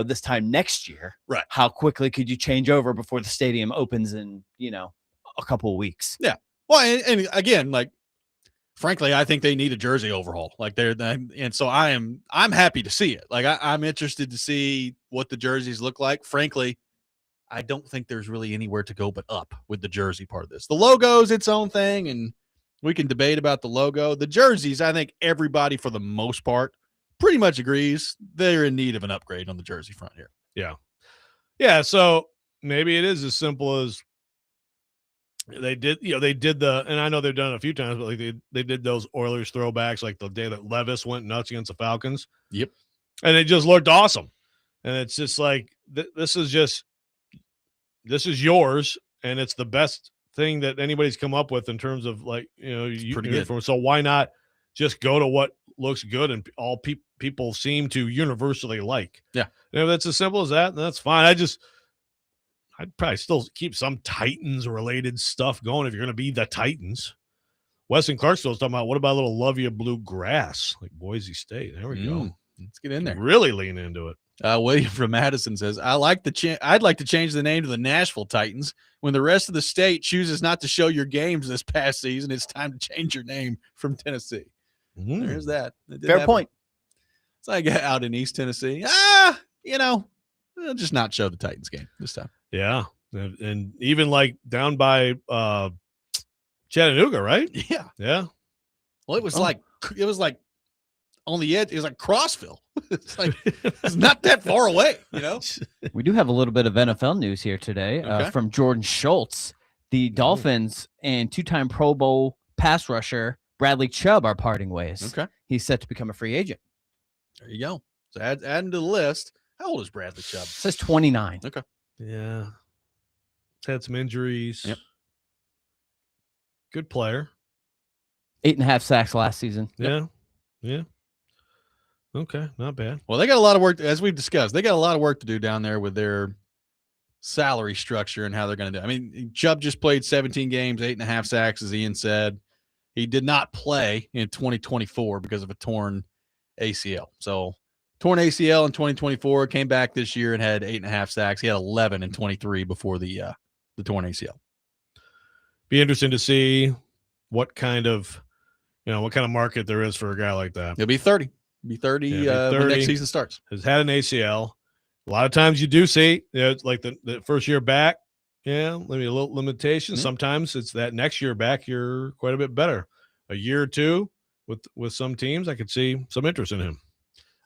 this time next year, right? How quickly could you change over before the stadium opens in, a couple of weeks? Yeah. Well, and again, like, frankly, I think they need a jersey overhaul. Like, and so I'm happy to see it. Like, I'm interested to see what the jerseys look like. Frankly, I don't think there's really anywhere to go but up with the jersey part of this. The logo's its own thing, and we can debate about the logo. The jerseys, I think everybody, for the most part, pretty much agrees they're in need of an upgrade on the jersey front here. Yeah. Yeah, so maybe it is as simple as they did and I know they've done it a few times, but like they did those Oilers throwbacks like the day that Levis went nuts against the Falcons. Yep. And it just looked awesome. And it's just like, this is yours, and it's the best thing that anybody's come up with in terms of, like, pretty good. So why not just go to what looks good and all people seem to universally like. Yeah. And if that's as simple as that, then that's fine. I'd probably still keep some Titans-related stuff going if you're going to be the Titans. Weston Clarksville's talking about, what about a little Love You Blue Grass, like Boise State? There we go. Let's get in there. Really lean into it. William from Madison says, I'd like to change the name to the Nashville Titans. When the rest of the state chooses not to show your games this past season, it's time to change your name from Tennessee. There's that. Fair point. It's like out in East Tennessee. They'll just not show the Titans game this time. Yeah. And even like down by Chattanooga, right? Yeah. Yeah. Well, it was like on the edge. It was like Crossville. It's not that far away, We do have a little bit of NFL news here today from Jordan Schultz. The Dolphins and two-time Pro Bowl pass rusher Bradley Chubb are parting ways. Okay. He's set to become a free agent. There you go. So adding to the list. How old is Bradley Chubb? It says 29. Okay. Yeah. Had some injuries. Yep. Good player. 8.5 sacks last season. Yeah. Yeah. Okay. Not bad. Well, they got a lot of work, as we've discussed. They got a lot of work to do down there with their salary structure and how they're going to do. I mean, Chubb just played 17 games, 8.5 sacks, as Ian said. He did not play in 2024 because of a torn ACL. So torn ACL in 2024, came back this year and had 8.5 sacks. He had 11 in 23 before the torn ACL. Be interesting to see what kind of market there is for a guy like that. He'll be 30. Be 30 when next season starts. Has had an ACL. A lot of times you do see, it's like the first year back, maybe a little limitation. Mm-hmm. Sometimes it's that next year back, you're quite a bit better. A year or two with some teams, I could see some interest in him.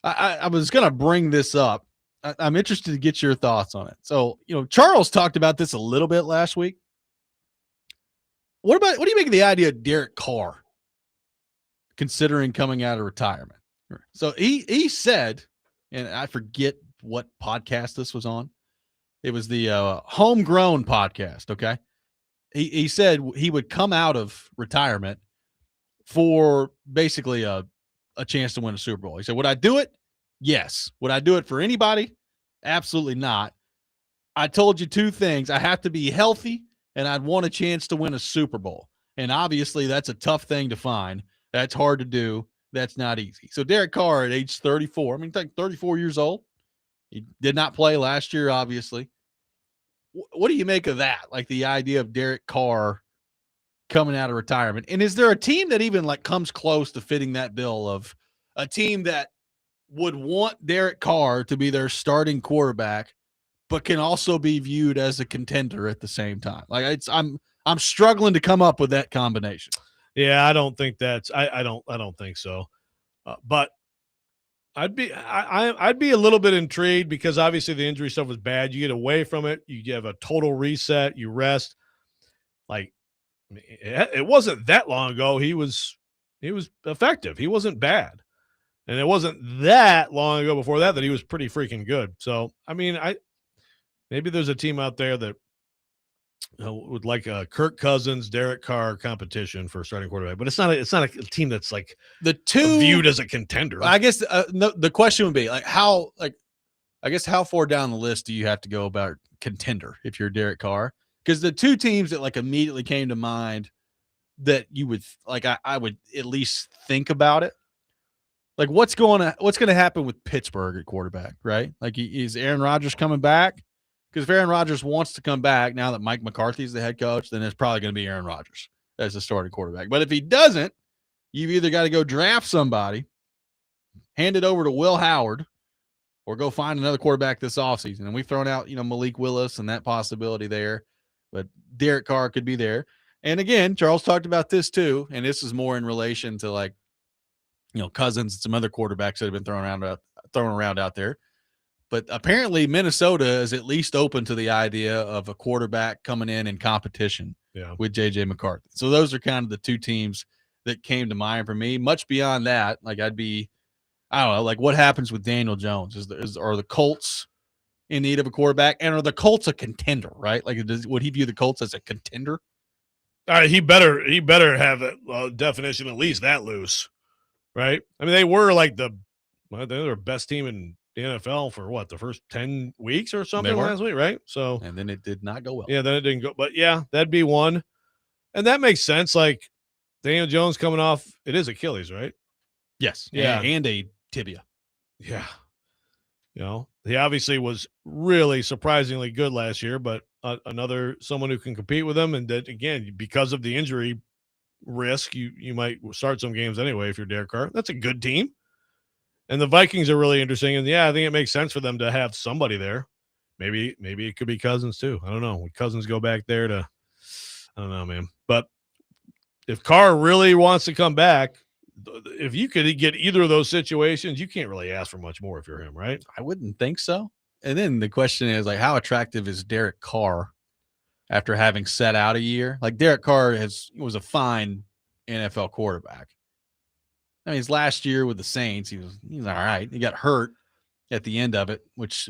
I was going to bring this up. I'm interested to get your thoughts on it. So, Charles talked about this a little bit last week. What do you make of the idea of Derek Carr considering coming out of retirement? So he said, and I forget what podcast this was on. It was the Homegrown podcast. Okay. He said he would come out of retirement for basically a chance to win a Super Bowl. He said, would I do it? Yes. Would I do it for anybody? Absolutely not. I told you two things. I have to be healthy and I'd want a chance to win a Super Bowl. And obviously that's a tough thing to find. That's hard to do. That's not easy. So Derek Carr at age 34, he's like 34 years old. He did not play last year, obviously. What do you make of that? Like the idea of Derek Carr coming out of retirement. And is there a team that even comes close to fitting that bill of a team that would want Derek Carr to be their starting quarterback, but can also be viewed as a contender at the same time? I'm struggling to come up with that combination. Yeah, I don't think I don't think so. But I'd be a little bit intrigued because obviously the injury stuff was bad. You get away from it, you have a total reset, you rest. It wasn't that long ago. He was effective. He wasn't bad. And it wasn't that long ago before that he was pretty freaking good. So, I mean, maybe there's a team out there that would like a Kirk Cousins, Derek Carr competition for starting quarterback, but it's not a team that's like the two viewed as a contender. I guess the question would be how far down the list do you have to go about contender if you're Derek Carr? Because the two teams that immediately came to mind that you would I would at least think about it. What's going to happen with Pittsburgh at quarterback, right? Is Aaron Rodgers coming back? Because if Aaron Rodgers wants to come back now that Mike McCarthy's the head coach, then it's probably going to be Aaron Rodgers as the starting quarterback. But if he doesn't, you've either got to go draft somebody, hand it over to Will Howard, or go find another quarterback this offseason. And we've thrown out, Malik Willis and that possibility there. But Derek Carr could be there. And again, Charles talked about this too, and this is more in relation to Cousins and some other quarterbacks that have been thrown around out there. But apparently Minnesota is at least open to the idea of a quarterback coming in competition with J.J. McCarthy. So those are kind of the two teams that came to mind for me. Much beyond that, I don't know, what happens with Daniel Jones? Are the Colts in need of a quarterback? And are the Colts a contender, right? Would he view the Colts as a contender? He better have a definition at least that loose. right? I mean, they were like they were the best team in the NFL for what, the first 10 weeks or something last week, right? So, and then it did not go well. Yeah, then it didn't go. But yeah, that'd be one. And that makes sense. Like Daniel Jones coming off, it is Achilles, right? Yes. Yeah. And a tibia. Yeah. He obviously was really surprisingly good last year, but another someone who can compete with him. And that, again, because of the injury risk, you might start some games anyway if you're Derek Carr. That's a good team. And the Vikings are really interesting. And yeah, I think it makes sense for them to have somebody there. Maybe it could be Cousins too. I don't know. Would Cousins go back there to – I don't know, man. But if Carr really wants to come back, if you could get either of those situations, you can't really ask for much more if you're him, right? I wouldn't think so. And then the question is, like, how attractive is Derek Carr after having set out a year? Like, Derek Carr was a fine NFL quarterback. I mean, his last year with the Saints, he was all right. He got hurt at the end of it, which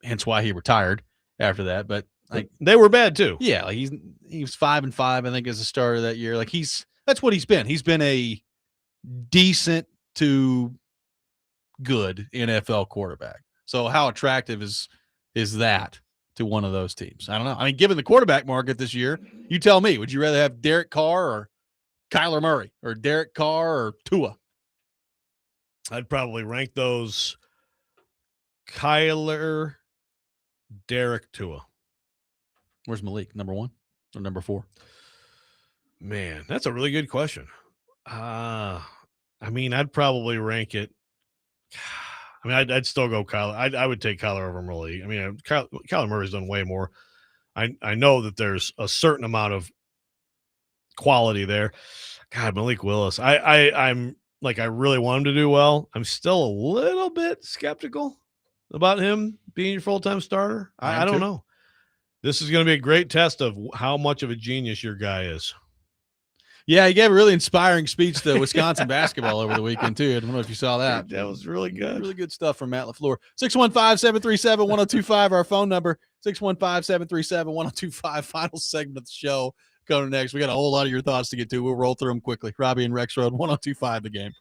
hence why he retired after that. But like, they were bad too. Yeah, like he was 5-5, I think, as a starter that year. Like that's what he's been. He's been a decent to good NFL quarterback. So how attractive is that to one of those teams? I don't know. I mean, given the quarterback market this year, you tell me, would you rather have Derek Carr or Kyler Murray or Derek Carr or Tua? I'd probably rank those Kyler, Derek, Tua. Where's Malik? Number 1 or number 4? Man, that's a really good question. I mean, I'd probably rank it. I mean, I'd still go Kyler. I would take Kyler over Malik. I mean, Kyler Murray's done way more. I know that there's a certain amount of quality there. God, Malik Willis. I'm like, I really want him to do well. I'm still a little bit skeptical about him being your full-time starter. I don't know. This is going to be a great test of how much of a genius your guy is. Yeah, he gave a really inspiring speech to Wisconsin basketball over the weekend, too. I don't know if you saw that. That was really good. Really good stuff from Matt LaFleur. 615-737-1025, our phone number. 615-737-1025. Final segment of the show coming next. We got a whole lot of your thoughts to get to. We'll roll through them quickly. Robby and Rexrode, 1025 The Game.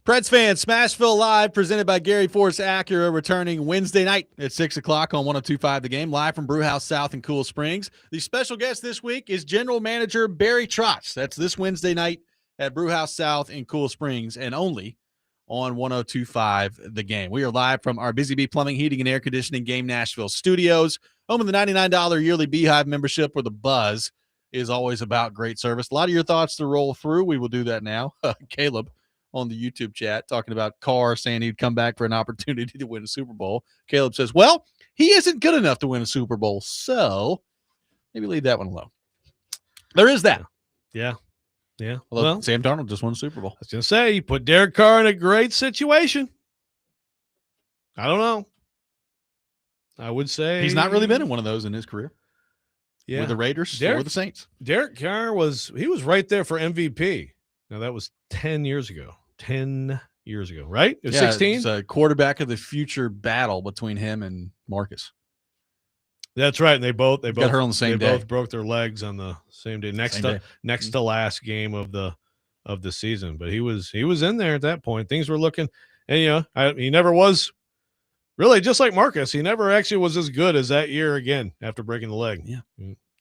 Preds fans, Smashville Live, presented by Gary Force Acura, returning Wednesday night at 6 o'clock on 102.5 The Game, live from Brewhouse South in Cool Springs. The special guest this week is General Manager Barry Trotz. That's this Wednesday night at Brewhouse South in Cool Springs, and only on 102.5 The Game. We are live from our Busy Bee Plumbing, Heating, and Air Conditioning Game Nashville studios, home of the $99 yearly Beehive membership, where the buzz is always about great service. A lot of your thoughts to roll through. We will do that now. Caleb on the YouTube chat talking about Carr saying he'd come back for an opportunity to win a Super Bowl. Caleb says, well, he isn't good enough to win a Super Bowl, so maybe leave that one alone. There is that. Yeah. Although Well, Sam Darnold just won a Super Bowl. I was going to say, you put Derek Carr in a great situation. I don't know. I would say He's not really been in one of those in his career. Yeah. With the Raiders or the Saints. Derek Carr was right there for MVP. Now, that was 10 years ago. 10 years ago, right? It was 16? It's a quarterback of the future battle between him and Marcus. That's right. And they both got her on the same day. They both broke their legs on the same day. Next to last game of the season. But he was in there at that point. Things were looking, and he never was really, just like Marcus. He never actually was as good as that year again after breaking the leg. Yeah.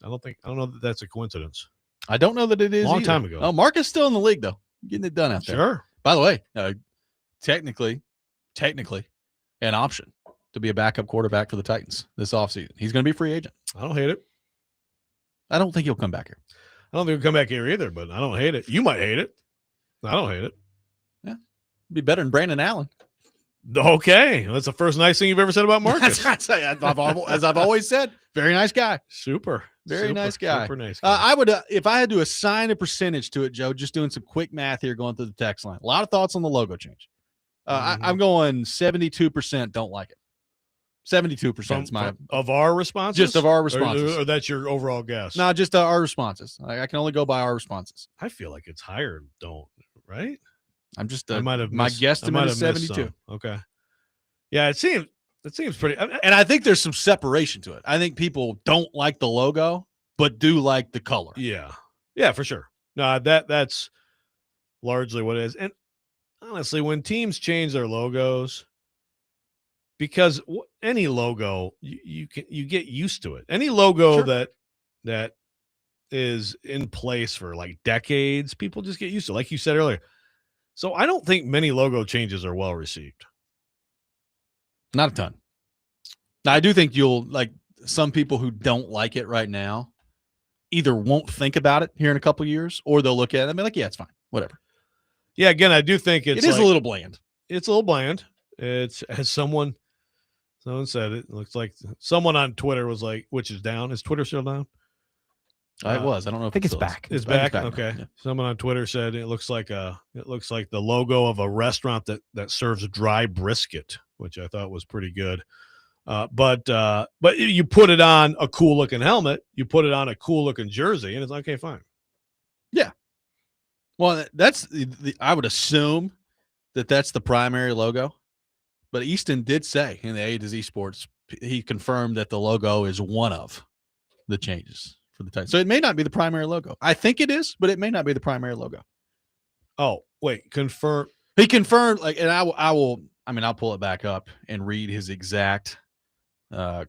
I don't know that that's a coincidence. I don't know that it is. Long either. time ago. Oh, Marcus still in the league though, getting it done out there. Sure. By the way, technically, an option to be a backup quarterback for the Titans this offseason. He's going to be a free agent. I don't hate it. I don't think he'll come back here. I don't think he'll come back here either, but I don't hate it. You might hate it. I don't hate it. Yeah. Be better than Brandon Allen. Okay. That's the first nice thing you've ever said about Marcus. As I've always said, very nice guy. Super. Very nice guy. Super nice guy. I would, if I had to assign a percentage to it, Joe, just doing some quick math here going through the text line. A lot of thoughts on the logo change. I'm going 72% don't like it. 72% is my of our responses. Just of our responses, or that's your overall guess. No, just our responses. I can only go by our responses. I feel like it's higher. Don't right. I'm just I might have my guesstimate is 72. Okay. Yeah, it seems pretty. And I think there's some separation to it. I think people don't like the logo, but do like the color. Yeah, for sure. No, that's largely what it is. And honestly, when teams change their logos, because any logo you get used to it. Any logo that is in place for like decades, people just get used to it, like you said earlier. So I don't think many logo changes are well received. Not a ton. Now, I do think you'll like some people who don't like it right now either won't think about it here in a couple years, or they'll look at it and be like, yeah, it's fine. Whatever. Yeah, again, I do think it is a little bland. It's a little bland. It's, as someone said, it looks like someone on Twitter was like, which is down. Is Twitter still down? It was. I don't know. I think it's back. It's back. Now. Okay. Yeah. Someone on Twitter said it looks like the logo of a restaurant that serves dry brisket, which I thought was pretty good. But you put it on a cool looking helmet, you put it on a cool looking jersey, and it's okay, fine. Yeah. Well, that's I would assume that's the primary logo. But Easton did say in the A to Z Sports, he confirmed that the logo is one of the changes for the Titans. So it may not be the primary logo. I think it is, but it may not be the primary logo. Oh, wait, confirm. He confirmed, and I'll pull it back up and read his exact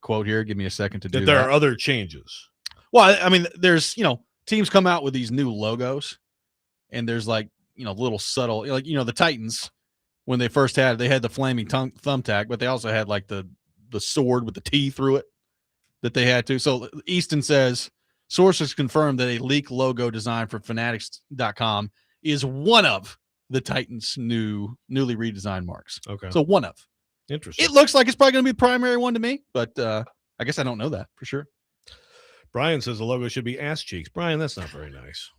quote here. Give me a second to do that. There are other changes. Well, I mean, there's, teams come out with these new logos, and there's little subtle, the Titans, when they first had the flaming thumbtack, but they also had like the sword with the T through it that they had to. So Easton says sources confirmed that a leak logo design for Fanatics.com is one of the Titans' newly redesigned marks. Okay. So one of. Interesting. It looks like it's probably going to be the primary one to me, but I guess I don't know that for sure. Brian says the logo should be ass cheeks. Brian, that's not very nice.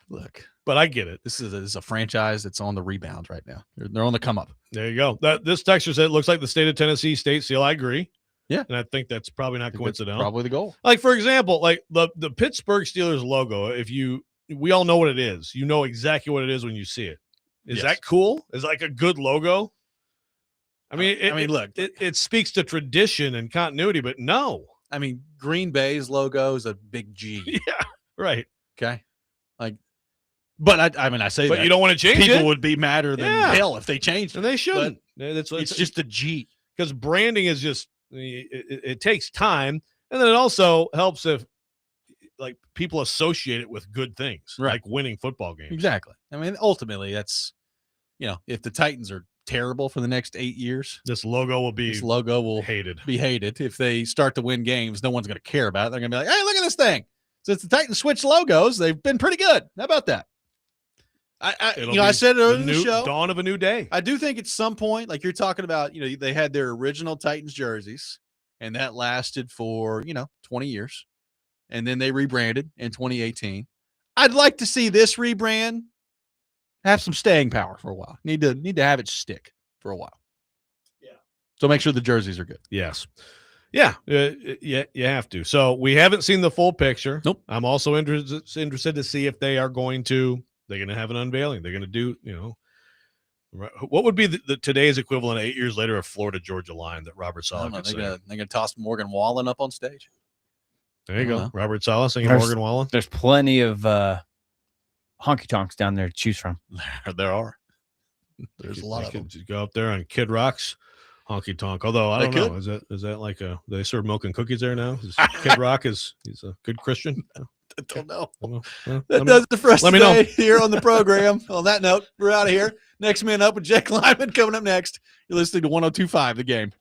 Look. But I get it. This is a franchise that's on the rebound right now. They're on the come up. There you go. This texture said it looks like the state of Tennessee state seal. I agree. Yeah. And I think that's probably not coincidental. Probably the goal. Like, for example, like the Pittsburgh Steelers logo, we all know what it is. You know exactly what it is when you see it. Is that cool? Is like a good logo? I mean, look, it speaks to tradition and continuity, but no. I mean, Green Bay's logo is a big G. Yeah, right. Okay. Like But I say but that. you don't want to change People it. would be madder than hell if they changed it. And they shouldn't. It's just a G. Because branding is just, it takes time. And then it also helps if, like, people associate it with good things, like winning football games. Exactly. I mean, ultimately, that's, if the Titans are terrible for the next 8 years, this logo will be hated. If they start to win games, no one's going to care about it. They're going to be like, hey, look at this thing. Since the Titans switched logos, they've been pretty good. How about that? I said it earlier in the show. Dawn of a new day. I do think at some point, like you're talking about, they had their original Titans jerseys, and that lasted for, 20 years. And then they rebranded in 2018. I'd like to see this rebrand have some staying power for a while. Need to have it stick for a while. Yeah. So make sure the jerseys are good. Yes. Yeah. You have to. So we haven't seen the full picture. Nope. I'm also interested to see if they're going to have an unveiling. They're going to do, what would be the today's equivalent 8 years later of Florida-Georgia line that Robert Saleh could say? They're going to toss Morgan Wallen up on stage. There you go. Robert Saleh singing Morgan Wallen. There's plenty of honky tonks down there to choose from. There are. There's a lot of them. Go up there on Kid Rock's honky tonk. Although I don't know, is that like do they serve milk and cookies there now? Kid Rock he's a good Christian. I don't know. That does it for us let me know. here on the program. On that note, we're out of here. Next man up with Jack Lyman coming up next. You're listening to 102.5 The Game.